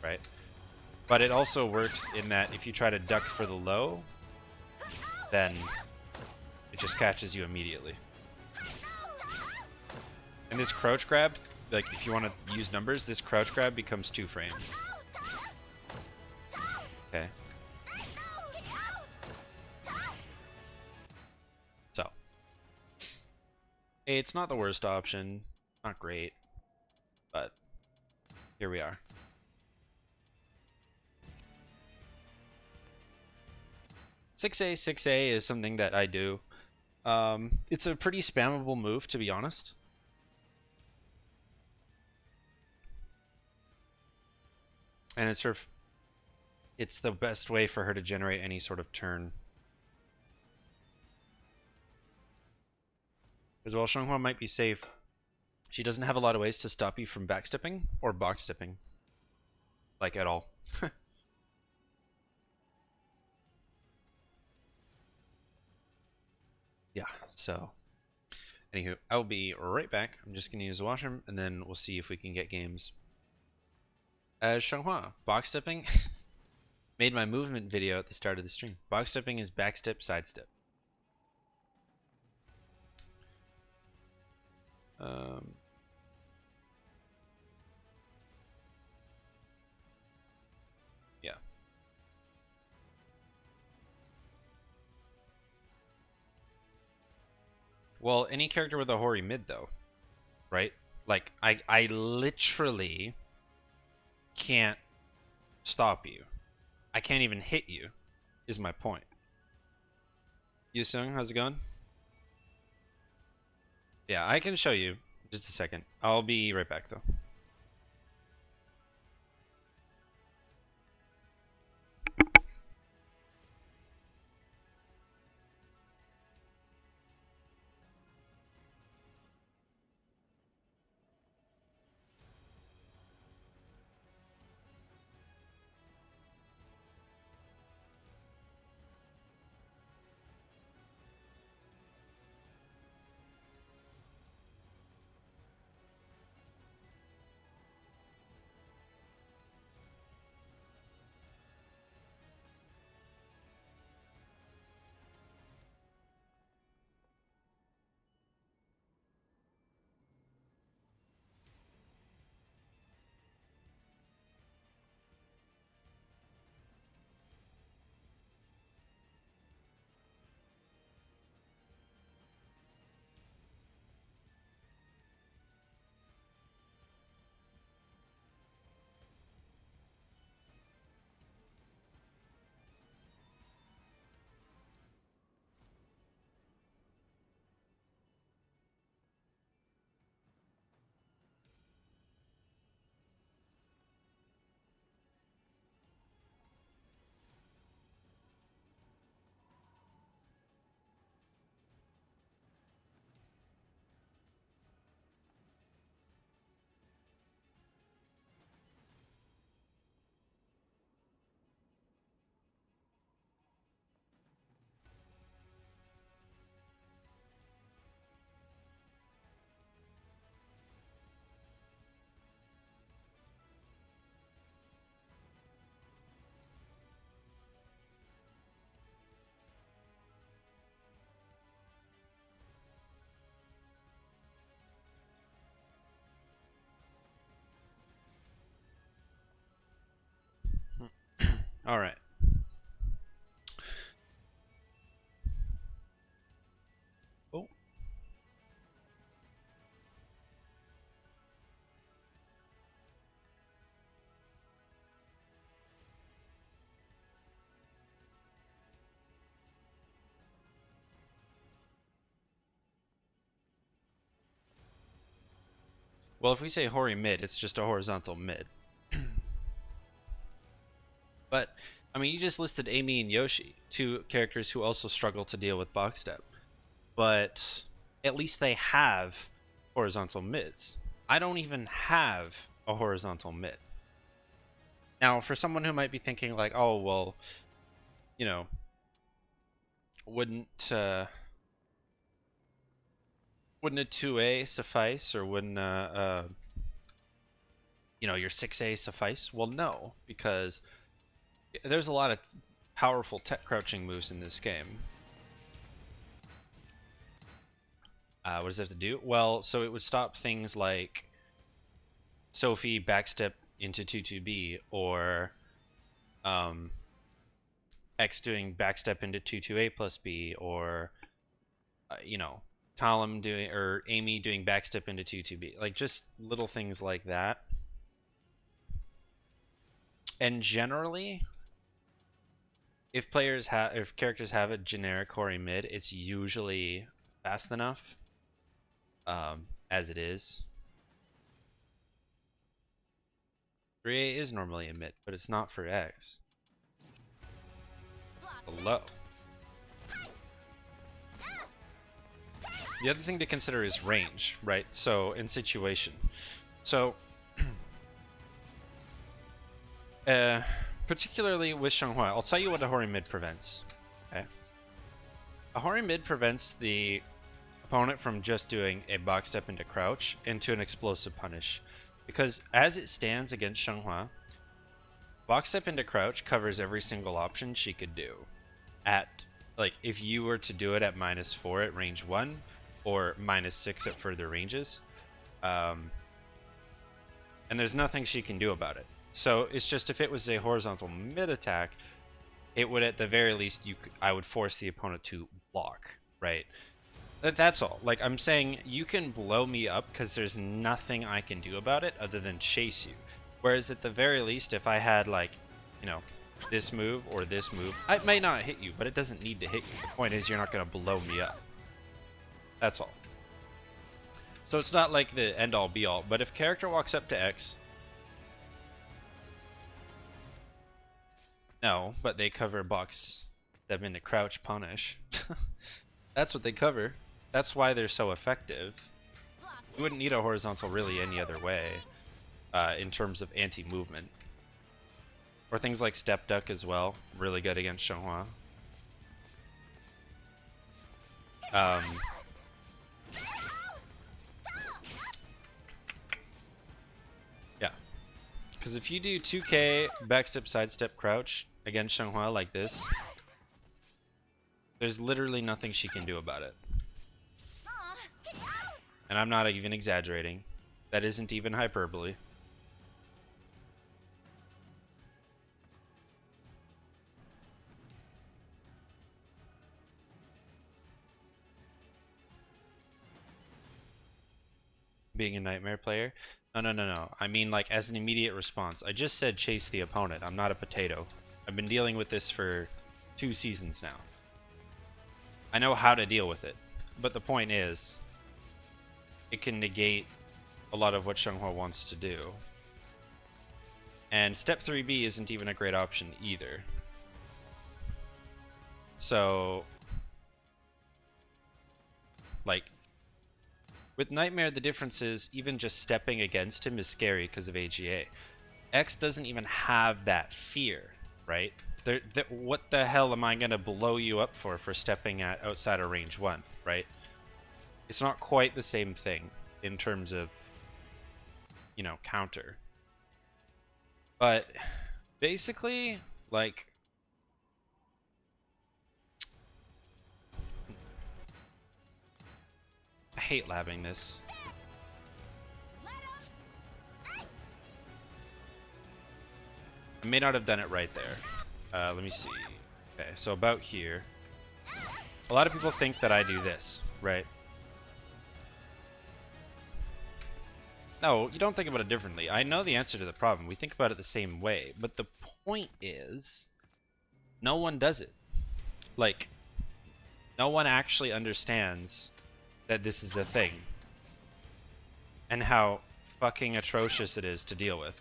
right? But it also works in that if you try to duck for the low, then it just catches you immediately. And this crouch grab, like if you want to use numbers, this crouch grab becomes 2 frames. Okay. So. It's not the worst option. Not great. But here we are. (6A, 6A) is something that I do. It's a pretty spammable move, to be honest. And it's the best way for her to generate any sort of turn. As well, Xianghua might be safe. She doesn't have a lot of ways to stop you from backstepping or box stepping. Like, at all. Yeah, so. Anywho, I'll be right back. I'm just going to use the washroom, and then we'll see if we can get games. Xianghua, box stepping made my movement video at the start of the stream. Box stepping is backstep, sidestep. Yeah. Well, any character with a Hori mid, though, right? Like, I literally can't stop you. I can't even hit you, is my point. Yusung, how's it going? Yeah, I can show you. Just a second. I'll be right back, though. All right. Oh. Well, if we say Hori mid, it's just a horizontal mid. But, I mean, you just listed Amy and Yoshi, two characters who also struggle to deal with box step. But at least they have horizontal mids. I don't even have a horizontal mid. Now, for someone who might be thinking like, oh, well, you know, wouldn't a 2A suffice, or wouldn't you know, your 6A suffice? Well, no, because there's a lot of powerful tech crouching moves in this game. What does it have to do? Well, so it would stop things like Sophie backstep into 2-2B, or X doing backstep into 2-2A plus B, or you know, Talum doing, or Amy doing backstep into 2-2B. Like, just little things like that. And generally, if characters have a generic Hori mid, it's usually fast enough, as it is. 3A is normally a mid, but it's not for X. Below. The other thing to consider is range, right? So, in situation. So, particularly with Xianghua, I'll tell you what a Hori mid prevents. Okay. A Hori mid prevents the opponent from just doing a box step into crouch into an explosive punish. Because as it stands against Xianghua, box step into crouch covers every single option she could do. At, like, if you were to do it at -4 at range 1, or -6 at further ranges. And there's nothing she can do about it. So it's just, if it was a horizontal mid attack, it would at the very least, I would force the opponent to block, right? That's all. Like, I'm saying, you can blow me up because there's nothing I can do about it other than chase you. Whereas at the very least, if I had, like, you know, this move or this move, I may not hit you, but it doesn't need to hit you. The point is, you're not going to blow me up. That's all. So it's not like the end all be all, but if character walks up to X, no, but they cover box them into crouch punish. That's what they cover. That's why they're so effective. You wouldn't need a horizontal really any other way, in terms of anti-movement. Or things like step duck as well, really good against Xianghua. Yeah, because if you do 2K backstep sidestep crouch against Xianghua like this, there's literally nothing she can do about it. And I'm not even exaggerating. That isn't even hyperbole. Being a nightmare player? No. I mean, like, as an immediate response. I just said chase the opponent. I'm not a potato. I've been dealing with this for 2 seasons now. I know how to deal with it. But the point is, it can negate a lot of what Xianghua wants to do. And step 3B isn't even a great option either. So, like, with Nightmare, the difference is even just stepping against him is scary because of AGA. X doesn't even have that fear, right? What the hell am I going to blow you up for stepping at outside of range 1, right? It's not quite the same thing in terms of, you know, counter. But basically, like, I hate labbing this. I may not have done it right there. Let me see. Okay, so about here. A lot of people think that I do this, right? No, you don't think about it differently. I know the answer to the problem. We think about it the same way. But the point is, no one does it. Like, no one actually understands that this is a thing. And how fucking atrocious it is to deal with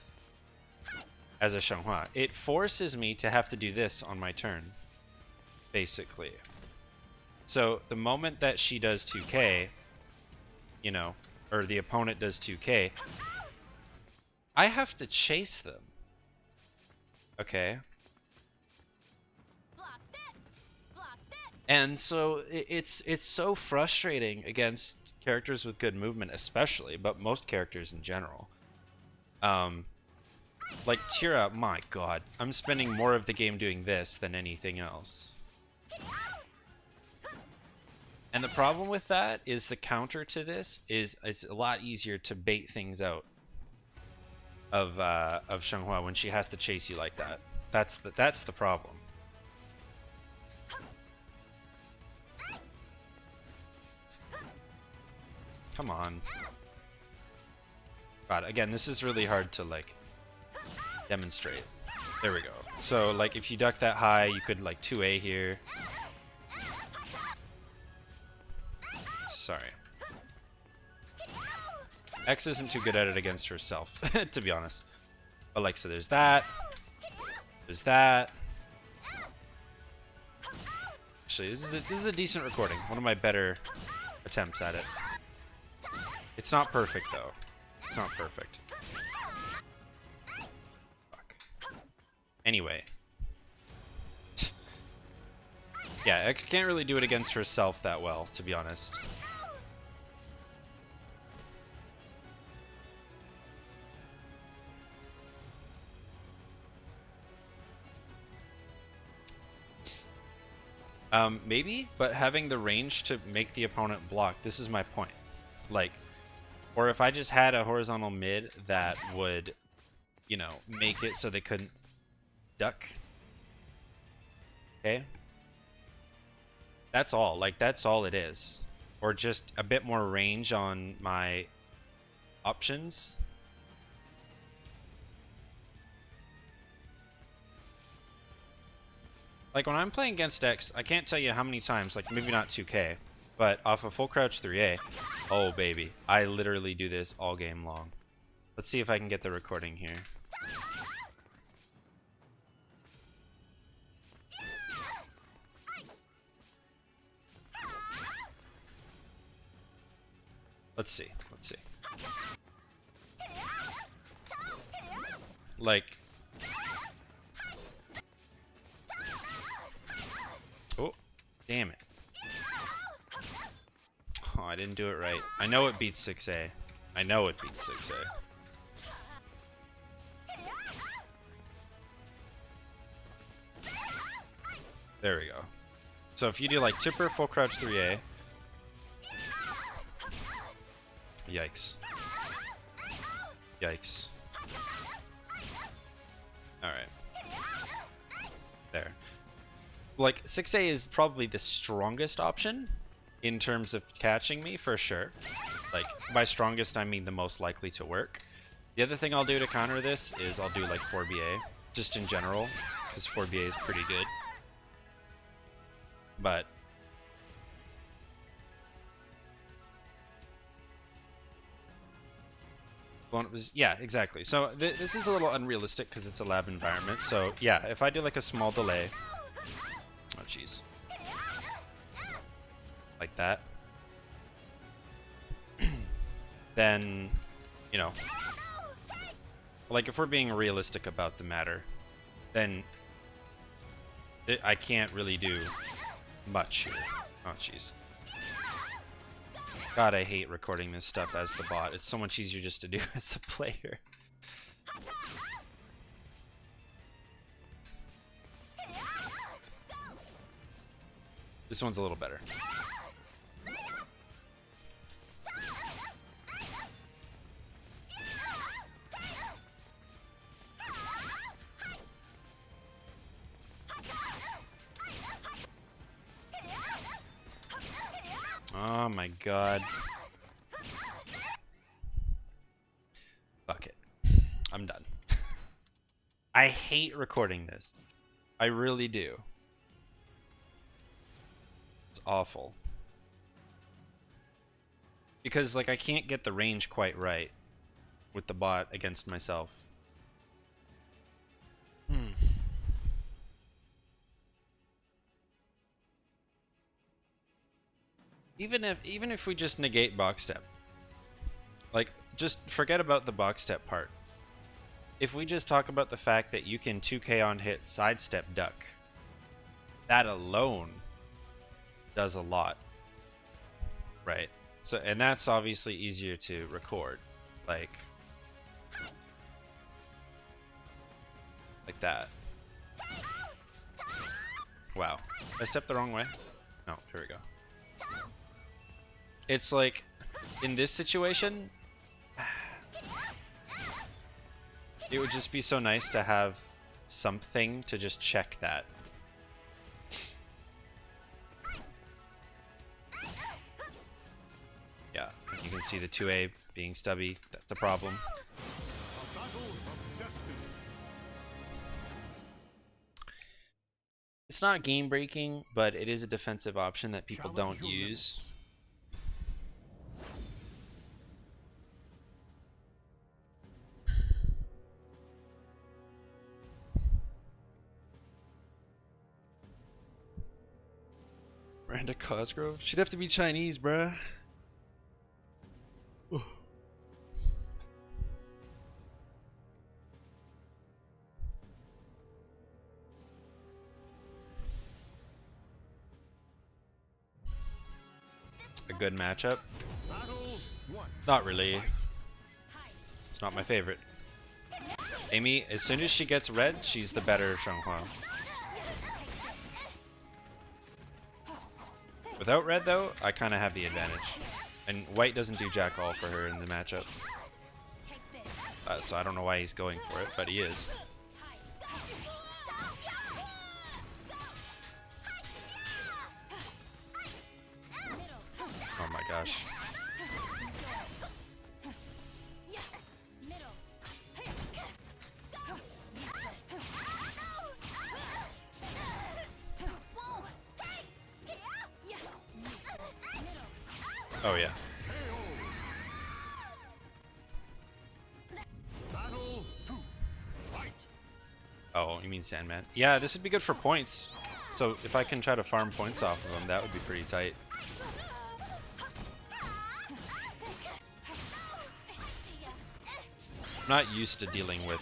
as a Xianghua. It forces me to have to do this on my turn, basically. So the moment that she does 2k, you know, or the opponent does 2k, I have to chase them. Okay. And so it's so frustrating against characters with good movement, especially, but most characters in general. Like Tira, my god, I'm spending more of the game doing this than anything else. And the problem with that is the counter to this is it's a lot easier to bait things out of Xianghua when she has to chase you like that. That's the problem. Come on. God, again, this is really hard to like demonstrate. There we go. So like if you duck that high, you could like 2A here. Sorry. X isn't too good at it against herself, to be honest. But like, so there's that. There's that. Actually, this is a decent recording. One of my better attempts at it. It's not perfect though. It's not perfect. Fuck. Anyway. Yeah, X can't really do it against herself that well, to be honest. Maybe, but having the range to make the opponent block, this is my point. Like, or if I just had a horizontal mid that would, you know, make it so they couldn't duck. Okay? That's all. Like, that's all it is. Or just a bit more range on my options. Like, when I'm playing against X, I can't tell you how many times, like, maybe not 2k, but off a full crouch 3A, oh, baby. I literally do this all game long. Let's see if I can get the recording here. Let's see. Let's see. Like... Oh, damn it. Oh, I didn't do it right. I know it beats 6A. I know it beats 6A. There we go. So if you do like chipper, full crouch 3A. Yikes. Yikes. Alright. There. Like, 6A is probably the strongest option in terms of catching me, for sure. Like, by strongest, I mean the most likely to work. The other thing I'll do to counter this is I'll do like 4BA, just in general, because 4BA is pretty good. But... well, it was, yeah, exactly. So this is a little unrealistic because it's a lab environment. So yeah, if I do like a small delay... oh, jeez. Like that. Then, you know, like if we're being realistic about the matter, then I can't really do much here. Oh, jeez. God, I hate recording this stuff as the bot. It's so much easier just to do as a player. This one's a little better. Oh my god. Fuck it. I'm done. I hate recording this. I really do. It's awful. Because, like, I can't get the range quite right. with the bot against myself. Even if we just negate box step, like just forget about the box step part. If we just talk about the fact that you can 2k on hit sidestep duck, that alone does a lot, right? So, and that's obviously easier to record, like that. Wow, I stepped the wrong way. No, here we go. It's like, in this situation, it would just be so nice to have something to just check that. Yeah, you can see the 2A being stubby. That's the problem. It's not game breaking, but it is a defensive option that people don't use. Miranda Cosgrove? She'd have to be Chinese, bruh. A good matchup? Not really. It's not my favorite. Amy, as soon as she gets red, she's the better Xianghua. Without red though, I kind of have the advantage. And white doesn't do jack all for her in the matchup. So I don't know why he's going for it, but he is. Oh my gosh. Oh yeah. Oh, you mean Sandman? Yeah, this would be good for points. So if I can try to farm points off of him, that would be pretty tight. I'm not used to dealing with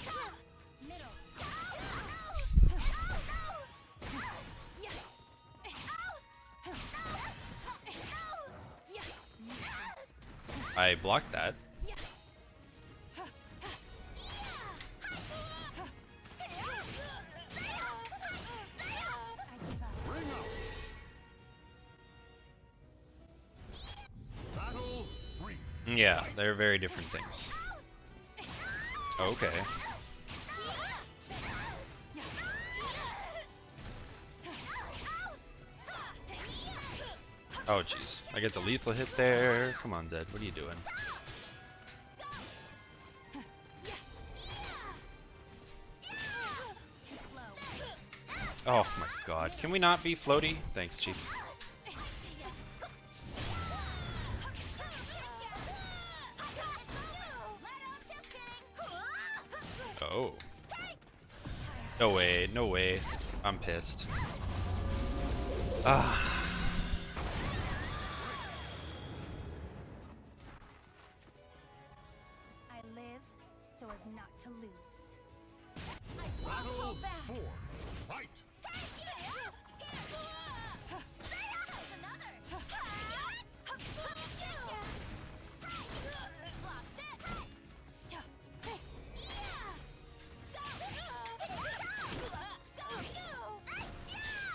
I blocked that. Yeah, they're very different things. Okay. Oh jeez, I get the lethal hit there. Come on, Zedd, what are you doing? Oh my god, can we not be floaty? Thanks, Chief. Oh. No way, no way. I'm pissed. Ah. I live so as not to lose. Battle 4. Fight!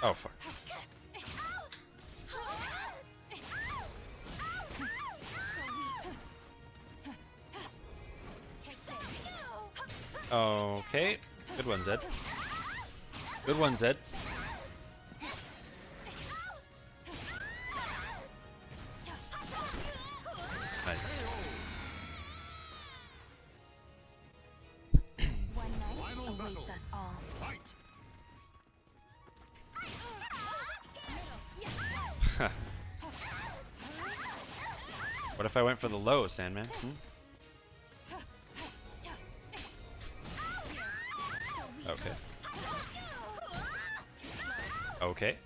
Oh fuck. Okay. Good one, Zedd. Good one, Zedd. Nice. One night awaits us all. What if I went for the low, Sandman? Hmm? Okay. Okay.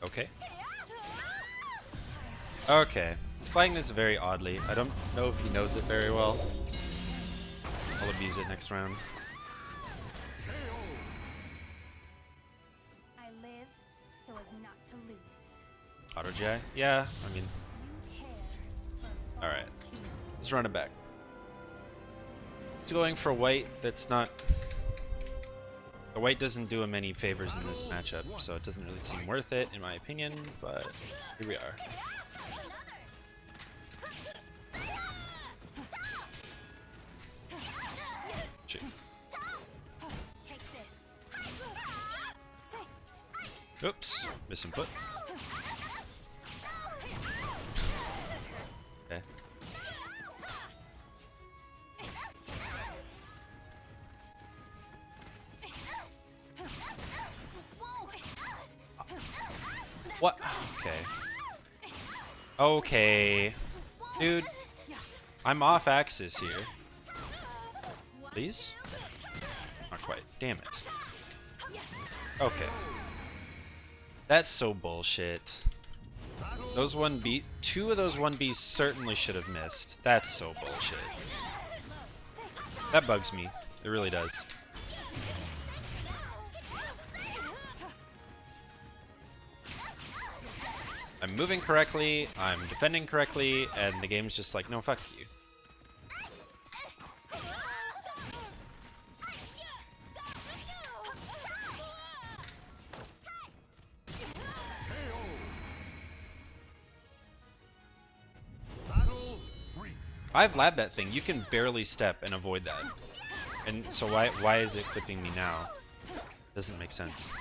Okay. Okay. He's playing this very oddly. I don't know if he knows it very well. I'll abuse it next round. I live so as not to lose. Auto J? Yeah, I mean, You care for far alright. too Let's run it back. He's going for white that's not... The white doesn't do him any favors in this matchup, so it doesn't really seem worth it in my opinion, but here we are. Shoot. Take this. Oops, misinput. Okay. What? Okay. Okay. Dude, I'm off axis here. Please? Not quite. Damn it. Okay. That's so bullshit. Those 1B, 2 of those 1Bs certainly should have missed. That's so bullshit. That bugs me. It really does. I'm moving correctly, I'm defending correctly, and the game's just like, no, fuck you. I've labbed that thing. You can barely step and avoid that. And so why is it clipping me now? Doesn't make sense.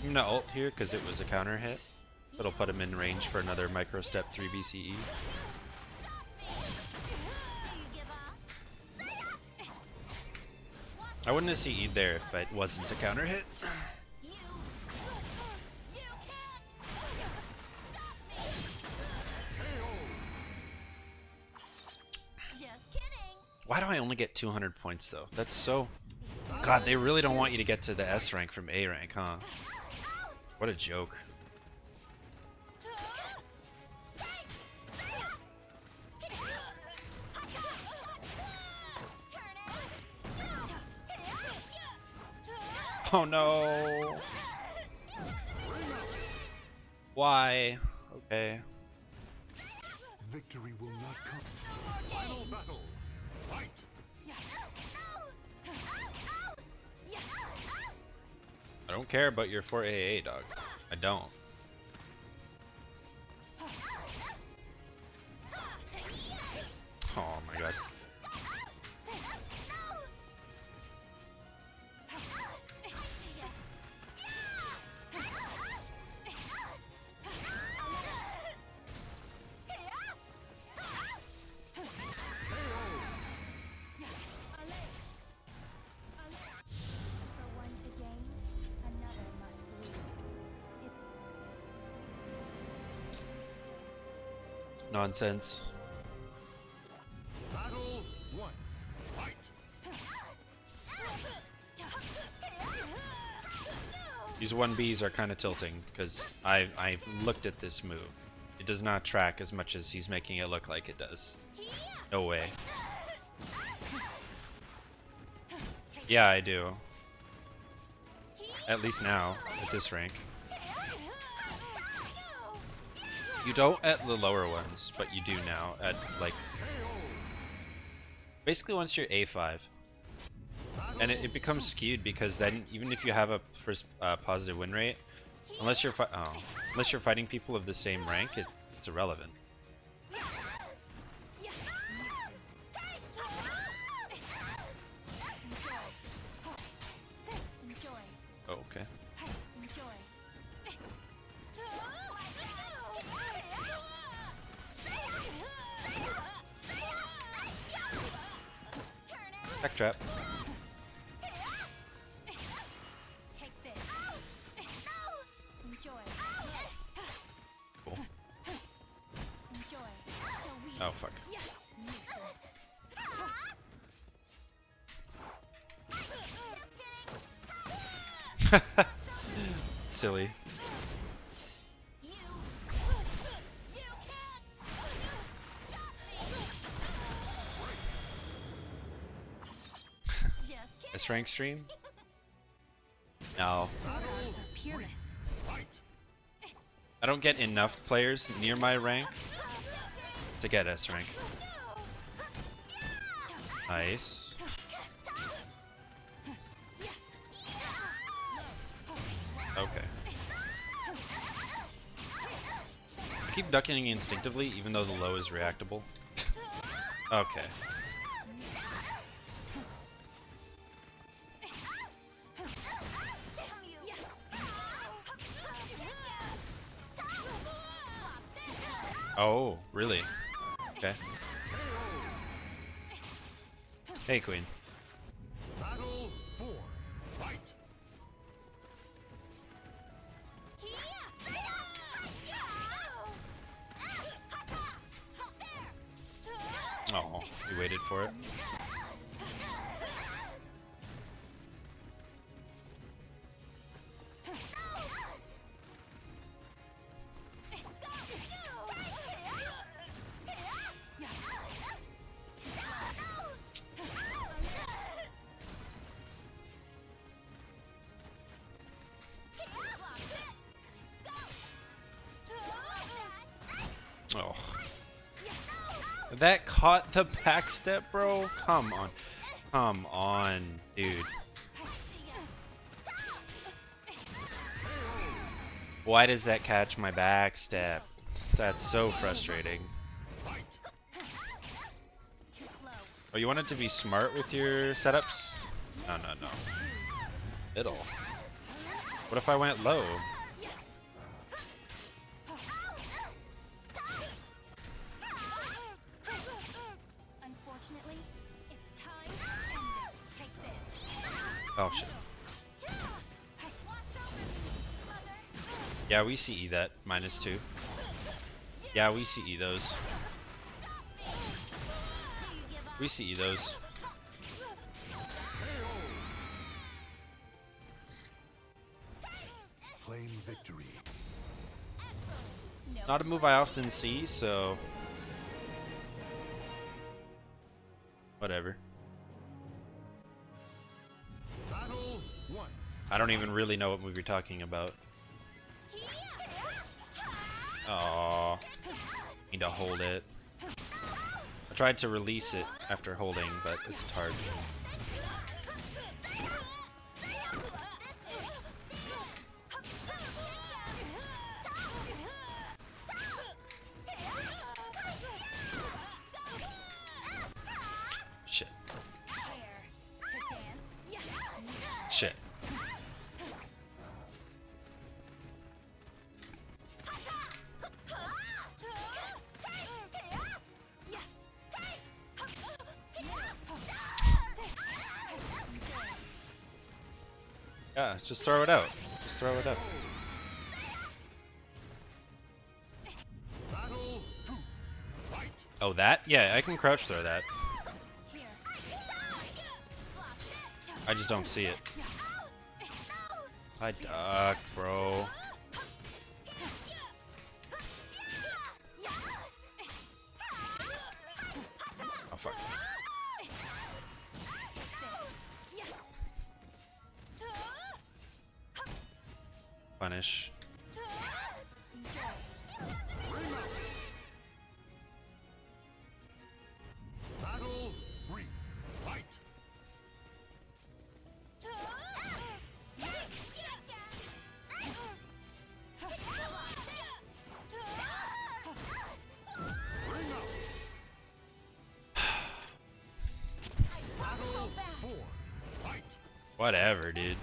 I'm gonna ult here because it was a counter hit. It'll put him in range for another micro step 3 BCE. I wouldn't have CE'd there if it wasn't a counter hit. Why do I only get 200 points though? That's so... God, they really don't want you to get to the S rank from A rank, huh? What a joke. Oh no! Why? Okay. Victory will not come. Final battle. Fight. I don't care about your 4AA, dog. I don't. Oh my god. For one to gain, another must lose. Nonsense. Battle 1. Fight. These 1Bs are kind of tilting because I've looked at this move. It does not track as much as he's making it look like it does. No way. Yeah, I do. At least now, at this rank. You don't at the lower ones, but you do now at like... Basically once you're A5. And it becomes skewed because then even if you have a first positive win rate, unless you're unless you're fighting people of the same rank, it's irrelevant. Oh, okay. Back trap. Silly. You can't stop me. Just kidding. S rank stream? No. Swords are peerless. I don't get enough players near my rank to get S rank. Nice. Okay. I keep ducking instinctively even though the low is reactable. Okay. Oh, really? Okay. Hey, Queen. Battle 4. Fight. Oh, we waited for it. Oh. That caught the backstep, bro? Come on. Come on, dude. Why does that catch my backstep? That's so frustrating. Oh, you want it to be smart with your setups? No, no, no. Middle. What if I went low? Unfortunately, it's time to end this. Take this. Oh shit. Yeah, we CE that. -2. Yeah, we CE those. We CE those. Claim victory. Not a move I often see, so whatever. Battle 1. I don't even really know what move you're talking about. Oh, need to hold it. I tried to release it after holding, but it's hard. Shit. Shit. Yeah, just throw it out. Just throw it out. Battle 2. Fight. Oh, that? Yeah, I can crouch throw that. I just don't see it. I duck, bro. Oh, fuck. Punish. Battle 3. Fight. Battle 4. Fight. Whatever, dude.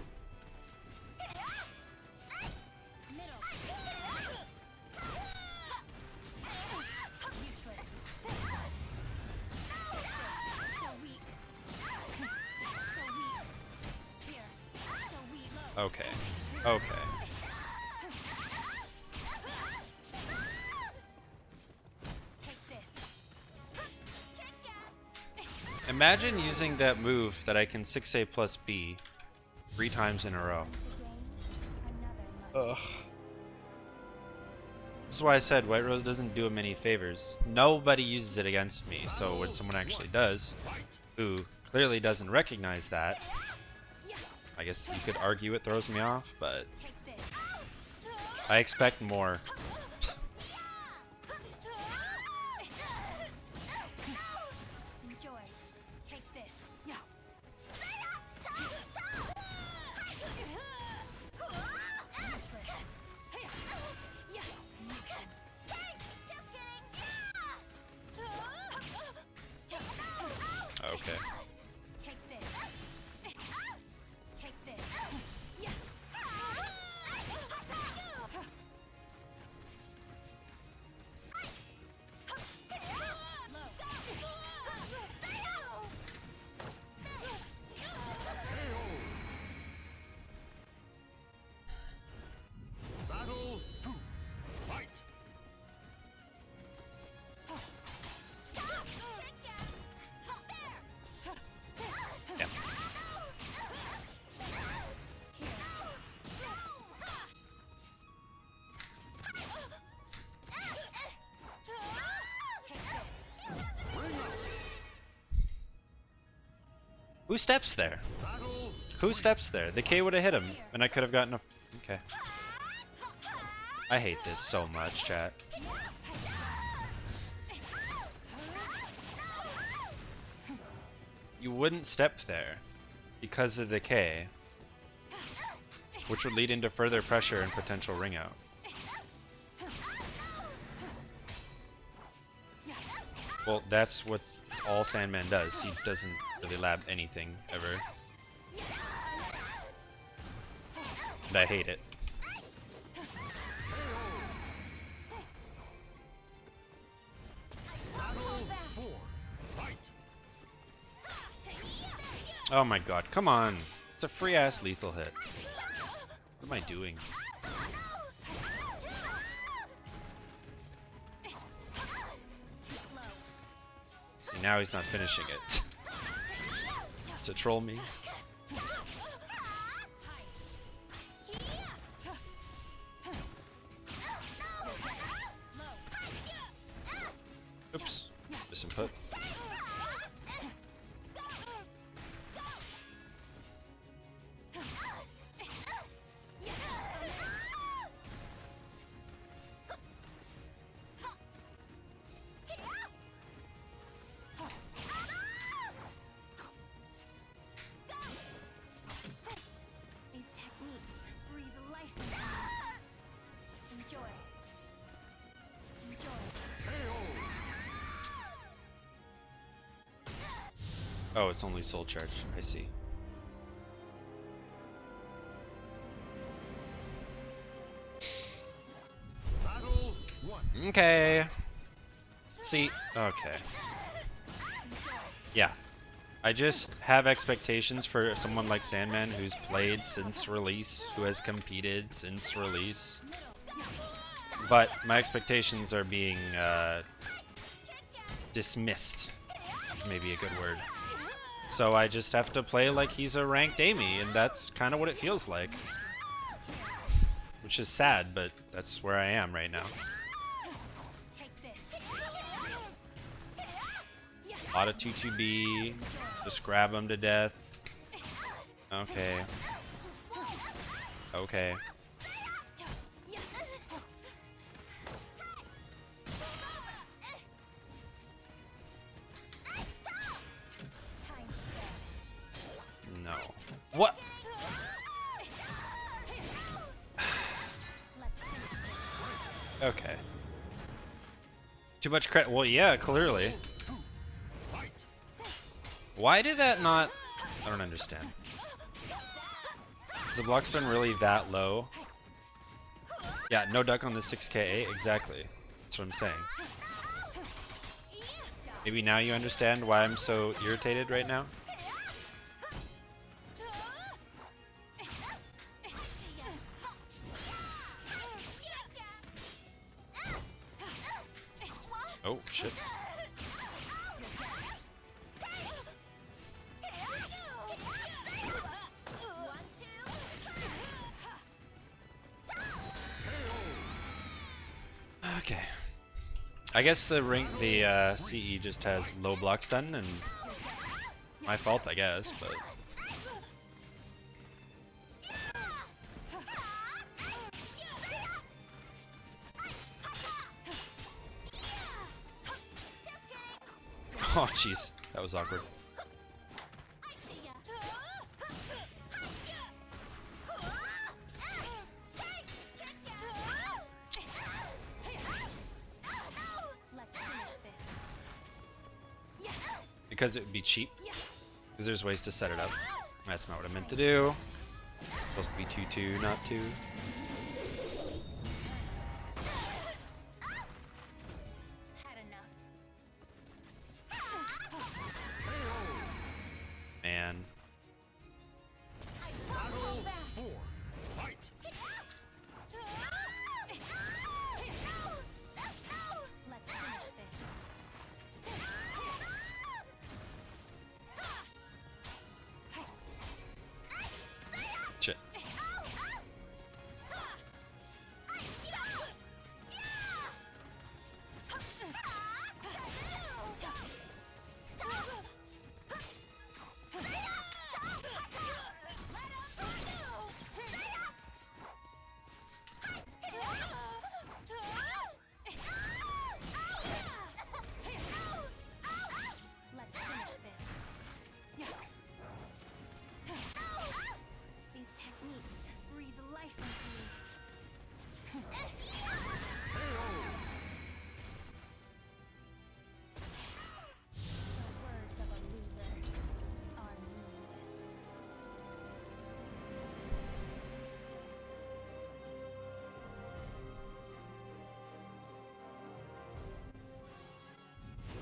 Okay. Okay. Imagine using that move that I can 6A plus B 3 times in a row. Ugh. This is why I said White Rose doesn't do him any favors. Nobody uses it against me, so when someone actually does, who clearly doesn't recognize that, I guess you could argue it throws me off, but I expect more. Enjoy. Take this. Useless. Nuisance. Okay. Take this. Take this. Battle 2. Fight. Yeah. Take this. Who steps there? Battle. Who steps there? The K would have hit him, and I could have gotten a... Okay. I hate this so much, chat. You wouldn't step there because of the K, which would lead into further pressure and potential ring out. Well, that's what all Sandman does. He doesn't really lab anything ever. And I hate it. Battle 4. Fight. Oh my god, come on! It's a free ass lethal hit. What am I doing? See, now he's not finishing it. Just to troll me. Oops. Misinput. These techniques breathe life into me. Enjoy. Oh, it's only soul charge. I see. Battle 1. Okay. See, okay. Yeah. I just have expectations for someone like Sandman who's played since release, who has competed since release. But my expectations are being dismissed, is maybe a good word. So I just have to play like he's a ranked Amy, and that's kind of what it feels like. Which is sad, but that's where I am right now. Take this. A lot of 2-2B, just grab him to death. Okay. Okay. No. What? Okay. Too much credit. Well, yeah, clearly. Why did that not... I don't understand. Is the Blockstone really that low? Yeah, no duck on the 6K8, exactly. That's what I'm saying. Maybe now you understand why I'm so irritated right now? Oh, shit. Okay. I guess the CE just has low block stun, and my fault, I guess, but oh jeez, that was awkward. Because it would be cheap. Because there's ways to set it up. That's not what I meant to do. It's supposed to be 2-2, not 2. Man. Shit.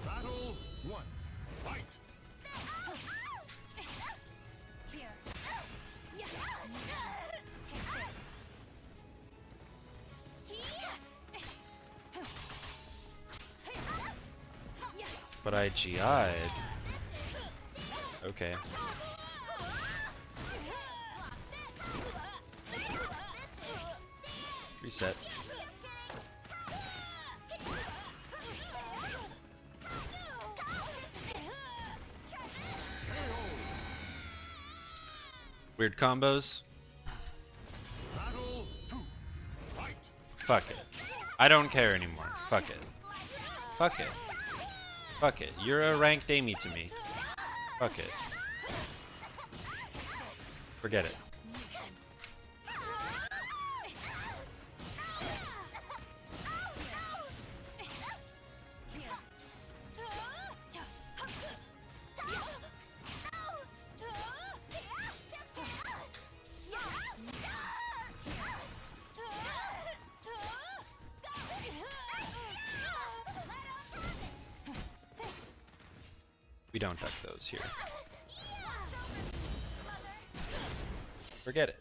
Battle 1. Fight! But I GI'd. Okay. Reset. Weird combos. Battle 2. Fight! Fuck it. I don't care anymore. Fuck it. Fuck it. Fuck it. You're a ranked Amy to me. Fuck it. Forget it. We don't duck those here. Forget it.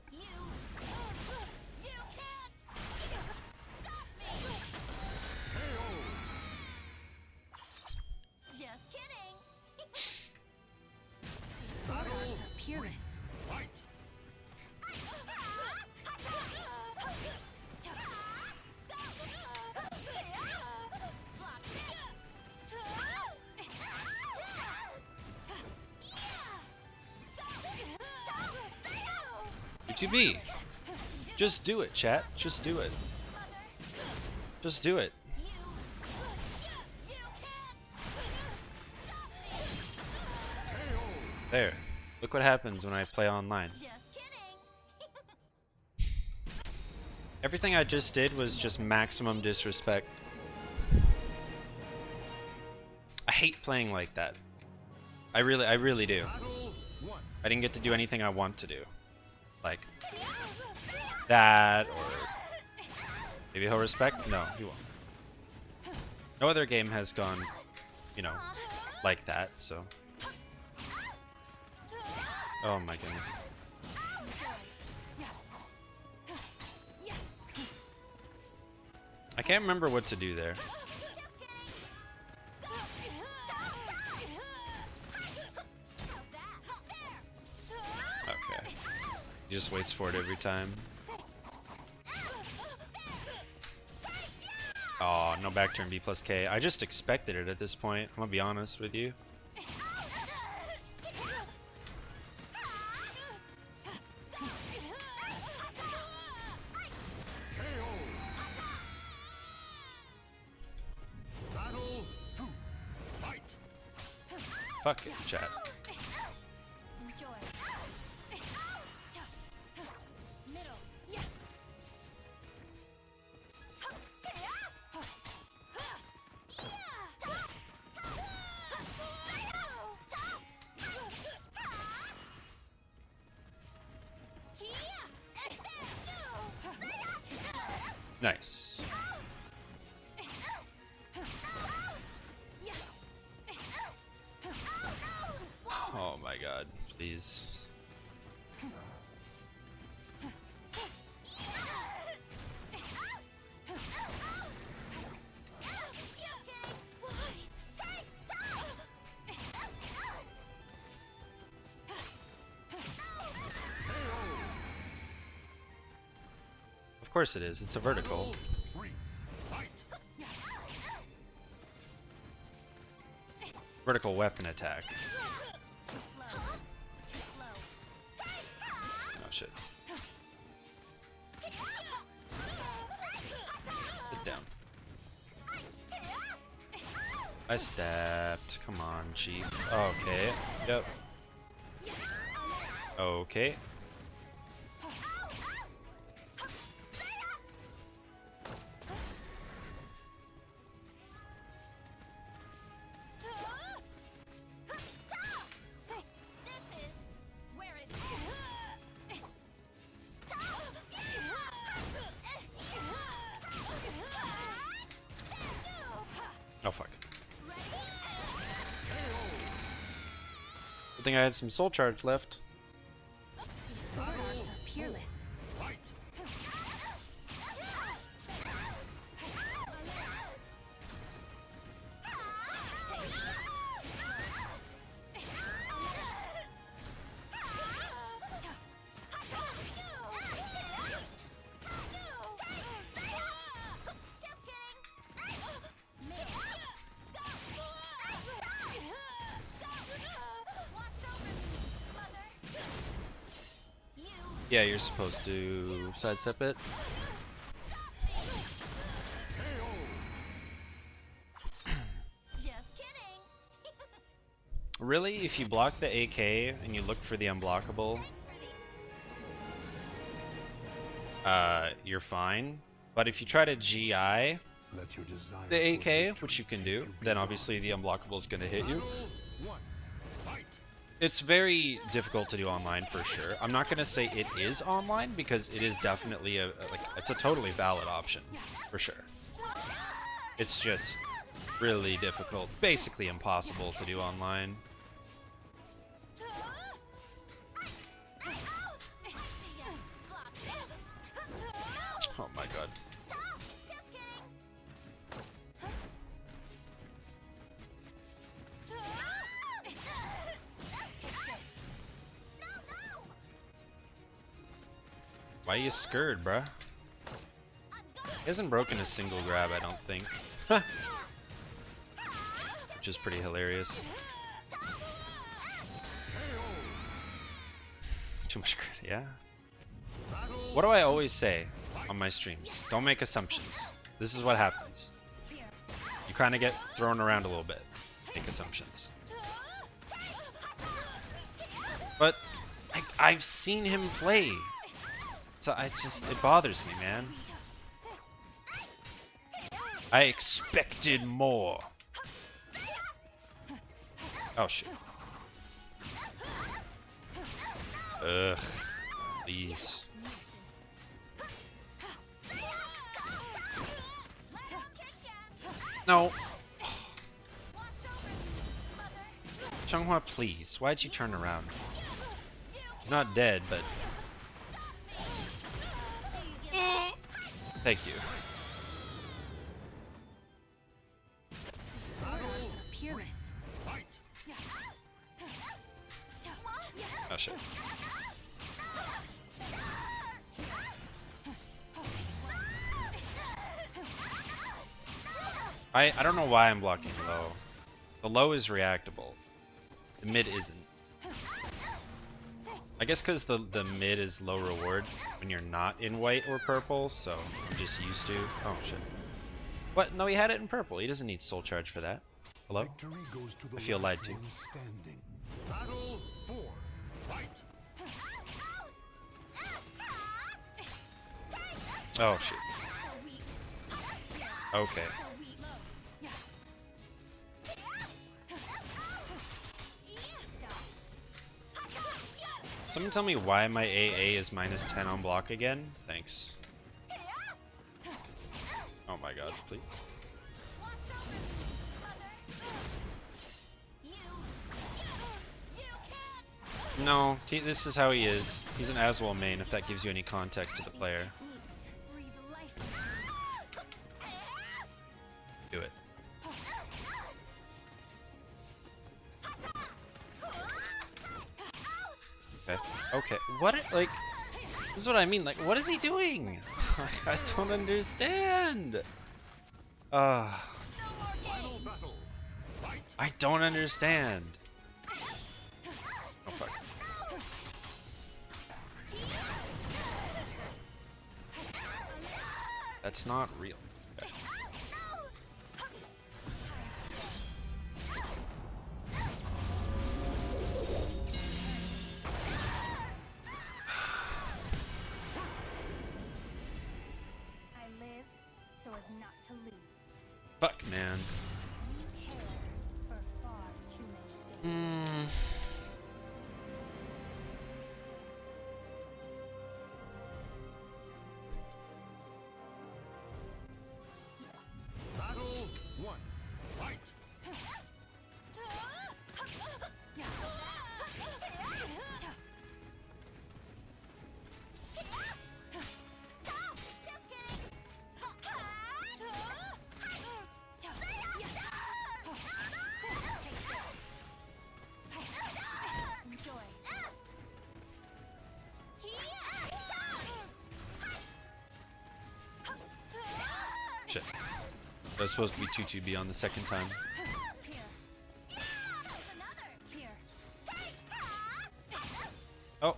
Just kidding. Fight! B2B. Just do it, chat. Just do it. Just do it. There. Look what happens when I play online. Everything I just did was just maximum disrespect. I hate playing like that. I really do. I didn't get to do anything I want to do. Like that, or maybe he'll respect? No, he won't. No other game has gone, you know, like that, so. Oh my goodness. I can't remember what to do there. Okay. He just waits for it every time. Oh, no back turn B plus K. I just expected it at this point. I'm gonna be honest with you. Battle 2. Fight. Fuck it, chat. Enjoy. Middle. Yeah. Nice. Oh my god, please. Of course it is, it's a vertical. 3. Fight. Vertical weapon attack. Too slow. Too slow. Oh shit. Sit down. I stabbed. Come on, chief. Okay. Yep. Okay. Oh fuck. Good thing I had some soul charge left. These sword arts are peerless. Fight. Yeah, you're supposed to sidestep it. Just kidding. Really? If you block the AK and you look for the unblockable, you're fine. But if you try to GI Let your desire the for AK, victory which you can take do, you then beyond. obviously the unblockable is going to hit you. Battle 1. Fight. It's very difficult to do online for sure. I'm not going to say it is online because it is definitely it's a totally valid option for sure. It's just really difficult, basically impossible to do online. Oh my god. Why you scared, bruh? He hasn't broken a single grab, I don't think. Which is pretty hilarious. Too much credit, yeah? What do I always say on my streams? Don't make assumptions. This is what happens. You kind of get thrown around a little bit. Make assumptions. But I've seen him play. So it bothers me, man. I expected more. Oh shit. Ugh. Please. No. Changhua, please. Why'd you turn around? He's not dead, but... Thank you. Sword arts are peerless. Fight. Oh shit. I don't know why I'm blocking low. The low is reactable. The mid isn't. I guess because the mid is low reward when you're not in white or purple, so I'm just used to. Oh shit. What? No, he had it in purple. He doesn't need soul charge for that. Hello? Victory goes to the I feel lied last to. one standing. Battle 4. Fight. Oh shit. Okay. Someone tell me why my AA is -10 on block again? Thanks. Oh my god, please. No, this is how he is. He's an Aswell main, if that gives you any context to the player. Do it. Okay. Okay. What? Like, this is what I mean. Like, what is he doing? I don't understand. I don't understand. Oh fuck. That's not real. Okay. I live so as not to lose. Fuck, man. You care for far too many things. Battle 1. Fight. Shit. That was supposed to be 2-2B on the second time. Oh.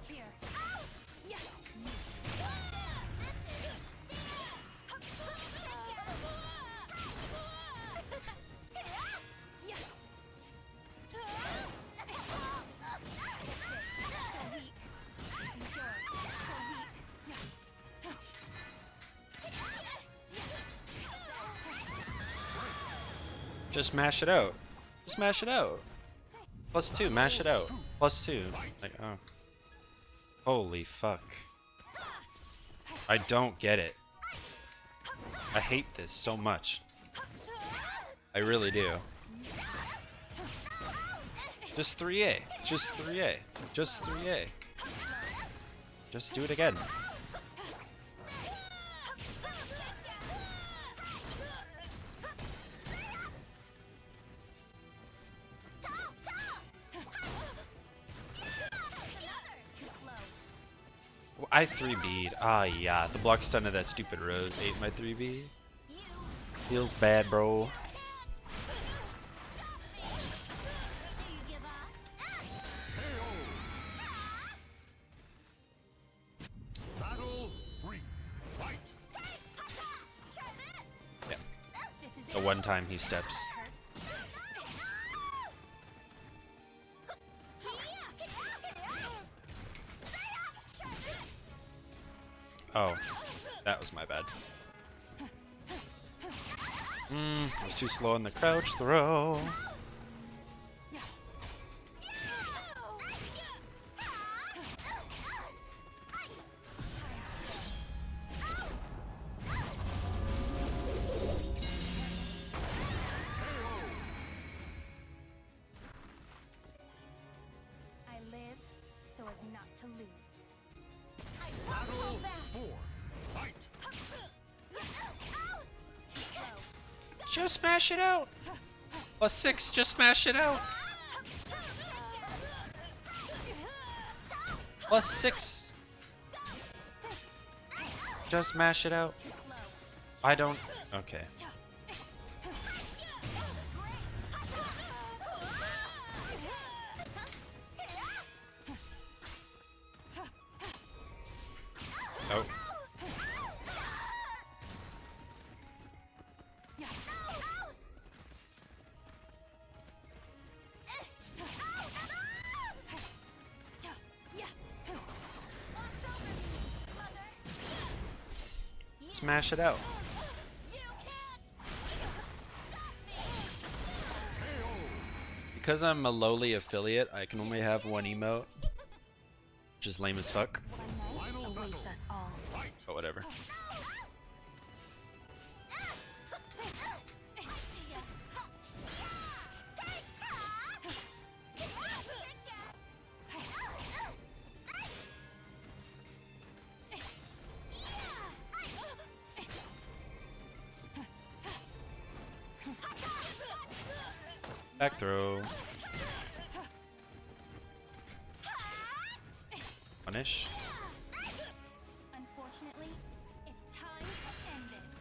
Just mash it out. Just mash it out. +2, mash it out. +2. Like, oh. Holy fuck. I don't get it. I hate this so much. I really do. Just 3A. Just 3A. Just 3A. Just do it again. I 3B'd. Ah, yeah. The block stun of that stupid Rose ate my 3B. Feels bad, bro. Battle 3. Fight. Yeah. The one time he steps. Oh, that was my bad. I was too slow on the crouch throw. I live so as not to lose. Battle 4. Fight. Too slow. Just smash it out. +6, just smash it out. +6. Just mash it out. Too slow. I don't. Okay. Oh. Smash it out. Because I'm a lowly affiliate, I can only have one emote. Which is lame as fuck. One night awaits us all. But whatever. Back throw. Punish. Unfortunately, it's time to end this.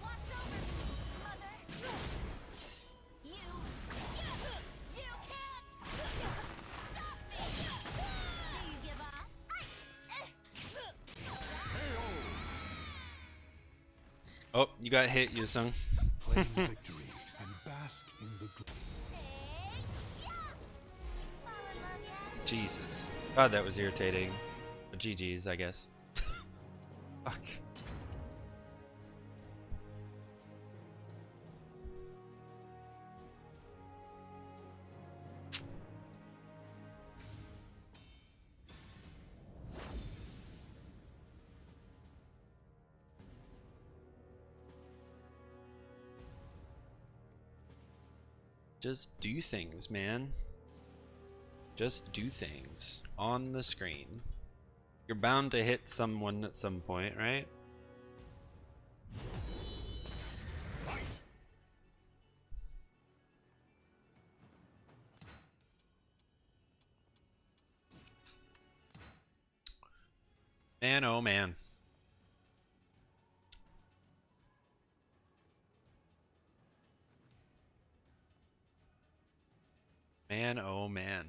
Watch over me, mother. You can't stop me. Do you give up? Oh, you got hit, Yusung. Claim victory and bask in the Jesus. God, that was irritating. But GG's, I guess. Fuck. Just do things, man. Just do things on the screen. You're bound to hit someone at some point, right? Man, oh man. Man, oh man.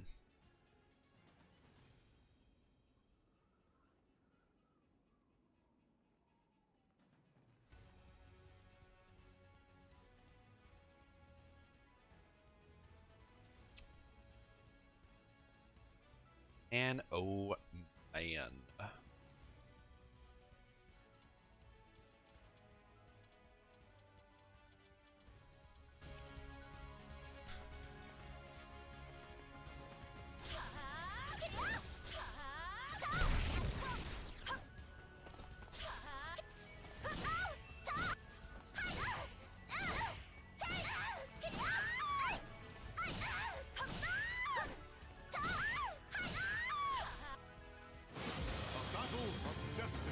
Man, oh man. a battle of destiny.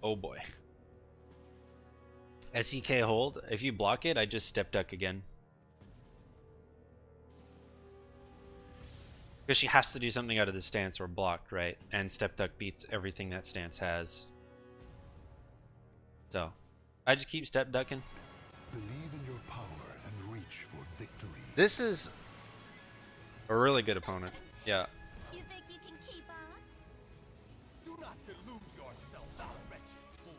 Oh boy. SEK hold. If you block it, I just step duck again. Because she has to do something out of the stance or block, right? And step duck beats everything that stance has. So, I just keep step ducking. Believe in your power and reach for victory. This is a really good opponent. Yeah. You think you can keep on? Do not delude yourself, thou wretched fool.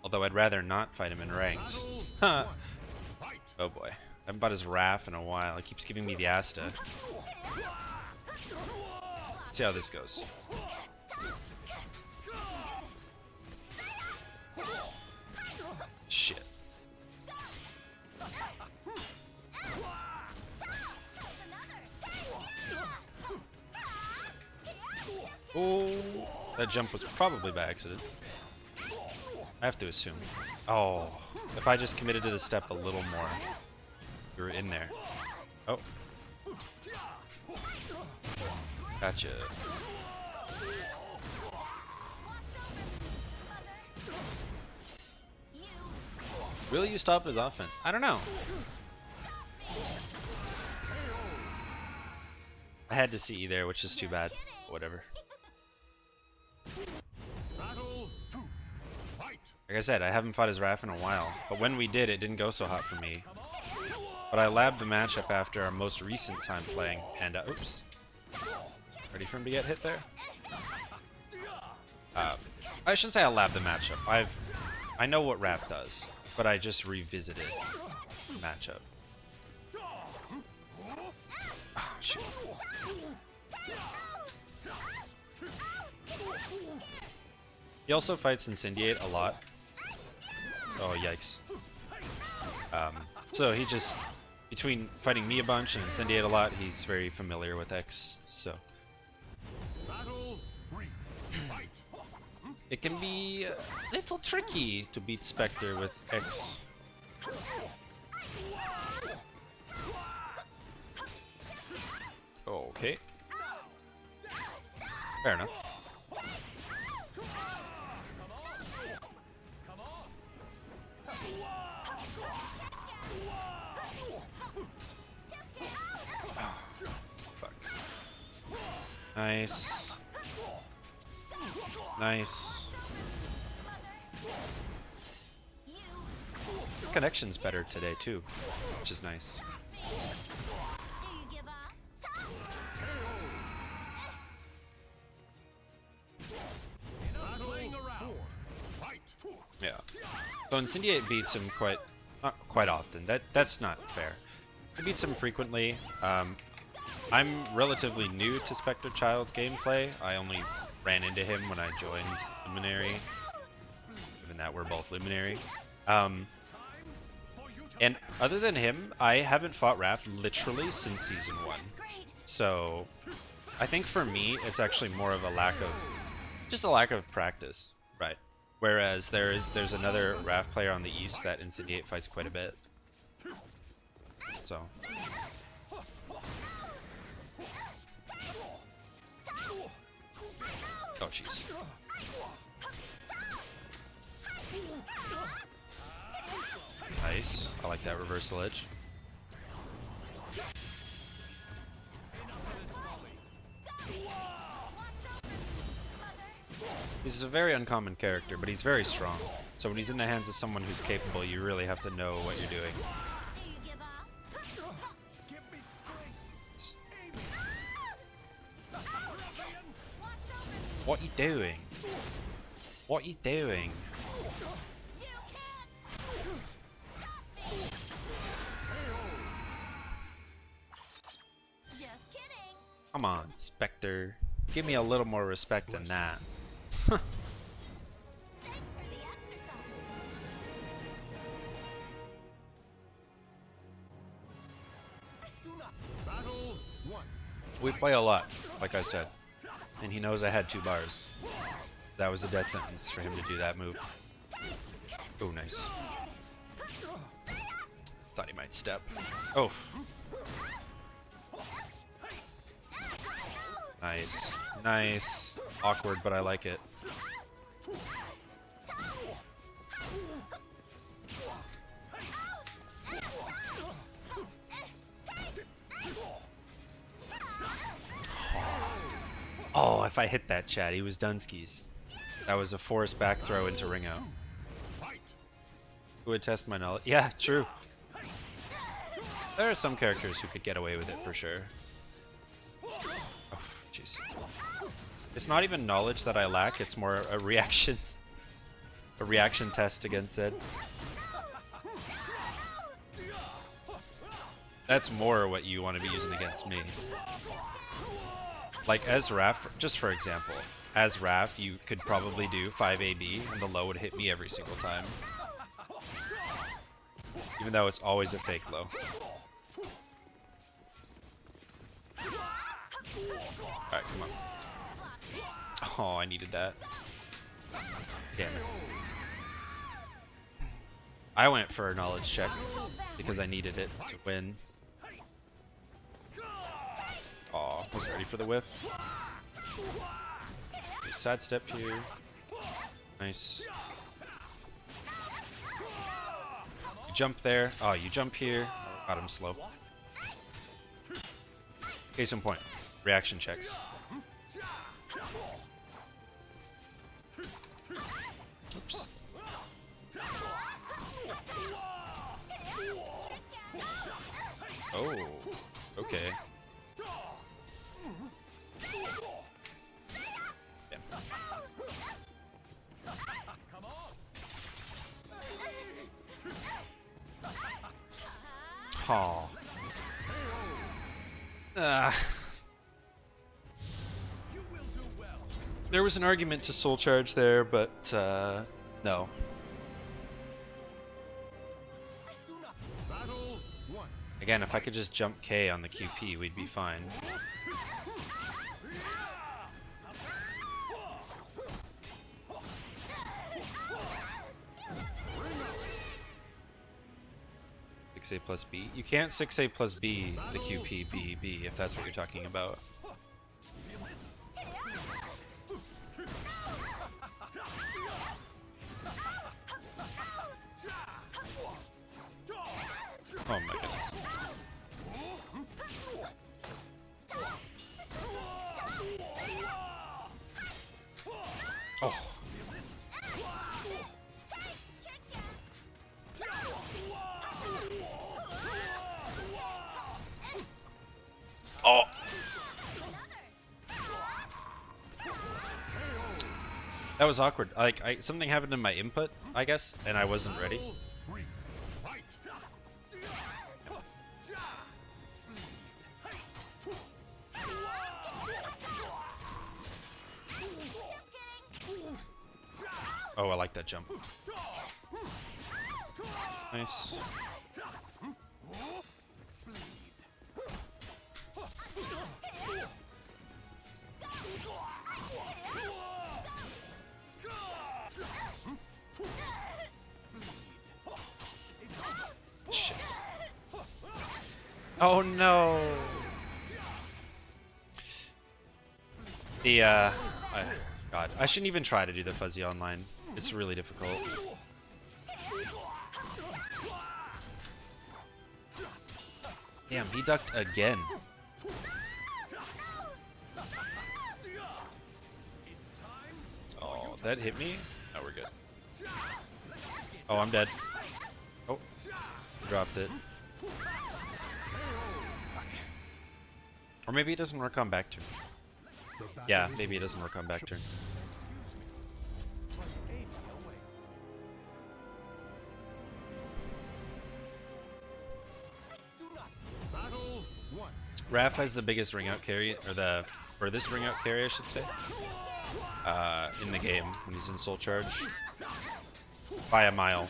Although I'd rather not fight him in ranked. Battle one. Fight. Oh boy. I haven't bought his Raph in a while. He keeps giving me the Asta. See how this goes. Shit. Oh, that jump was probably by accident. I have to assume. Oh, if I just committed to the step a little more. We were in there. Oh. Gotcha. Will you stop his offense? I don't know. I had to see E there, which is too bad. Whatever. Like I said, I haven't fought as Raph in a while, but when we did, it didn't go so hot for me. But I labbed the matchup after our most recent time playing Panda. Oops. Ready for him to get hit there? I shouldn't say I labbed the matchup. I know what Raph does, but I just revisited the matchup. Oh, shoot. He also fights Incendiate a lot. Oh, yikes. So he just, between fighting me a bunch and Incendiate a lot, he's very familiar with X, so. It can be a little tricky to beat Spectre with X. Okay. Fair enough. Fuck. Nice. Nice. Connection's better today too, which is nice. Yeah. So Incendiate beats him not quite often. That's not fair. He beats him frequently. I'm relatively new to Spectre Child's gameplay. I only ran into him when I joined Luminary. Given that we're both Luminary. And other than him, I haven't fought Raph literally since Season 1. So I think for me, it's actually more of a lack of practice, right? Whereas there's another Raph player on the East that Incendiate fights quite a bit. So. Oh jeez. Nice. I like that reversal edge. He's a very uncommon character, but he's very strong. So when he's in the hands of someone who's capable, you really have to know what you're doing. What you doing? What you doing? Come on, Spectre. Give me a little more respect than that. We play a lot, like I said. And he knows I had 2 bars. That was a death sentence for him to do that move. Oh, nice. Thought he might step. Oh. Nice. Nice. Awkward, but I like it. Oh, if I hit that, Chad, he was Dunskies. That was a forced back throw into ring out. Who would test my knowledge? Yeah, true. There are some characters who could get away with it for sure. Oh, jeez. It's not even knowledge that I lack, it's more a reaction test against Zedd. That's more what you want to be using against me. Like as Raph, just for example, as Raph, you could probably do 5 AB and the low would hit me every single time. Even though it's always a fake low. Alright, come on. Oh, I needed that. Damn it. I went for a knowledge check because I needed it to win. Aw, wasn't ready for the whiff. Sidestep here. Nice. You jump there. Oh, you jump here. Oh, got him slow. Case in point. Reaction checks. Oops. Oh, okay. Yeah. Oh. There was an argument to soul charge there, but no. Again, if I could just jump K on the QP, we'd be fine. A plus B. You can't 6A plus B the QP B if that's what you're talking about. Oh my goodness. Oh. Oh. That was awkward. Like something happened in my input, I guess, and I wasn't ready. Oh, I like that jump. Nice. Shit. Oh no. The God, I shouldn't even try to do the fuzzy online. It's really difficult. Damn, he ducked again. Oh, that hit me? Oh, we're good. Oh, I'm dead. Oh, dropped it. Fuck. Or maybe it doesn't work on back turn. Yeah, maybe it doesn't work on back turn. Raph has the biggest ring out carry, or the furthest ring out carry, I should say, in the game when he's in soul charge, by a mile.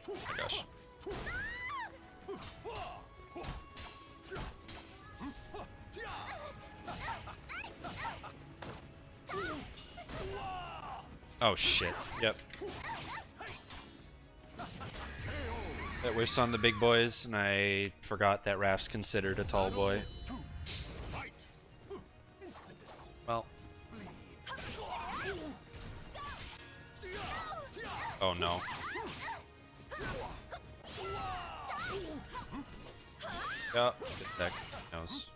Oh my gosh. Oh shit, yep. That wished on the big boys, and I forgot that Raph's considered a tall boy. Well. Oh no. Yeah, good deck. Knows.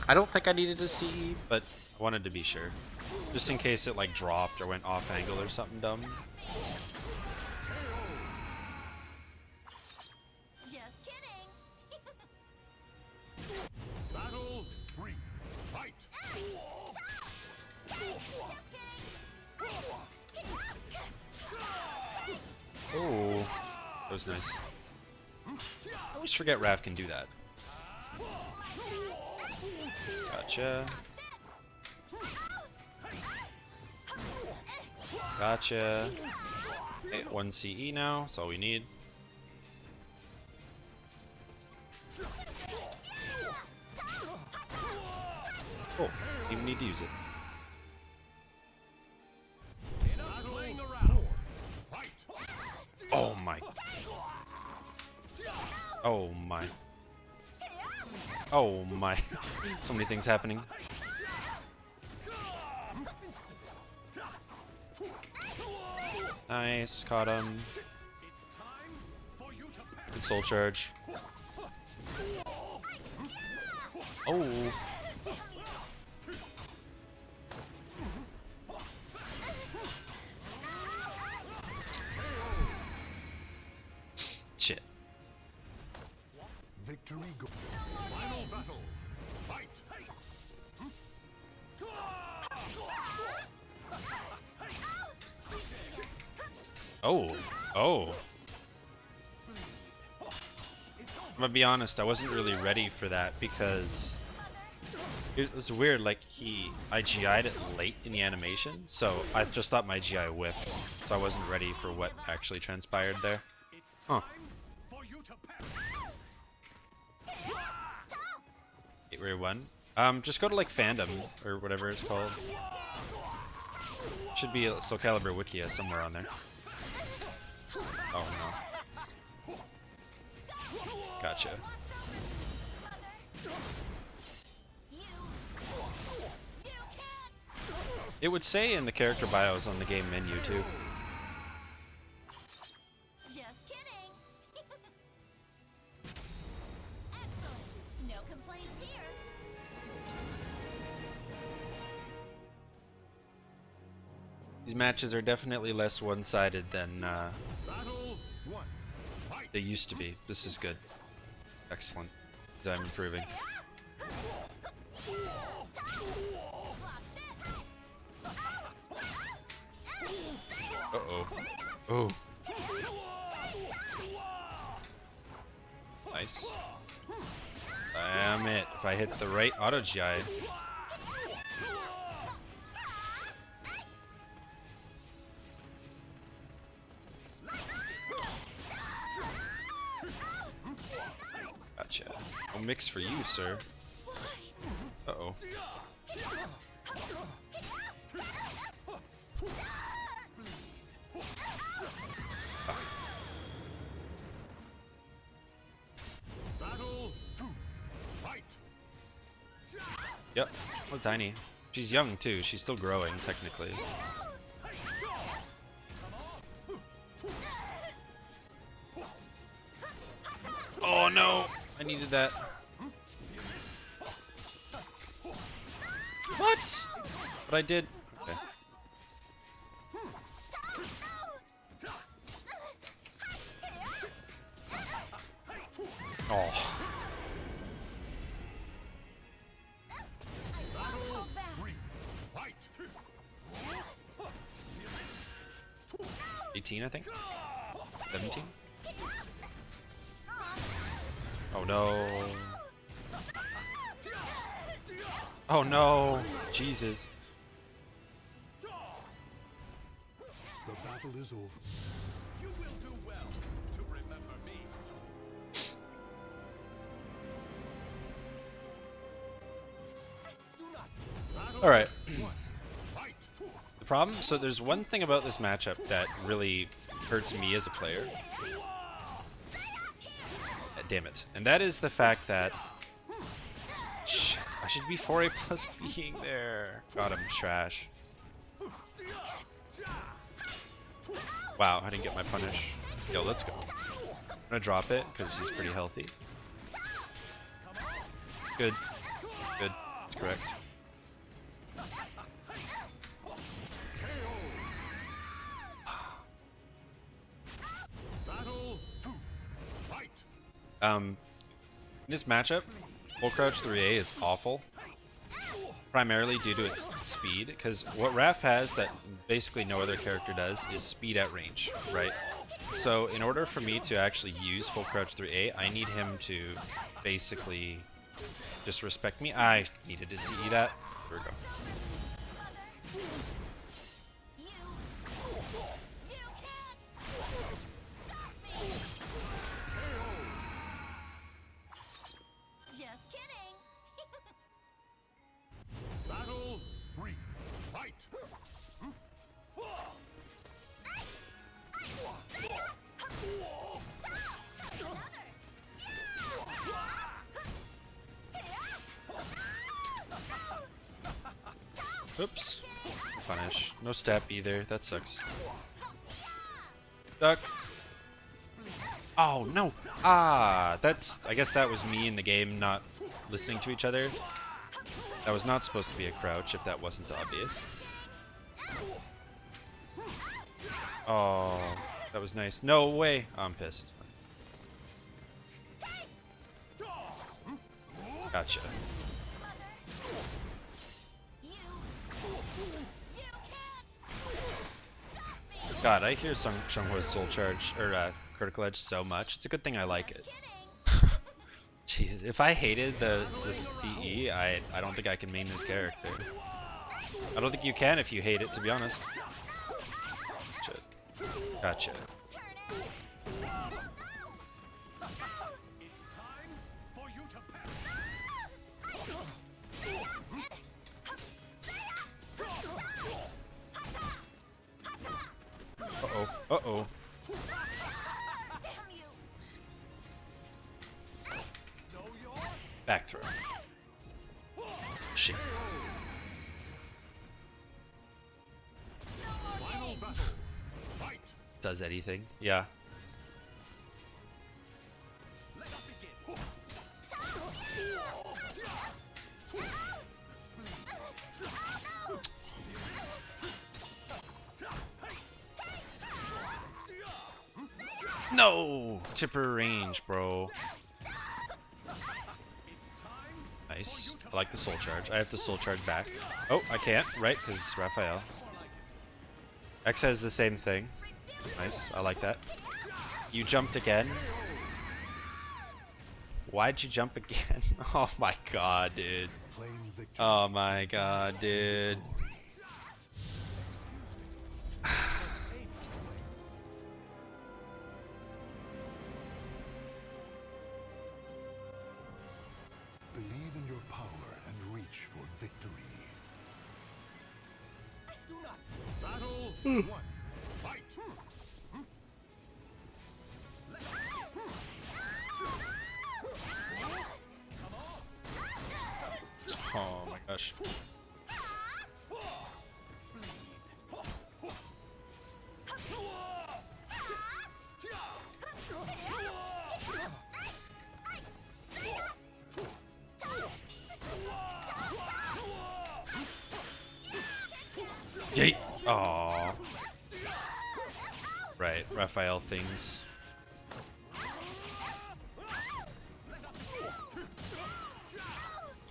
I don't think I needed to see, but I wanted to be sure. Just in case it like dropped or went off angle or something dumb. Just kidding. Battle 3. Fight. Oh, that was nice. I always forget Raph can do that. Gotcha. Gotcha. Okay, 1 CE now, that's all we need. Oh, even need to use it. Oh my. Oh my. Oh my. So many things happening. Nice, caught him. Good soul charge. Oh. Shit. Victory go. Final battle. Fight. Oh. Oh. I'm gonna be honest, I wasn't really ready for that because it was weird, like I GI'd it late in the animation, so I just thought my GI whiffed, so I wasn't ready for what actually transpired there. Huh. 8-1. Just go to like fandom or whatever it's called. Should be a Soul Calibur Wikia somewhere on there. Oh no. Gotcha. It would say in the character bios on the game menu too. Just kidding. Excellent. No complaints here. These matches are definitely less one-sided than they used to be. This is good. Excellent. I'm improving. Uh-oh. Oh. Nice. Damn it. If I hit the right auto GI. Gotcha. No mix for you, sir. Uh-oh. Yep. Oh, tiny. She's young too. She's still growing, technically. Oh no! I needed that. What? But I did. Okay. Oh. 18, I think. 17. Oh no. Oh no. Jesus. The battle is over. You will do well to remember me. All right. The problem, so there's one thing about this matchup that really hurts me as a player. Damn it. And that is the fact that shit, I should be 4A plus being there. God, I'm trash. Wow, I didn't get my punish. Yo, let's go. I'm gonna drop it because he's pretty healthy. Good. Good. That's correct. In this matchup, full crouch 3A is awful, primarily due to its speed, because what Raph has that basically no other character does is speed at range, right? So in order for me to actually use full crouch 3A, I need him to basically just respect me. I needed to see that. Here we go. Just kidding. Battle 3. Fight. Oops. Punish. No step either. That sucks. Duck. Oh no! Ah, that's. I guess that was me in the game not listening to each other. That was not supposed to be a crouch if that wasn't obvious. Oh, that was nice. No way! Oh, I'm pissed. Gotcha. God, I hear Xianghua's soul charge or critical edge so much. It's a good thing I like it. Jeez, if I hated the CE, I don't think I can main this character. I don't think you can if you hate it, to be honest. Shit. Gotcha. Uh-oh. Uh-oh. Back throw. Shit. Does anything? Yeah. No! Tipper range, bro. Nice. I like the soul charge. I have to soul charge back. Oh, I can't, right? Because Raphael. X has the same thing. Nice. I like that. You jumped again. Why'd you jump again? Oh my god, dude. Oh my god, dude. Believe in your power and reach for victory. Do not. Battle 1. Fight. Oh my gosh. Yay! Aww. Right, Raphael things.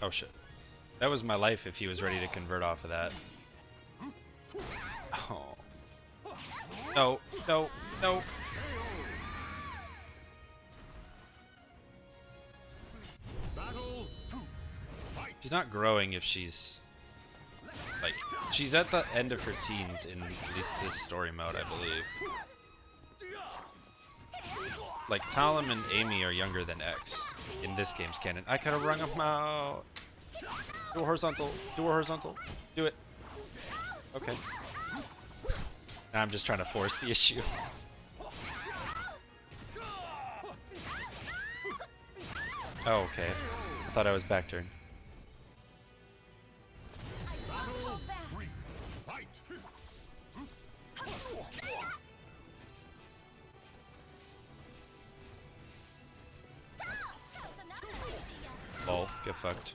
Oh shit. That was my life if he was ready to convert off of that. Oh. No, no, no. She's not growing if she's... like, she's at the end of her teens in at least this story mode, I believe. Like, Talim and Amy are younger than X in this game's canon. I could have rung them out. Do a horizontal. Do a horizontal. Do it. Okay. Now I'm just trying to force the issue. Oh, okay. I thought I was back turn. Ball, get fucked.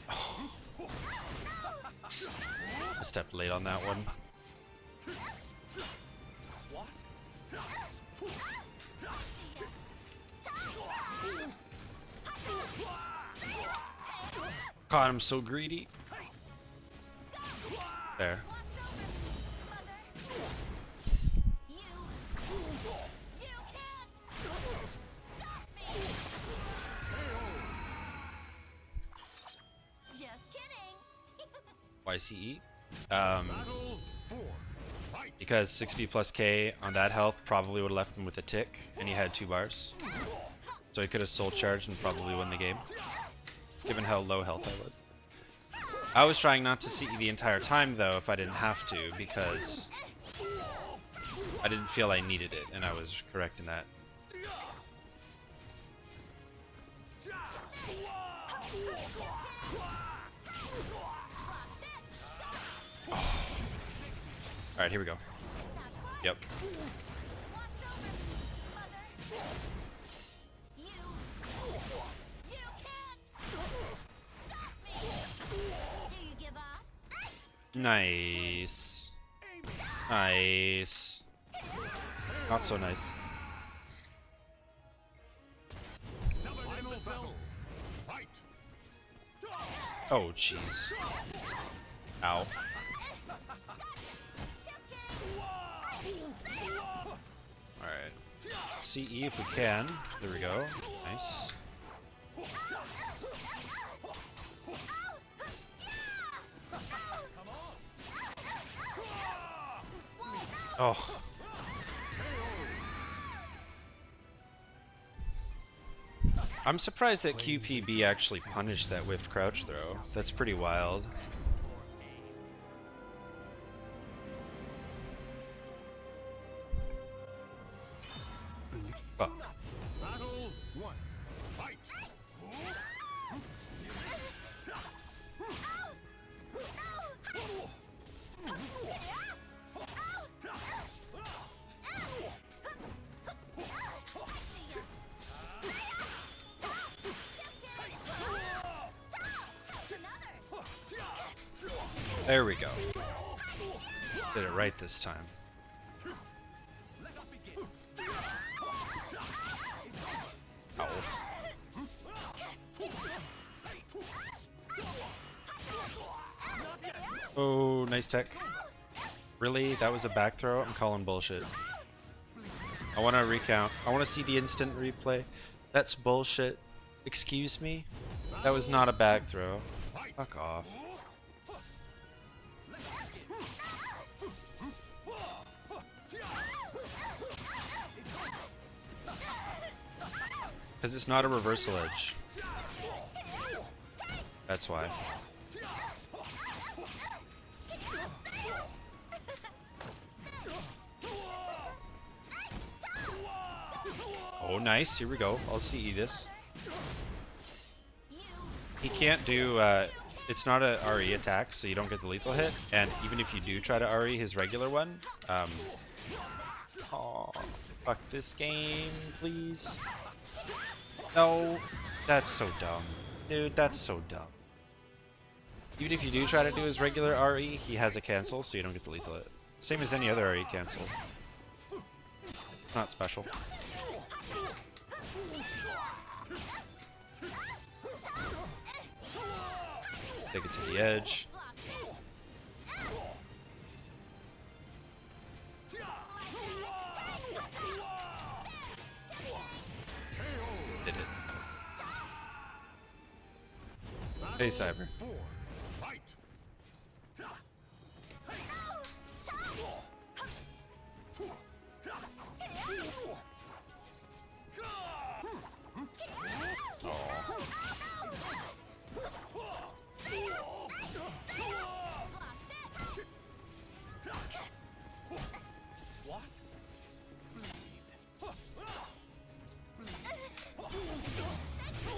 Oh. I stepped late on that one. God, I'm so greedy. There. YCE. Because 6B plus K on that health probably would have left him with a tick, and he had 2 bars. So he could have soul charged and probably won the game, given how low health I was. I was trying not to CE the entire time though if I didn't have to, because I didn't feel I needed it, and I was correct in that. Alright, here we go. Yep. Nice. Nice. Not so nice. Oh, jeez. Ow. Alright. CE if we can. There we go. Nice. Oh. I'm surprised that QPB actually punished that whiffed crouch throw. That's pretty wild. Fuck. Battle 1. Fight. There we go. Did it right this time. Ow. Oh, nice tech. Really? That was a back throw? I'm calling bullshit. I want to recount. I want to see the instant replay. That's bullshit. Excuse me? That was not a back throw. Fuck off. Because it's not a reversal edge. That's why. Oh, nice. Here we go. I'll CE this. He can't do... it's not a RE attack, so you don't get the lethal hit. And even if you do try to RE his regular one... oh, fuck this game, please. No, that's so dumb. Dude, that's so dumb. Even if you do try to do his regular RE, he has a cancel, so you don't get the lethal hit. Same as any other RE cancel. Not special. Take it to the edge. Did it. Hey, Cyber.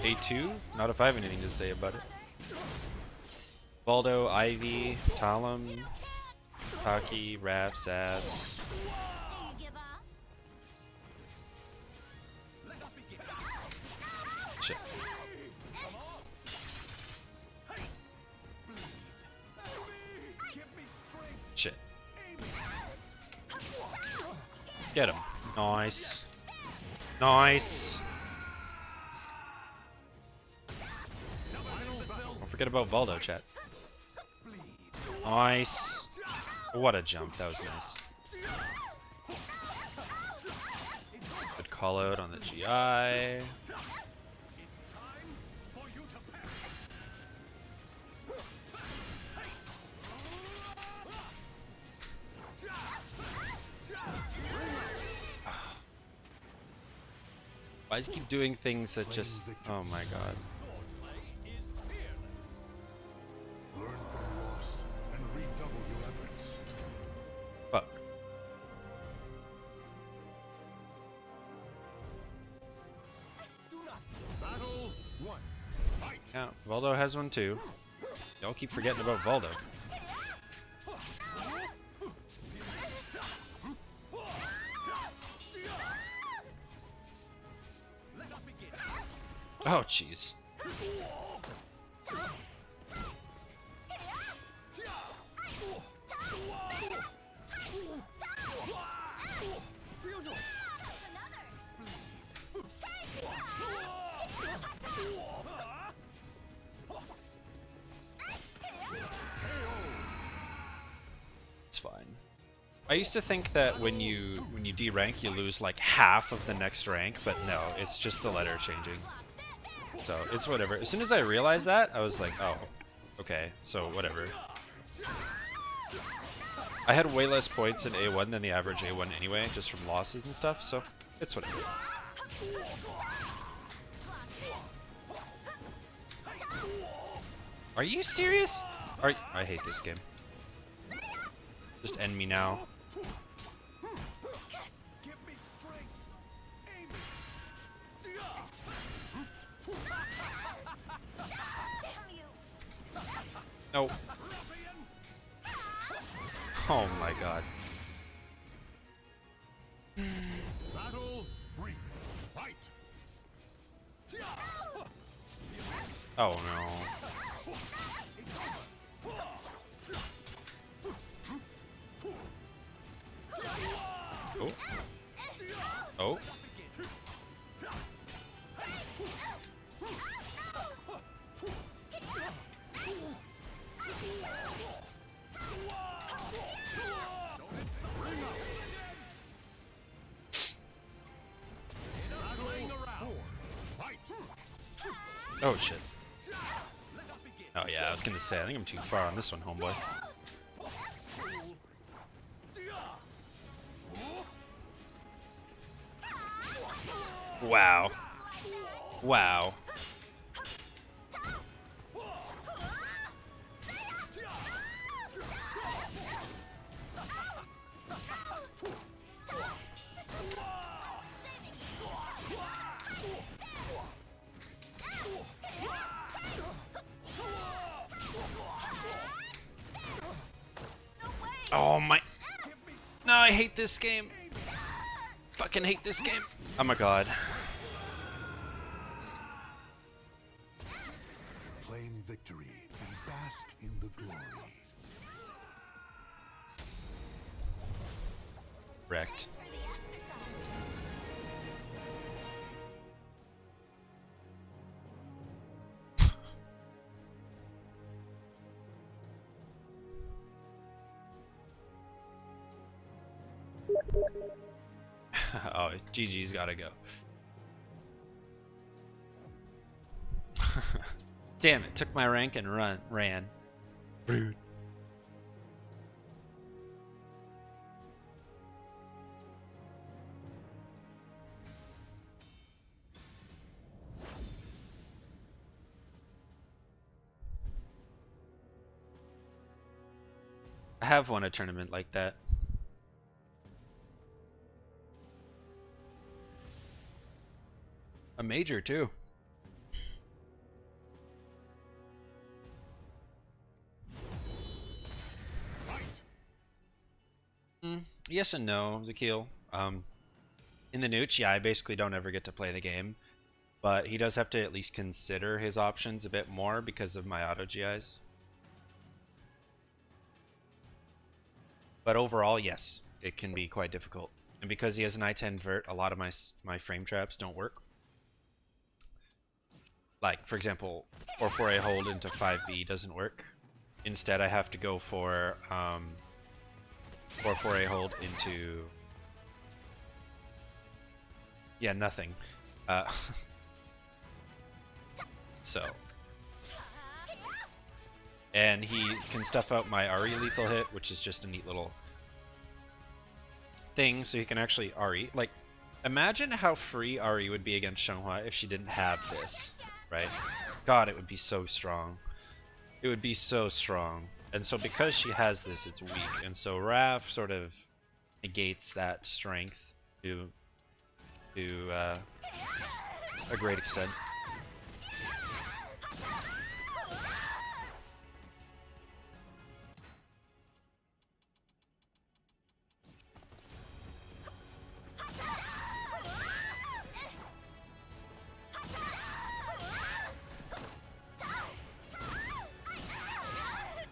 A2? Not if I have anything to say about it. Baldo, Ivy, Talum, Taki, Raph, Sass. Shit. Shit. Get him. Nice. Nice. Don't forget about Valdo, chat. Nice. What a jump. That was nice. Good call out on the GI. Why does he keep doing things that just... oh my god. Learn from loss and redouble your efforts. Fuck. Battle 1. Fight. Yeah, Valdo has one too. Y'all keep forgetting about Valdo. Oh, jeez. It's fine. I used to think that when you D rank, you lose like half of the next rank, but no, it's just the letter changing. So it's whatever. As soon as I realized that, I was like, oh, okay, so whatever. I had way less points in A1 than the average A1 anyway, just from losses and stuff, so it's whatever. Are you serious? I hate this game. Just end me now. No. Oh my god. Battle 3. Fight. Oh no. Oh. Oh. Oh shit. Oh yeah, I was gonna say, I think I'm too far on this one, homeboy. Wow. Wow. Oh my. No, I hate this game. Fucking hate this game. Oh my god. Claim victory and bask in the glory. Wrecked. Oh, GG's gotta go. Damn it, took my rank and ran. Rude. I have won a tournament like that. A major too. Yes and no, Zakil. In the Nooch, yeah, I basically don't ever get to play the game, but he does have to at least consider his options a bit more because of my auto GIs. But overall, yes, it can be quite difficult. And because he has an I-10 vert, a lot of my frame traps don't work. Like, for example, 4-4A hold into 5B doesn't work. Instead, I have to go for 4-4A hold into... Yeah, nothing. So... And he can stuff out my RE lethal hit, which is just a neat little thing, so he can actually RE. Like, imagine how free RE would be against Xianghua if she didn't have this, right? God, it would be so strong. It would be so strong. And so because she has this, it's weak. And so Raph sort of negates that strength to a great extent.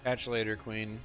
Catch you later, Queen.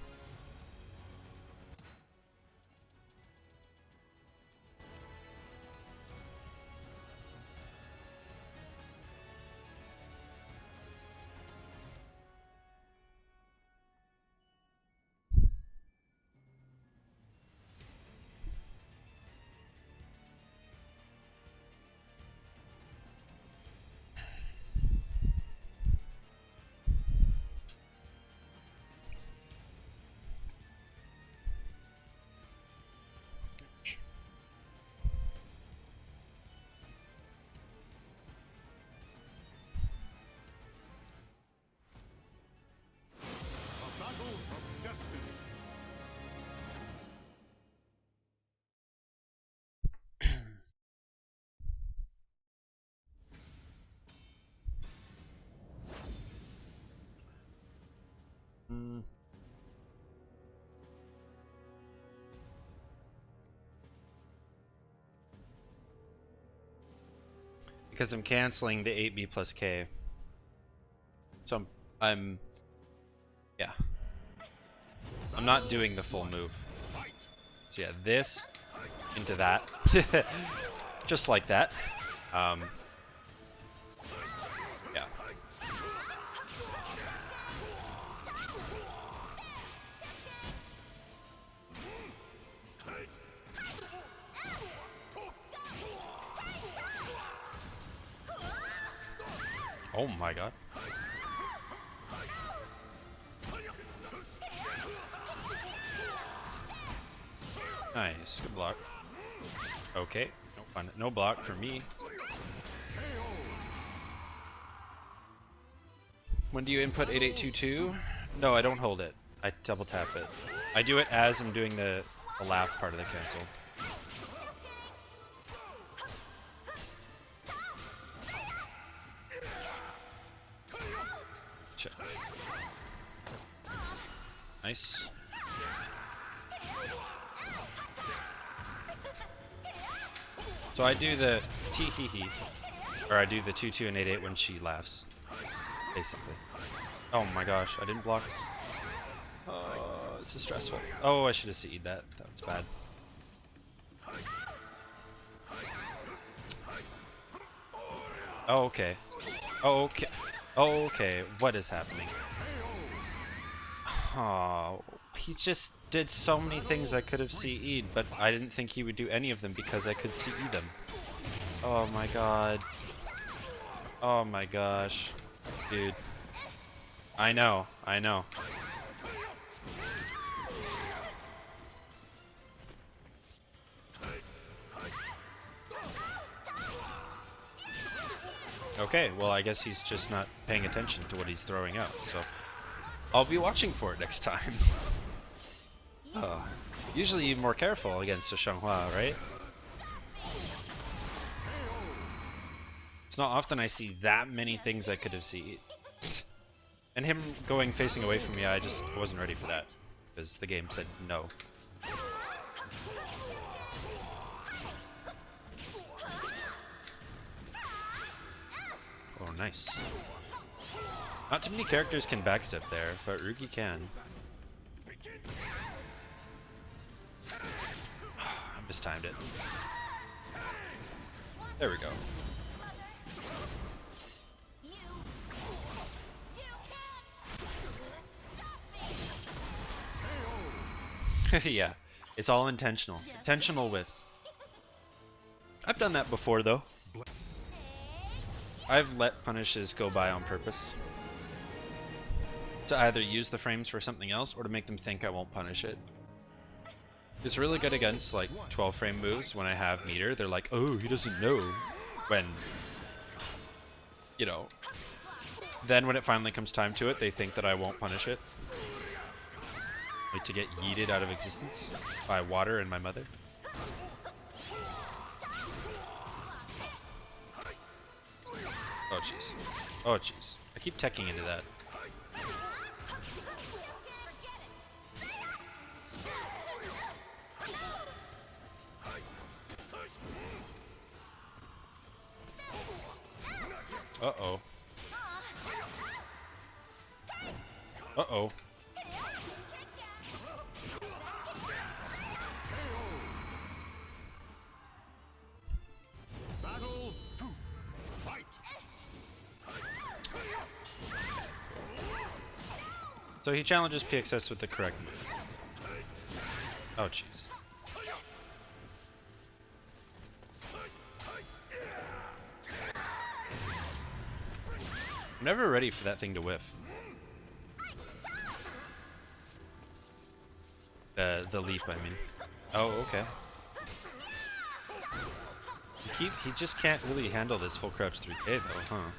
A battle of destiny. Because I'm canceling the 8B plus K. So yeah. I'm not doing the full move. So yeah, this into that. Just like that. Yeah. Oh my god. Nice, good block. Okay, no fun. No block for me. When do you input 8822? No, I don't hold it. I double tap it. I do it as I'm doing the laugh part of the cancel. Check. Nice. So I do the tee hee hee, or I do the 2-2 and 8-8 when she laughs, basically. Oh my gosh, I didn't block. Oh, this is stressful. Oh, I should have CE'd that. That was bad. Oh, okay. Oh, okay. Oh, okay. What is happening? Oh, he just did so many things I could have CE'd, but I didn't think he would do any of them because I could CE them. Oh my god. Oh my gosh. Dude. I know, I know. Okay, well I guess he's just not paying attention to what he's throwing out, so I'll be watching for it next time. Oh, usually you're more careful against a Xianghua, right? It's not often I see that many things I could have seen. And him going facing away from me, I just wasn't ready for that. Because the game said no. Oh, nice. Not too many characters can backstep there, but Rugi can. I mistimed it. There we go. Yeah, it's all intentional. Intentional whiffs. I've done that before though. I've let punishes go by on purpose. To either use the frames for something else or to make them think I won't punish it. It's really good against like 12 frame moves when I have meter. They're like, oh, he doesn't know. When, you know, then when it finally comes time to it, they think that I won't punish it. Like to get yeeted out of existence by water and my mother. Oh jeez. Oh jeez. I keep teching into that. Uh-oh. Uh-oh. So he challenges PXS with the correct move. Oh jeez. I'm never ready for that thing to whiff. The leap, I mean. Oh, okay. He just can't really handle this full crouch 3K though, huh?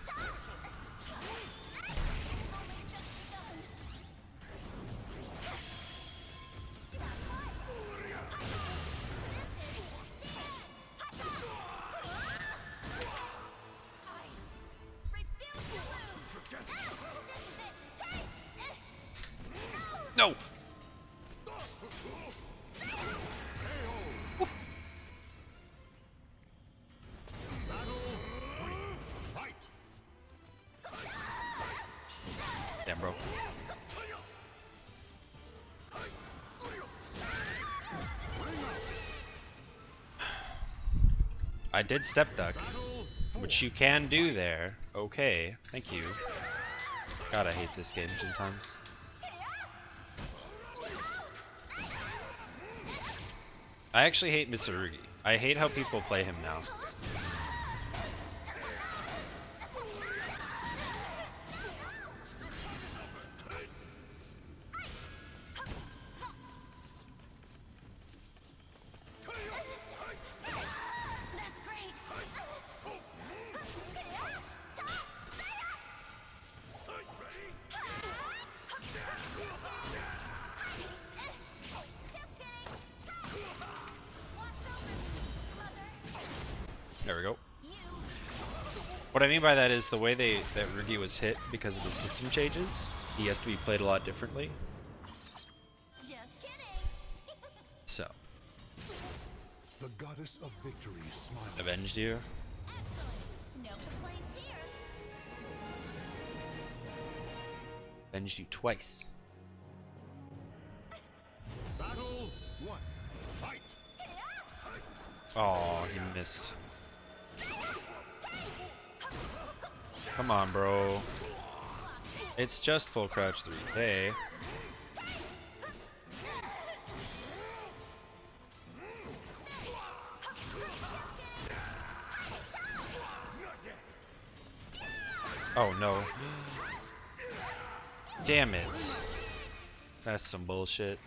No! Damn, bro. I did step duck, which you can do there. Okay, thank you. God, I hate this game sometimes. I actually hate Mitsurugi. I hate how people play him now. That's great. There we go. What I mean by that is the way that Rugi was hit because of the system changes, he has to be played a lot differently. Just kidding. So, The goddess of victory smiles. avenged you. Excellent. No complaints here. Avenged you twice. Battle 1. Fight. Oh, he missed. Come on, bro. It's just full crouch 3K. Oh no. Damn it. That's some bullshit.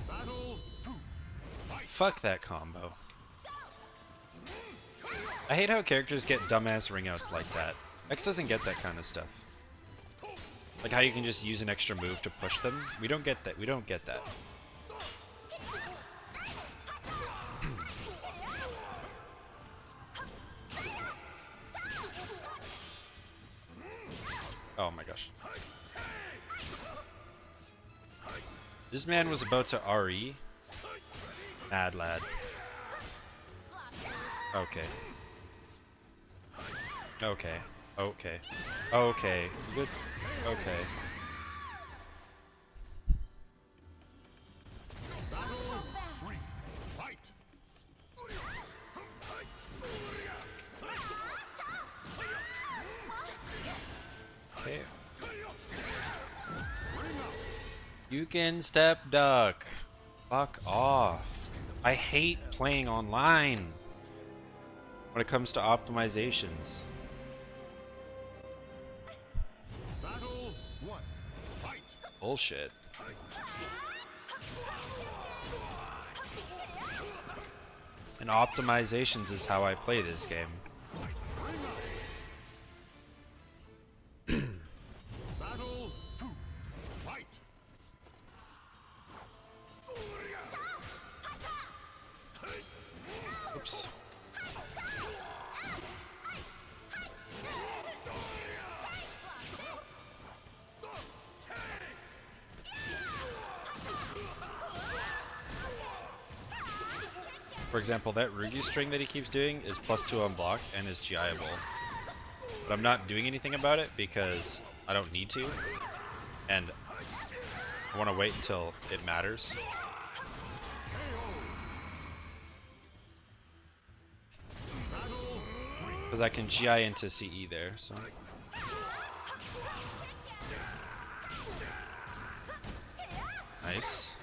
Battle 2. Fuck that combo. I hate how characters get dumbass ring outs like that. X doesn't get that kind of stuff. Like how you can just use an extra move to push them. We don't get that. We don't get that. Oh my gosh. This man was about to RE. Mad lad. Okay. Okay. Okay. Okay. Good. Okay. Battle 3. Fight. Okay. You can step duck. Fuck off. I hate playing online when it comes to optimizations. Battle 1. Fight. Bullshit. And optimizations is how I play this game. Battle 2. Fight. Oops. For example, that Rugi string that he keeps doing is +2 on block and is GI-able. But I'm not doing anything about it because I don't need to. And I want to wait until it matters. Because I can GI into CE there, so. Nice.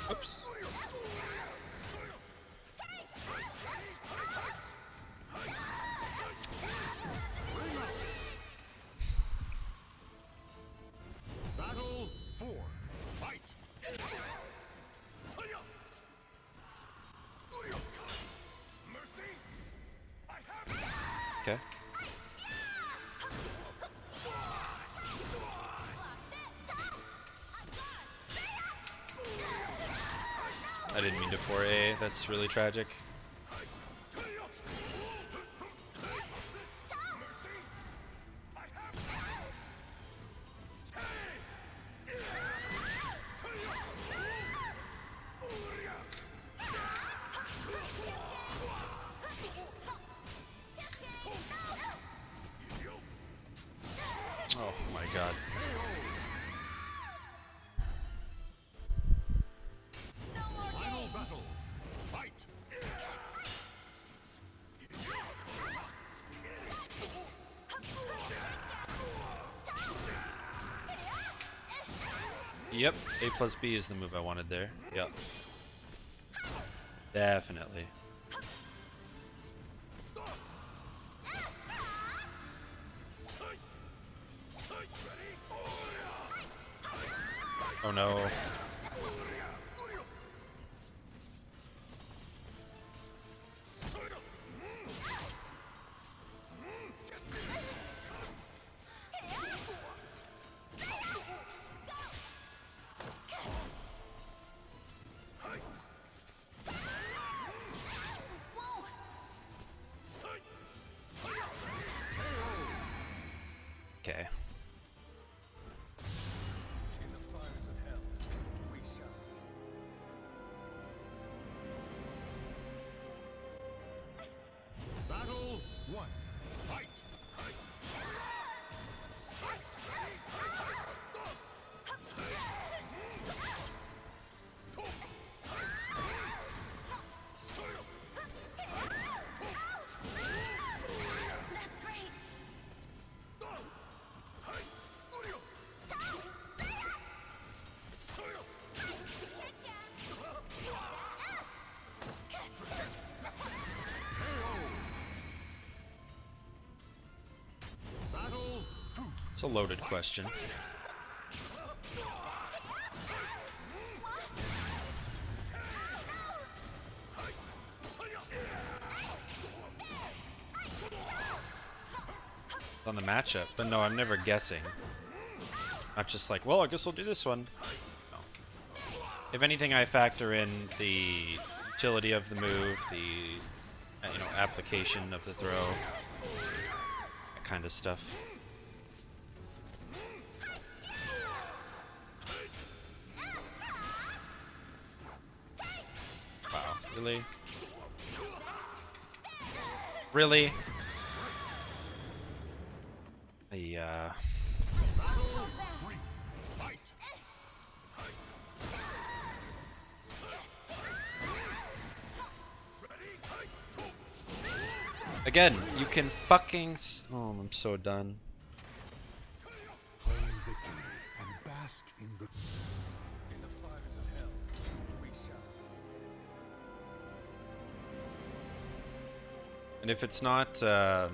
Oops. Battle 4. Fight. Mercy. I have. Okay. I didn't mean to 4A. That's really tragic. Oh my god. Final battle. Fight. Yep, A plus B is the move I wanted there. Yep. Definitely. Oh no. Okay. In the fires of hell, we shall. Battle 1. Fight. That's great. Battle 2. It's a loaded question. On the matchup, but no, I'm never guessing. Not just like, well, I guess I'll do this one. No. If anything, I factor in the utility of the move, the application of the throw, that kind of stuff. Wow, really? Really? Battle 3. Fight. Again, you can fucking. Oh, I'm so done. Claim victory and bask in the. In the fires of hell, we shall. And if it's not, the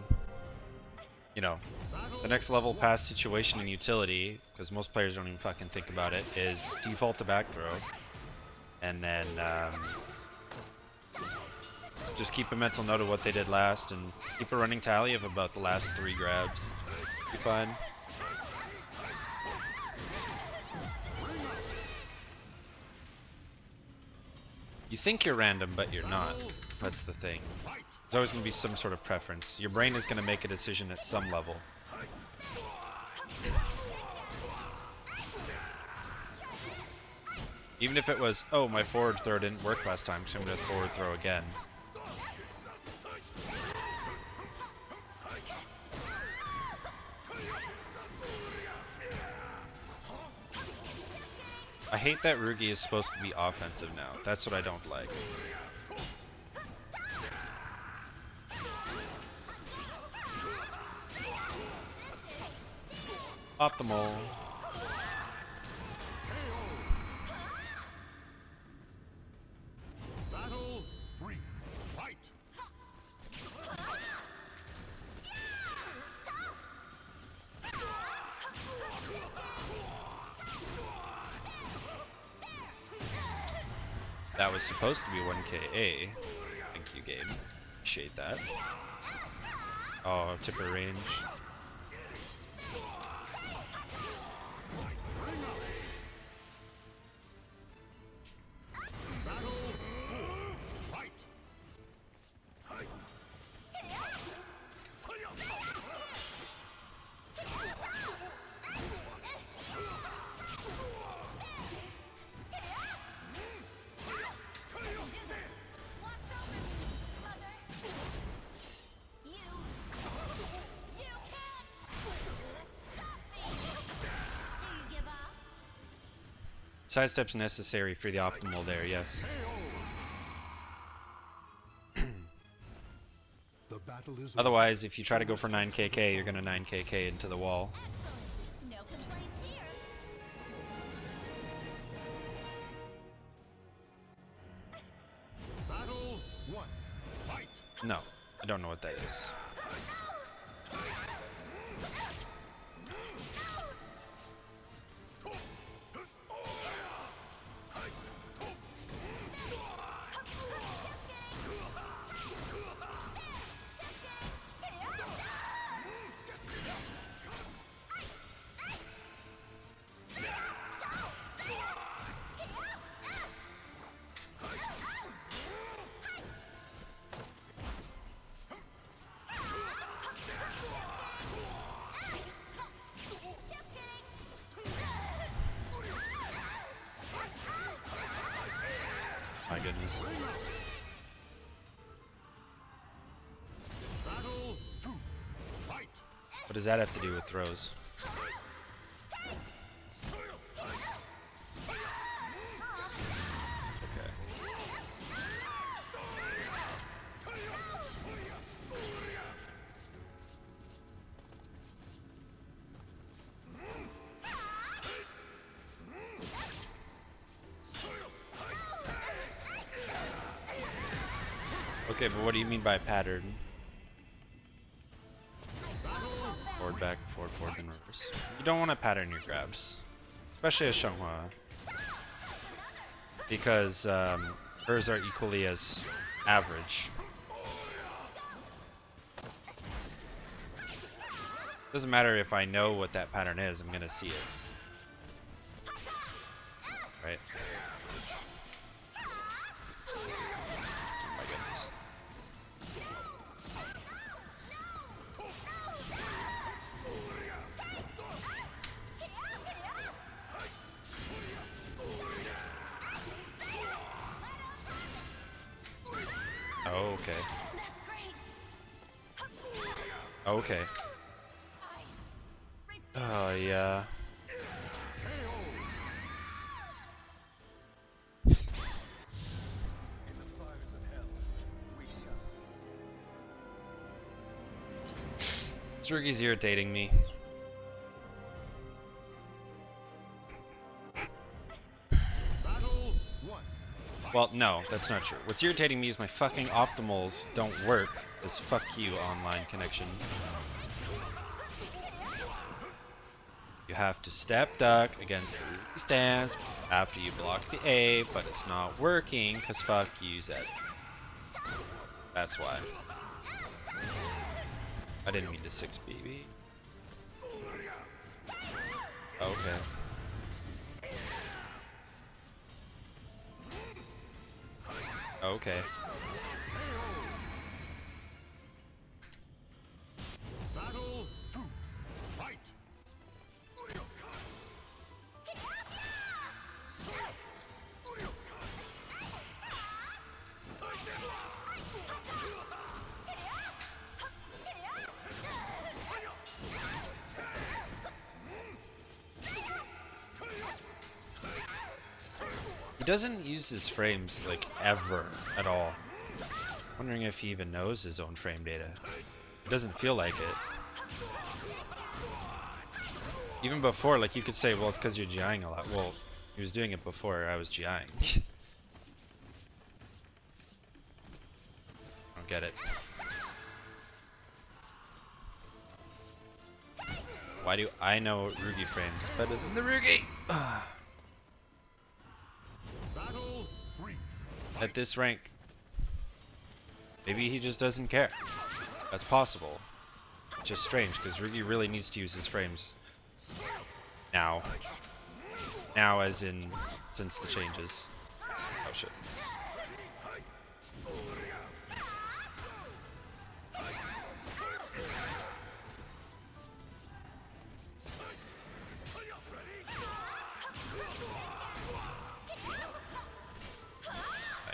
next level past situation and utility, because most players don't even fucking think about it, is default to back throw, and then just keep a mental note of what they did last, and keep a running tally of about the last 3 grabs. Be fine. You think you're random, but you're not. That's the thing. There's always going to be some sort of preference. Your brain is going to make a decision at some level. Even if it was, oh, my forward throw didn't work last time, so I'm going to forward throw again. I hate that Rugi is supposed to be offensive now. That's what I don't like. Optimal. Battle 3. Fight. That was supposed to be 1KA. Thank you, game. Appreciate that. Oh, tipper range. Sidestep's necessary for the optimal there, yes. The battle is Otherwise, if you try to go for 9KK, you're gonna 9KK into the wall. No complaints here. Battle 1. Fight. No, I don't know what that is. My goodness. Battle 2. Fight. What does that have to do with throws? Okay. Okay, but what do you mean by pattern? Forward, back, forward, then reverse. You don't want to pattern your grabs, especially as Xianghua, because hers are equally as average. Doesn't matter if I know what that pattern is, I'm gonna see it. Right? Oh my goodness. Oh, okay. That's great. Okay. Oh, yeah. This rookie's irritating me. Battle 1. Well, no, that's not true. What's irritating me is my fucking optimals don't work. This fuck you online connection. You have to step duck against the stance after you block the A, but it's not working because fuck you, Zedd. That's why. I didn't mean to 6BB. Okay. Okay. Battle 2. Fight. He doesn't use his frames like ever at all. Wondering if he even knows his own frame data. It doesn't feel like it. Even before, like, you could say, well, it's because you're GIing a lot. Well, he was doing it before I was GIing. I don't get it. Why do I know Rugi frames better than the Rugi? Battle 3. At this rank. Maybe he just doesn't care. That's possible. Just strange, because Rugi really needs to use his frames. Now. Now as in, since the changes. Oh shit.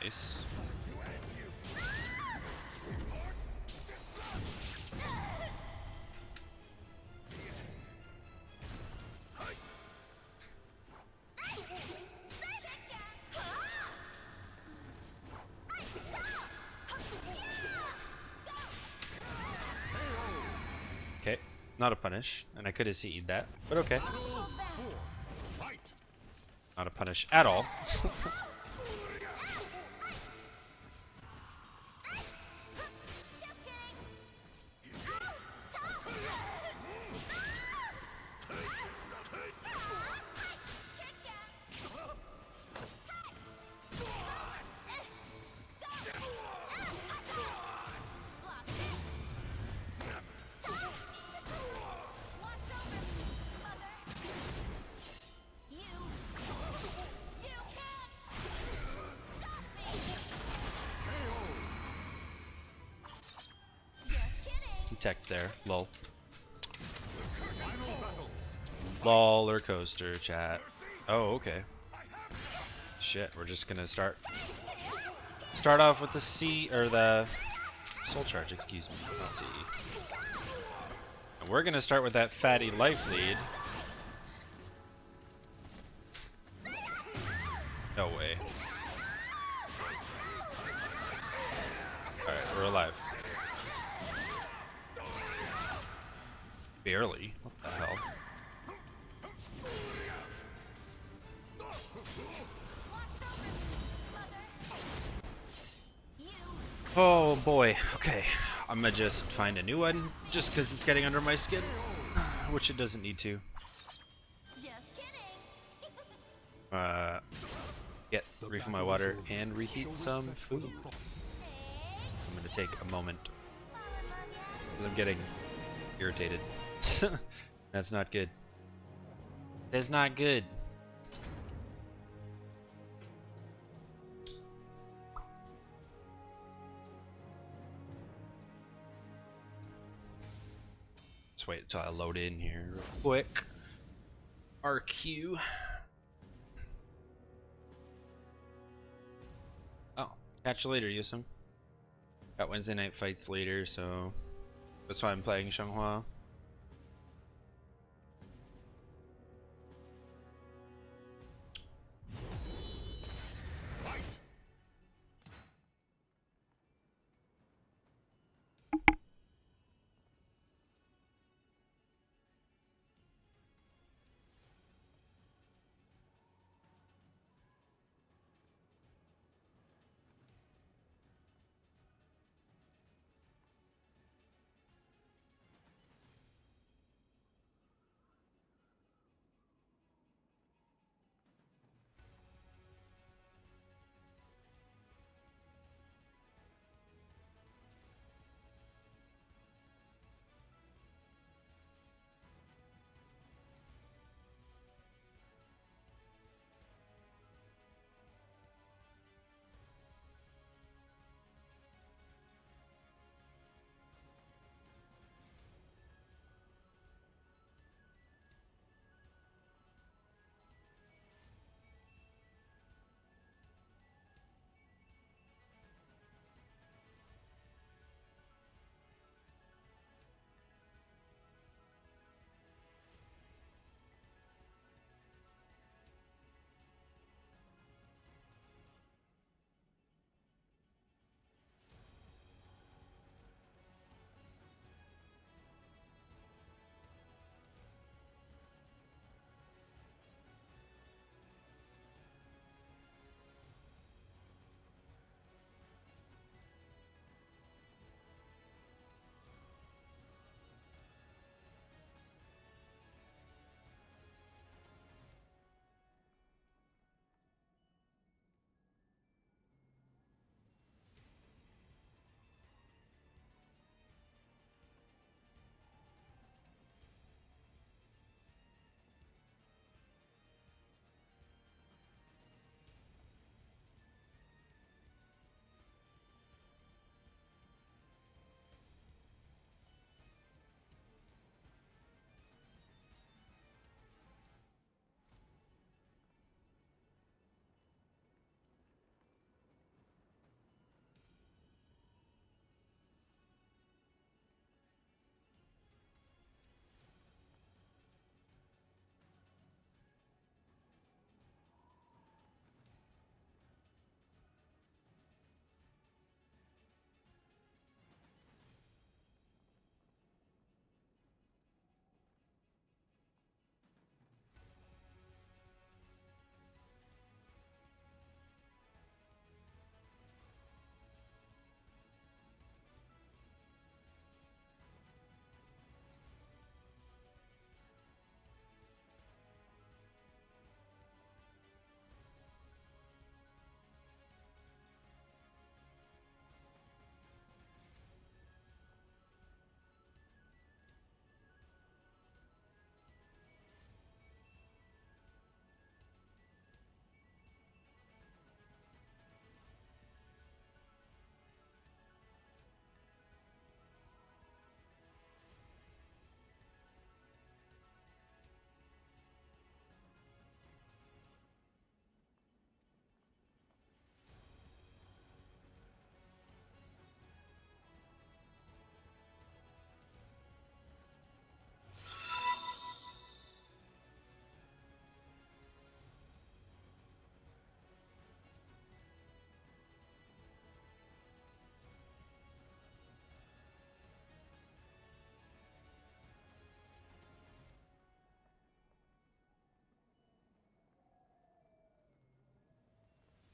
Nice. Okay, not a punish, and I could have CE'd that, but okay. Not a punish at all. Tech there, lol. Lol or coaster, chat. Oh, okay. Shit, we're just gonna start off with the C or the soul charge, excuse me, not CE. And we're gonna start with that fatty life lead. No way. Alright, we're alive. Barely. What the hell? Oh boy. Okay. I'm gonna just find a new one just because it's getting under my skin, which it doesn't need to. Get refill my water and reheat some food. I'm gonna take a moment because I'm getting irritated. That's not good. That's not good. Let's wait until I load in here real quick. RQ. Oh, catch you later, Yusum. Got Wednesday night fights later, so that's why I'm playing Xianghua.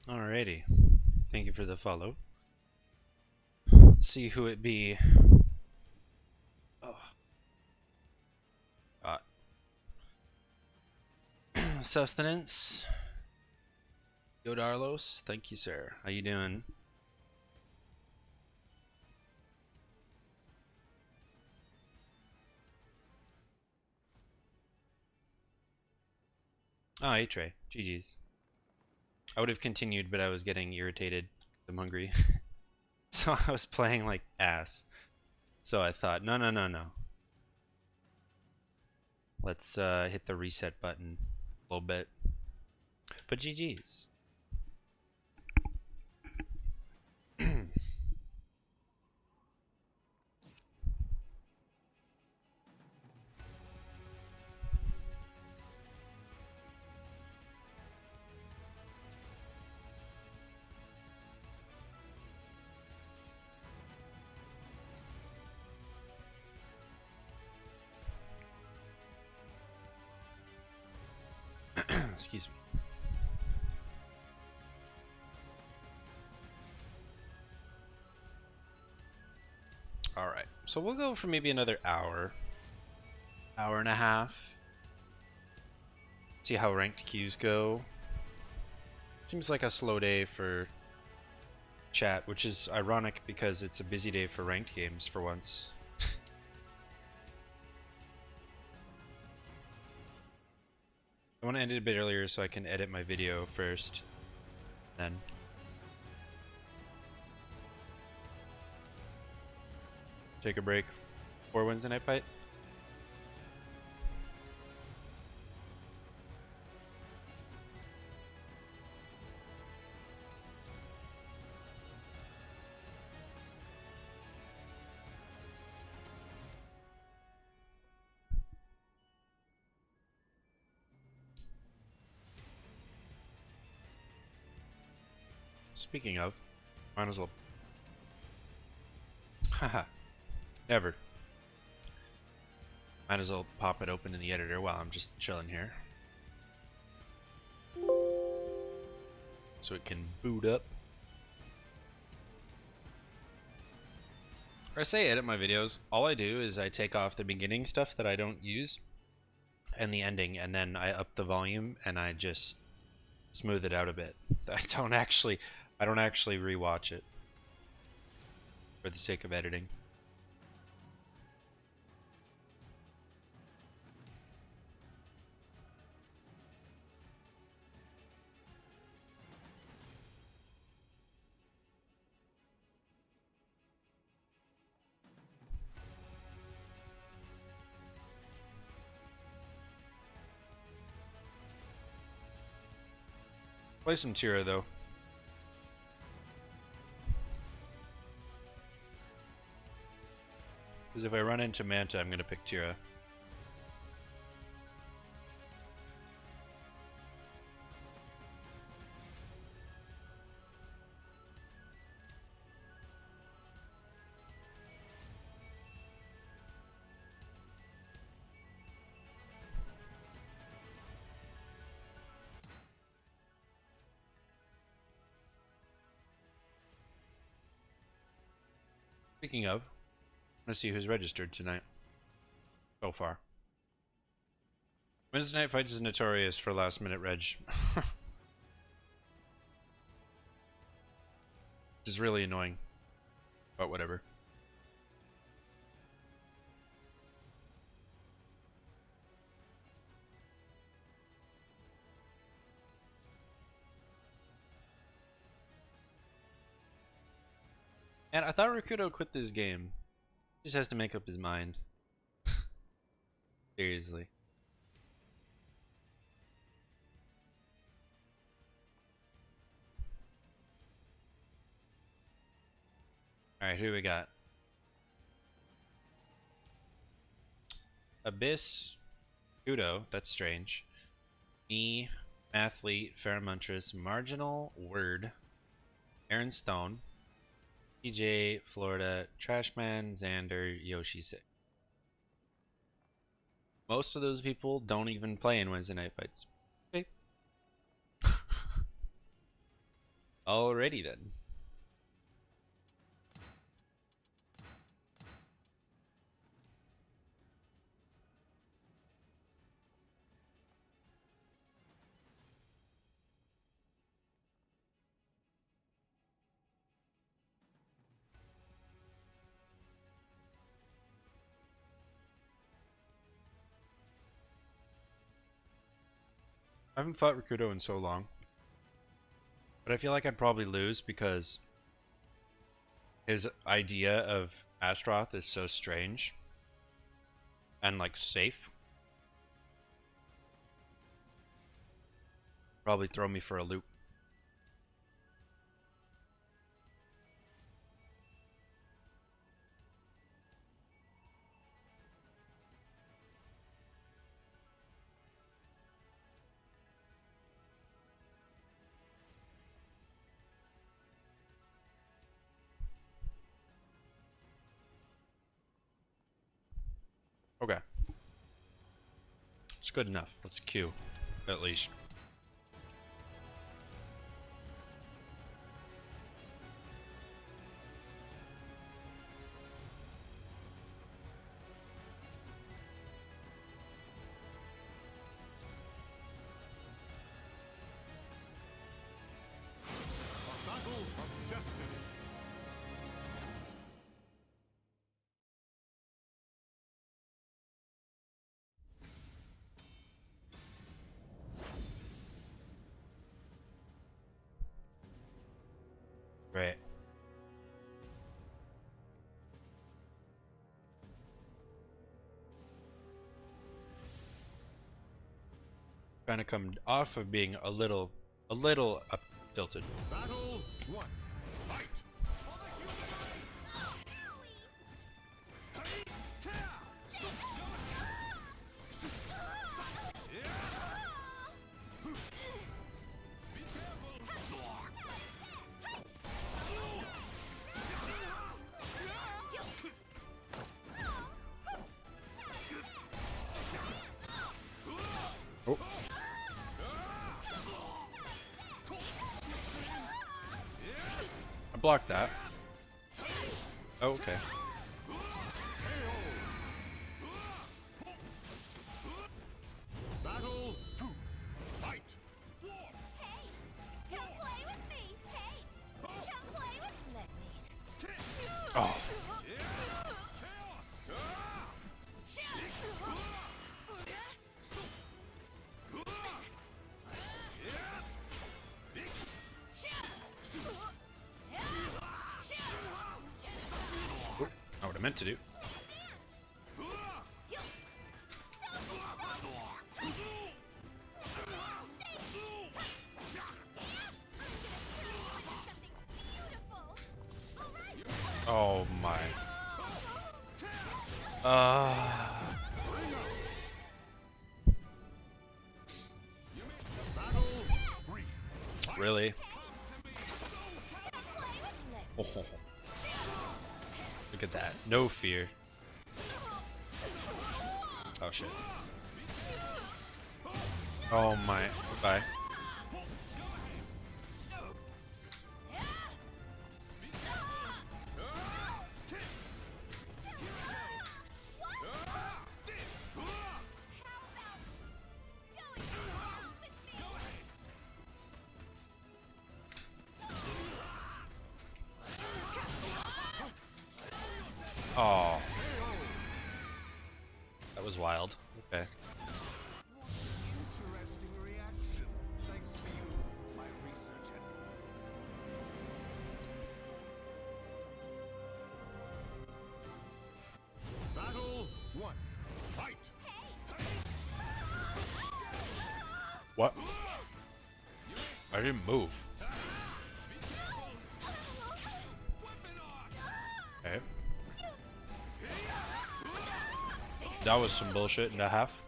Alrighty. Thank you for the follow. Let's see who it be. Oh. Sustenance. Yodarlos. Thank you, sir. How you doing? Oh, hey Trey. GG's. I would have continued, but I was getting irritated. I'm hungry. So I was playing like ass. So I thought, no. Let's hit the reset button a little bit. But GG's. Excuse me. Alright, so we'll go for maybe another hour. Hour and a half. See how ranked queues go. Seems like a slow day for chat, which is ironic because it's a busy day for ranked games for once. I want to end it a bit earlier so I can edit my video first. Then. Take a break before Wednesday night fight. Speaking of, might as well. Haha. Never. Might as well pop it open in the editor while I'm just chilling here. So it can boot up. Or I say edit my videos, all I do is I take off the beginning stuff that I don't use and the ending, and then I up the volume and I just smooth it out a bit. I don't actually rewatch it for the sake of editing. Play some Tira though. Because if I run into Manta, I'm gonna pick Tira. Speaking of, let's see who's registered tonight. So far. Wednesday Night Fights is notorious for last minute reg. Which is really annoying. But whatever. And I thought Rakudo quit this game. He just has to make up his mind. Seriously. Alright, who we got? Abyss. Kudo, that's strange. Me, Athlete, Pheromontress, Marginal, Word, Aaron Stone, TJ, Florida, Trashman, Xander, Yoshi 6. Most of those people don't even play in Wednesday Night Fights. Okay. Alrighty then. I haven't fought Rakuto in so long. But I feel like I'd probably lose because his idea of Astaroth is so strange and like safe. Probably throw me for a loop. Okay. It's good enough. Let's queue, at least. A battle of destiny. Great. Kind of come off of being a little up tilted. Battle 1. Fight! Oh. I blocked that. Oh, okay. Battle 2. Fight! Hey, come play with me. Hey, come play with. Let me. Oh. I would have meant to do. Oh my. Really? Oh. Look at that. No fear. Oh shit. Oh my. Goodbye. Oh. That was wild. Okay. Interesting reaction. Thanks to you, my research had. Battle 1. Fight! What? I didn't move. Okay. That was some bullshit and a half.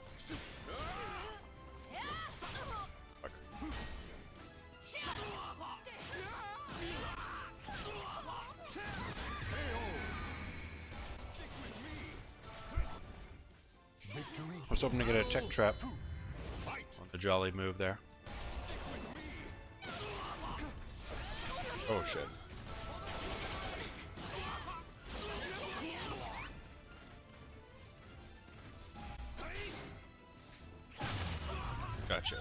Fuck. Victory. I was hoping to get a tech trap Fight! on the jolly move there. Oh shit. Gotcha.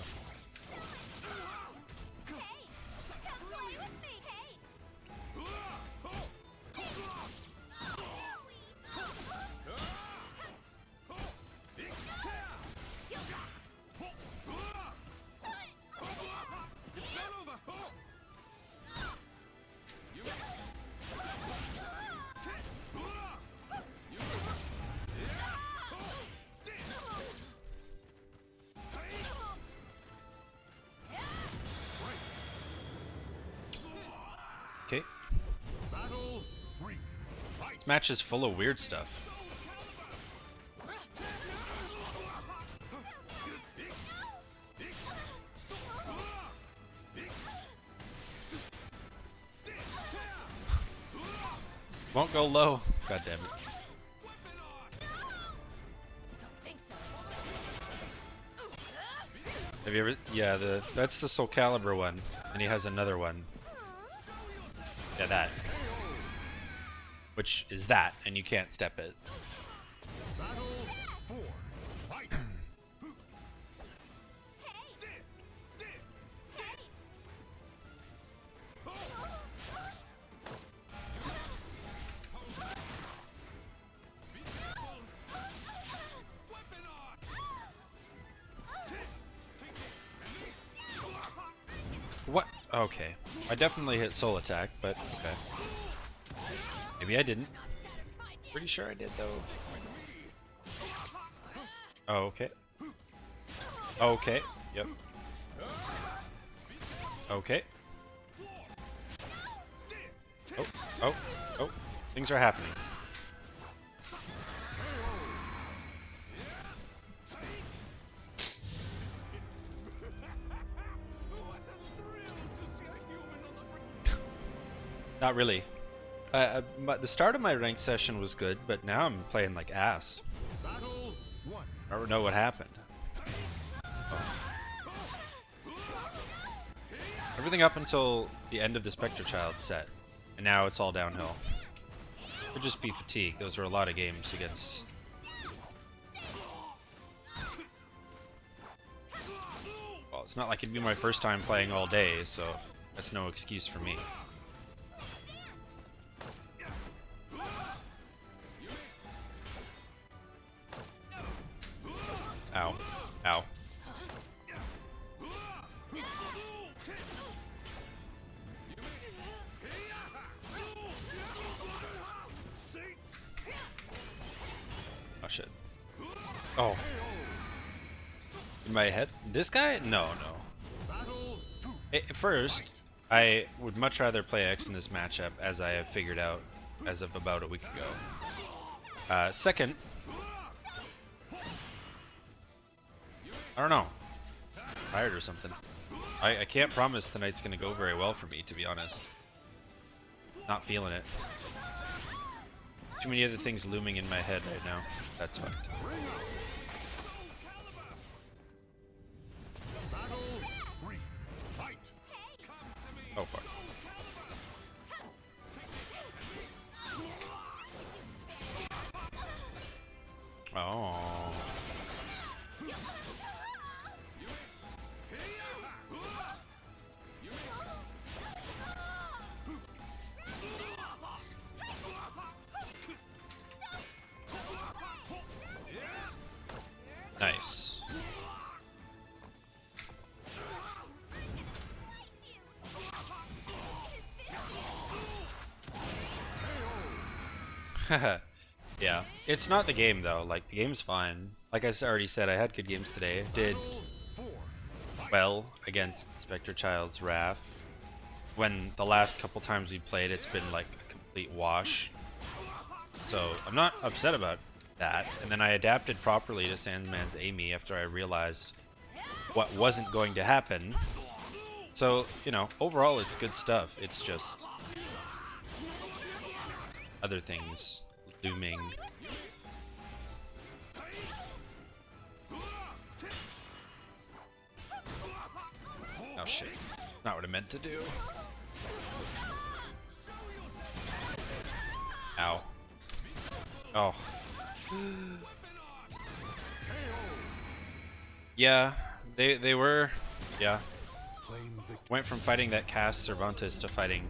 Okay. This match is full of weird stuff. Won't go low. God damn it. Have you ever? Yeah, that's the Soul Calibur one, and he has another one. Yeah, that. Which is that, and you can't step it. What? Okay. I definitely hit soul attack, but okay. Maybe I didn't. Pretty sure I did though. Oh, okay. Okay. Yep. Okay. Oh, oh, oh. Things are happening. Not really. The start of my ranked session was good, but now I'm playing like ass. I don't know what happened. Oh. Everything up until the end of the Spectre Child set, and now it's all downhill. Could just be fatigue. Those are a lot of games against. Well, it's not like it'd be my first time playing all day, so that's no excuse for me. Ow. Ow. Oh shit. Oh. In my head? This guy? No, no. At first, I would much rather play X in this matchup, as I have figured out as of about a week ago. Second, I don't know. Tired or something. I can't promise tonight's gonna go very well for me, to be honest. Not feeling it. Too many other things looming in my head right now. That's fucked. Oh fuck. Oh. Nice. Yeah, it's not the game though. Like, the game's fine. Like I already said, I had good games today. Did well against Spectre Child's Wrath. When the last couple times we played, it's been like a complete wash. So I'm not upset about that. And then I adapted properly to Sandman's Amy after I realized what wasn't going to happen. So, you know, overall it's good stuff. It's just other things looming. Oh shit. Not what I meant to do. Ow. Oh. Yeah, they were, yeah. Claim victory. Went from fighting that cast Cervantes to fighting,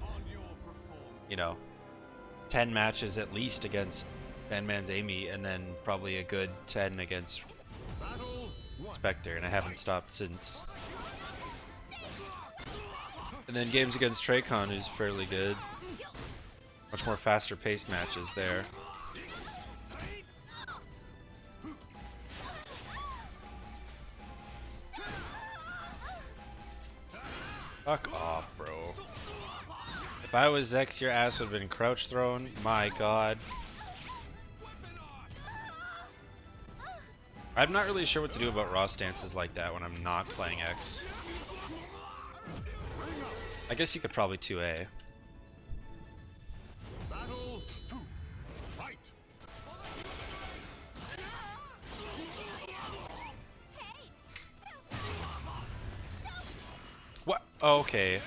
you know, 10 matches at least against Bandman's Amy, and then probably a good 10 against Spectre, and I haven't stopped since. And then games against Traycon, who's fairly good. Much more faster paced matches there. Fuck off, bro. If I was Zex, your ass would have been crouch thrown. My god. I'm not really sure what to do about raw stances like that when I'm not playing X. I guess you could probably 2A. Battle 2. Fight. What? Okay.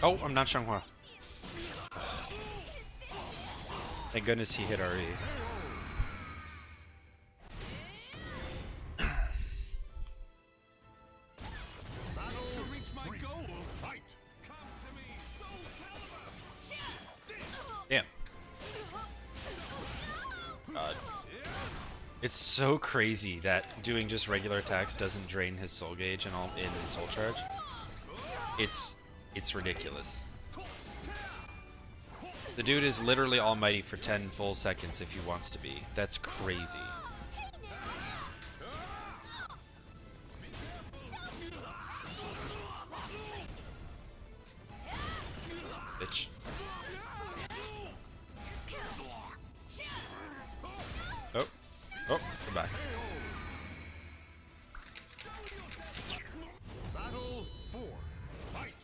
Oh, I'm not Xianghua. Thank goodness he hit RE. Damn. God. It's so crazy that doing just regular attacks doesn't drain his soul gauge and all in soul charge. It's ridiculous. The dude is literally almighty for 10 full seconds if he wants to be. That's crazy. Bitch. Oh. Oh, come back. Battle 4. Fight.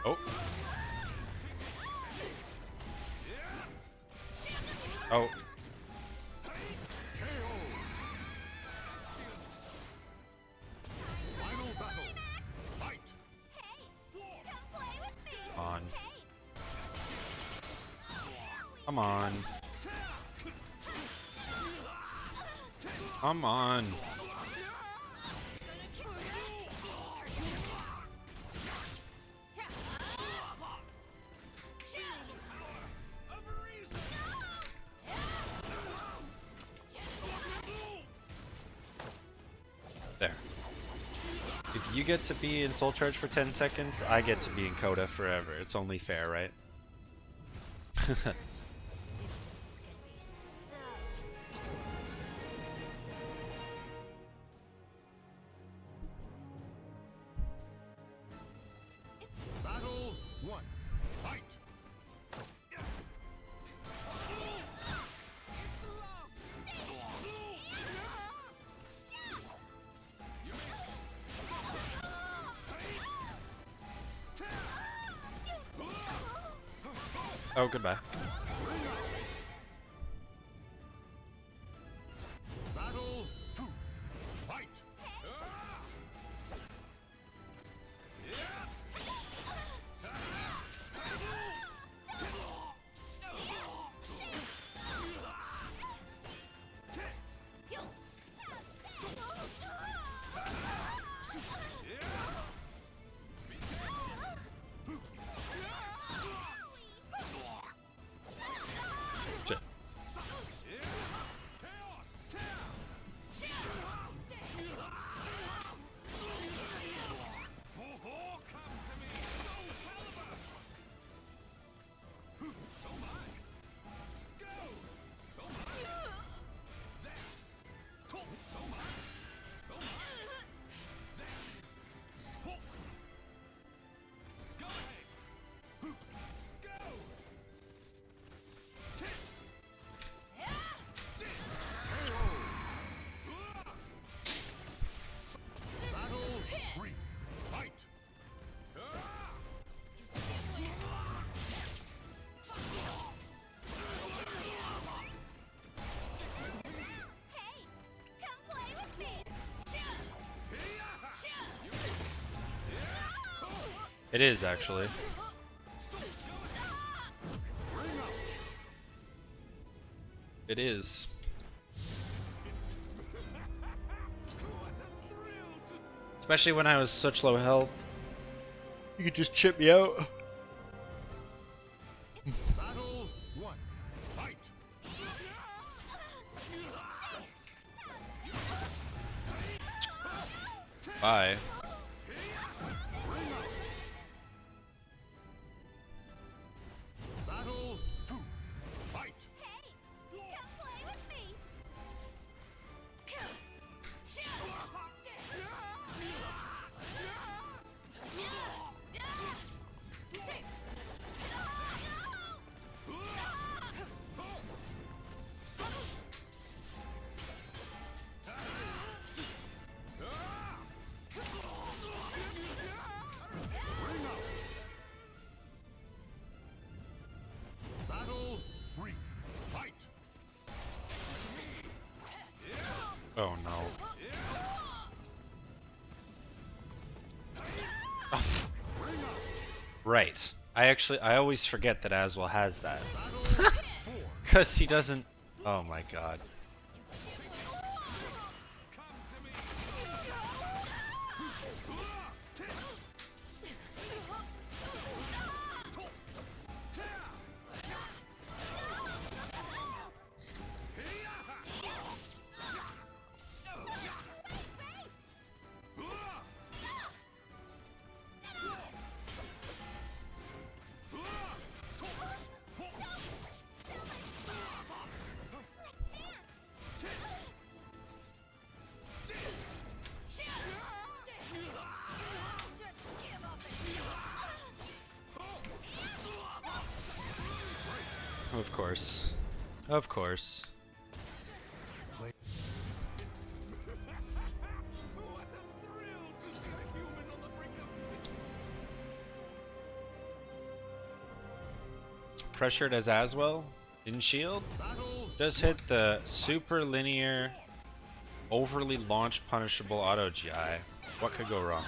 Oh. Oh. Final battle. Fight. On. Come on. Come on. There. If you get to be in Soul Charge for 10 seconds, I get to be in Coda forever. It's only fair, right? Battle 1. Fight. Oh, goodbye. Battle 2. Fight. It is actually. It is. Especially when I was such low health. You could just chip me out. Battle 1. Fight. Bye. Battle 2. Fight. Hey, come play with me. Battle 3. Fight. Oh no. Right. I always forget that Aswell has that. Cause he doesn't. Oh my god. Of course. Of course. Play. What a thrill to see a human on the brink of Pressured as Aswell in shield. Just hit the super linear, overly launch punishable auto GI. What could go wrong?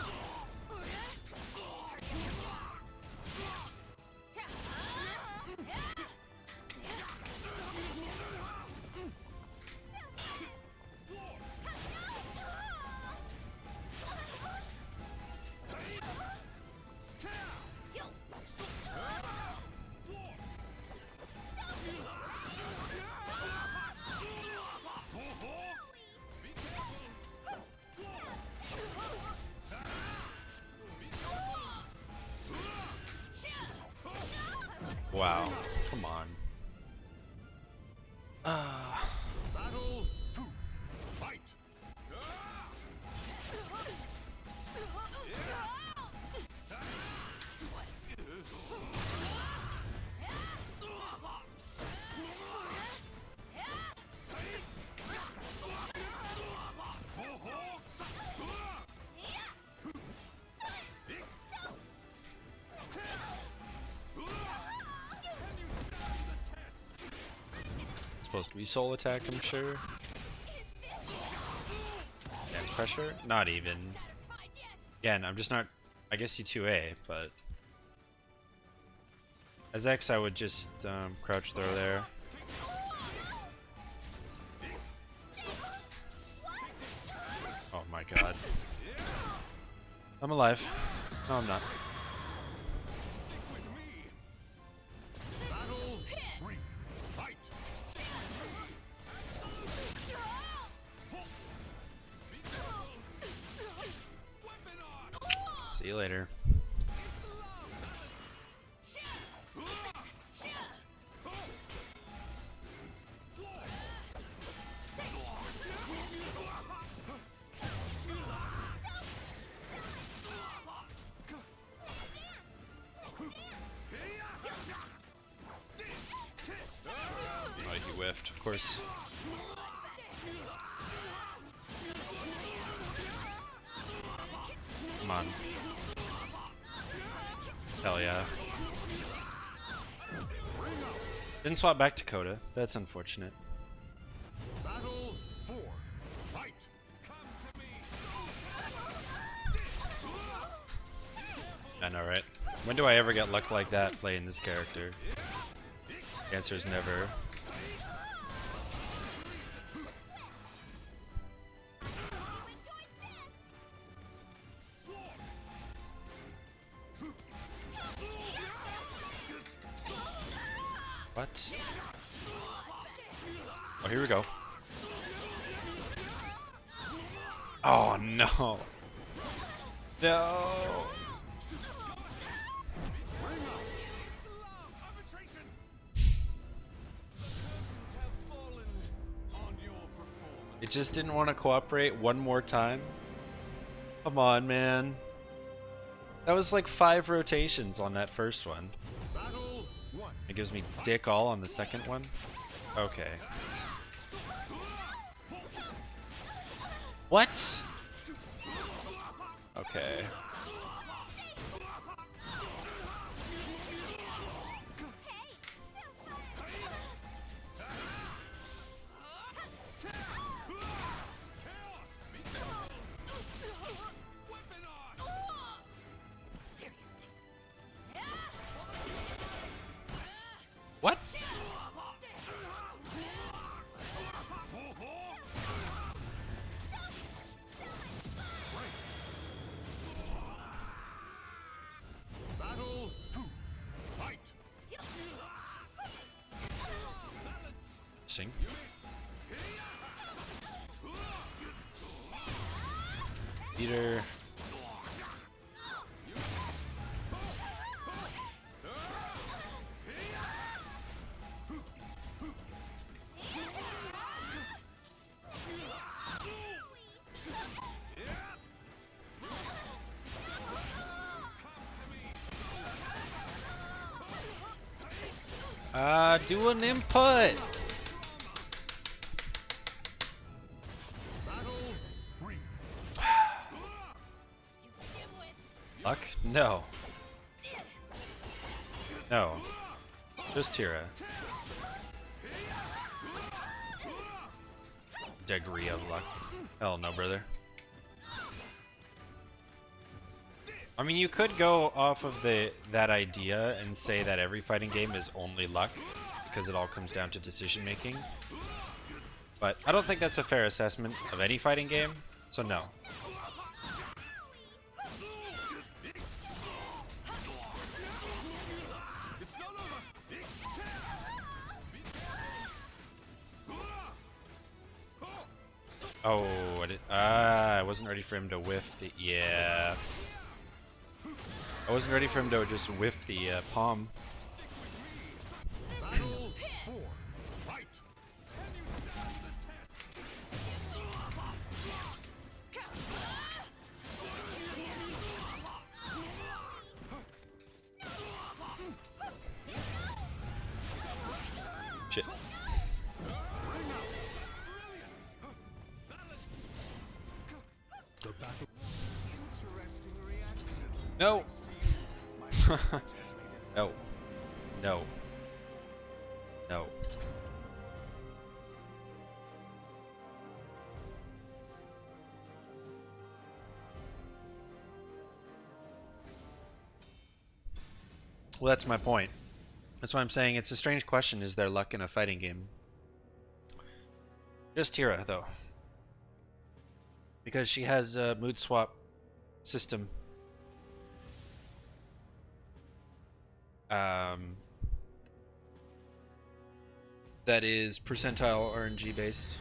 Wow, come on. Battle 2. Fight. Supposed to be soul attack, I'm sure. Dance pressure? Not even. Again, I'm just not. I guess you 2A, but as X, I would just crouch throw there. Oh my god. I'm alive. No, I'm not. Battle 3. Fight. See you later. Oh, he whiffed, of course. Come on. Hell yeah. Didn't swap back to Coda. That's unfortunate. Battle 4. Fight. I know, right? When do I ever get luck like that playing this character? The answer is never. What? Oh, here we go. Oh no. No. It just didn't want to cooperate one more time. Come on, man. That was like 5 rotations on that first one. It gives me dick all on the second one. Okay. What? Okay. What? Battle 2. Fight. Sing. Peter. Do an input. Luck? No. No. Just Tira. Degree of luck. Hell no, brother. I mean, you could go off of that idea and say that every fighting game is only luck, because it all comes down to decision making. But I don't think that's a fair assessment of any fighting game, so no. Oh, I wasn't ready for him to whiff the... Yeah. I wasn't ready for him to just whiff the palm. Battle 4. Fight. Shit. The battle. No. No. No. No. Well, that's my point. That's why I'm saying it's a strange question. Is there luck in a fighting game? Just Tira, though. Because she has a mood swap system. That is percentile RNG based.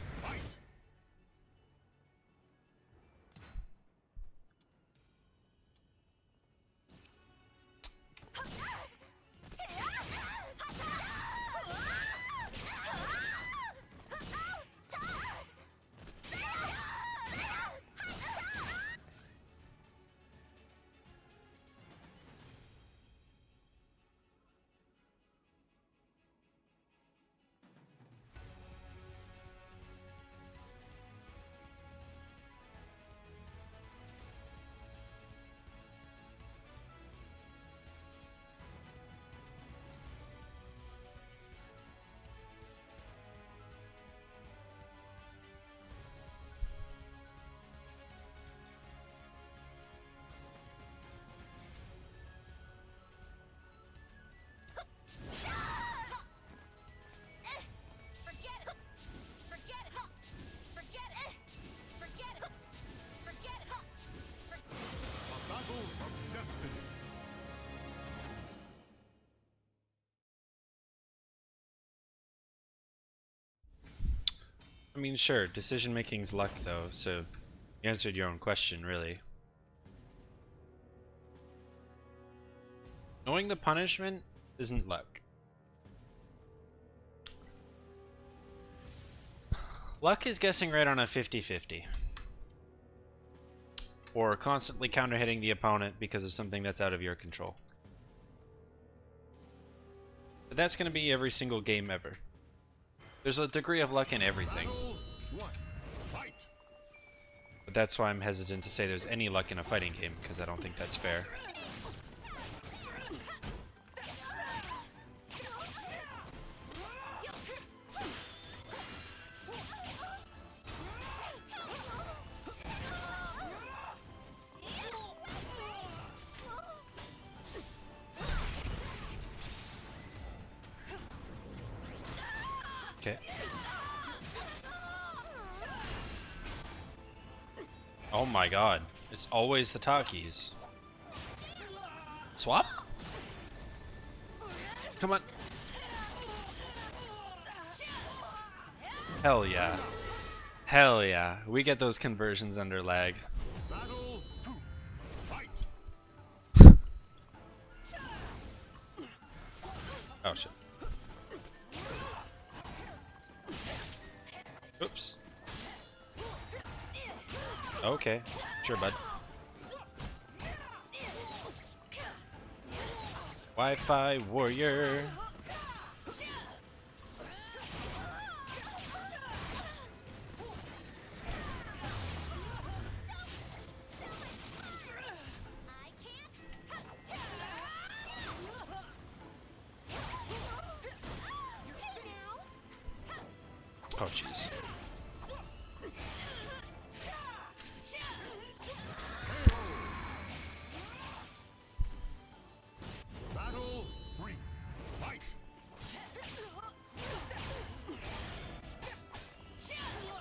I mean, sure, decision making's luck though, so you answered your own question, really. Knowing the punishment isn't luck. Luck is guessing right on a 50-50. Or constantly counter-hitting the opponent because of something that's out of your control. But that's going to be every single game ever. There's a degree of luck in everything. But that's why I'm hesitant to say there's any luck in a fighting game, because I don't think that's fair. Okay. Oh my god. It's always the Takis. Swap? Come on. Hell yeah. Hell yeah. We get those conversions under lag. Battle 2. Fight. Oh shit. Oops. Okay. Sure, bud. Wi-Fi warrior. Oh jeez. Battle 3. Fight.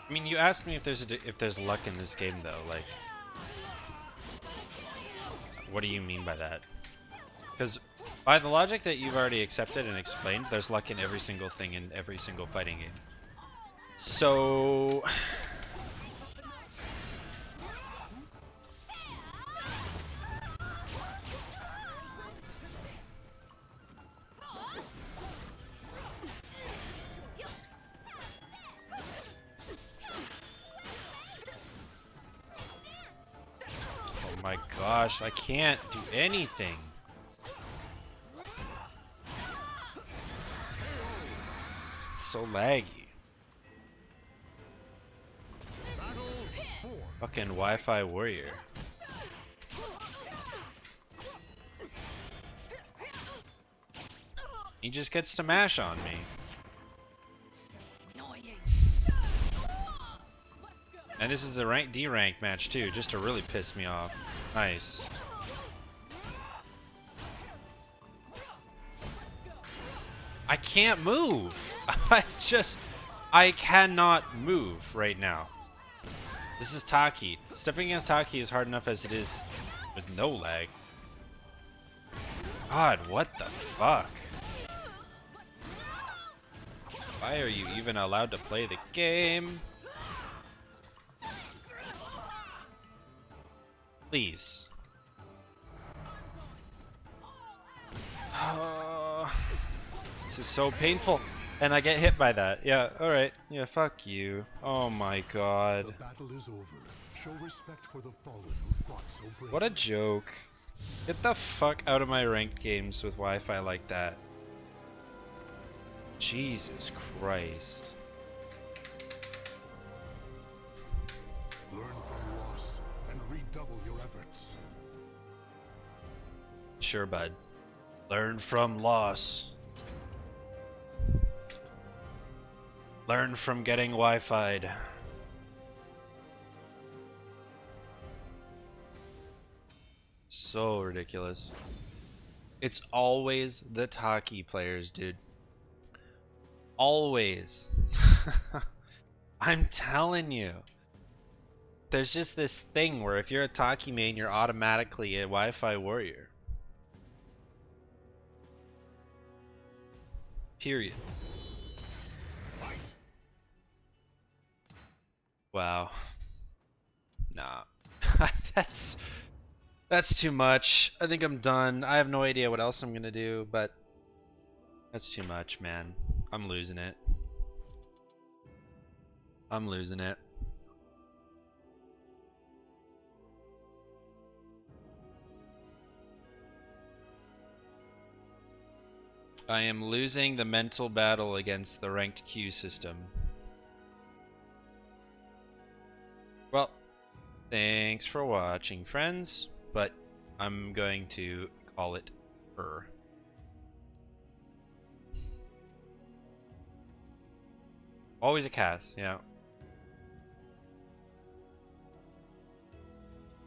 I mean, you asked me if there's luck in this game, though. Like, what do you mean by that? Because by the logic that you've already accepted and explained, there's luck in every single thing in every single fighting game. So oh my gosh, I can't do anything. It's so laggy. Fucking Wi-Fi warrior. He just gets to mash on me. And this is a rank D rank match too, just to really piss me off. Nice. I can't move. I cannot move right now. This is Taki. Stepping against Taki is hard enough as it is with no lag. God, what the fuck? Why are you even allowed to play the game? Please. Oh, this is so painful. And I get hit by that. Yeah, alright. Yeah, fuck you. Oh my god. The battle is over. Show respect for the fallen who fought so bravely. What a joke. Get the fuck out of my ranked games with Wi-Fi like that. Jesus Christ. Learn from loss and redouble your efforts. Sure, bud. Learn from loss. Learn from getting Wi-Fi'd. So ridiculous. It's always the Taki players, dude. Always. I'm telling you. There's just this thing where if you're a Taki main, you're automatically a Wi-Fi warrior. Period. Wow. Nah. That's too much. I think I'm done. I have no idea what else I'm gonna do, but that's too much, man. I'm losing it. I'm losing it. I am losing the mental battle against the ranked queue system. Well, thanks for watching, friends, but I'm going to call it Always a cast, yeah.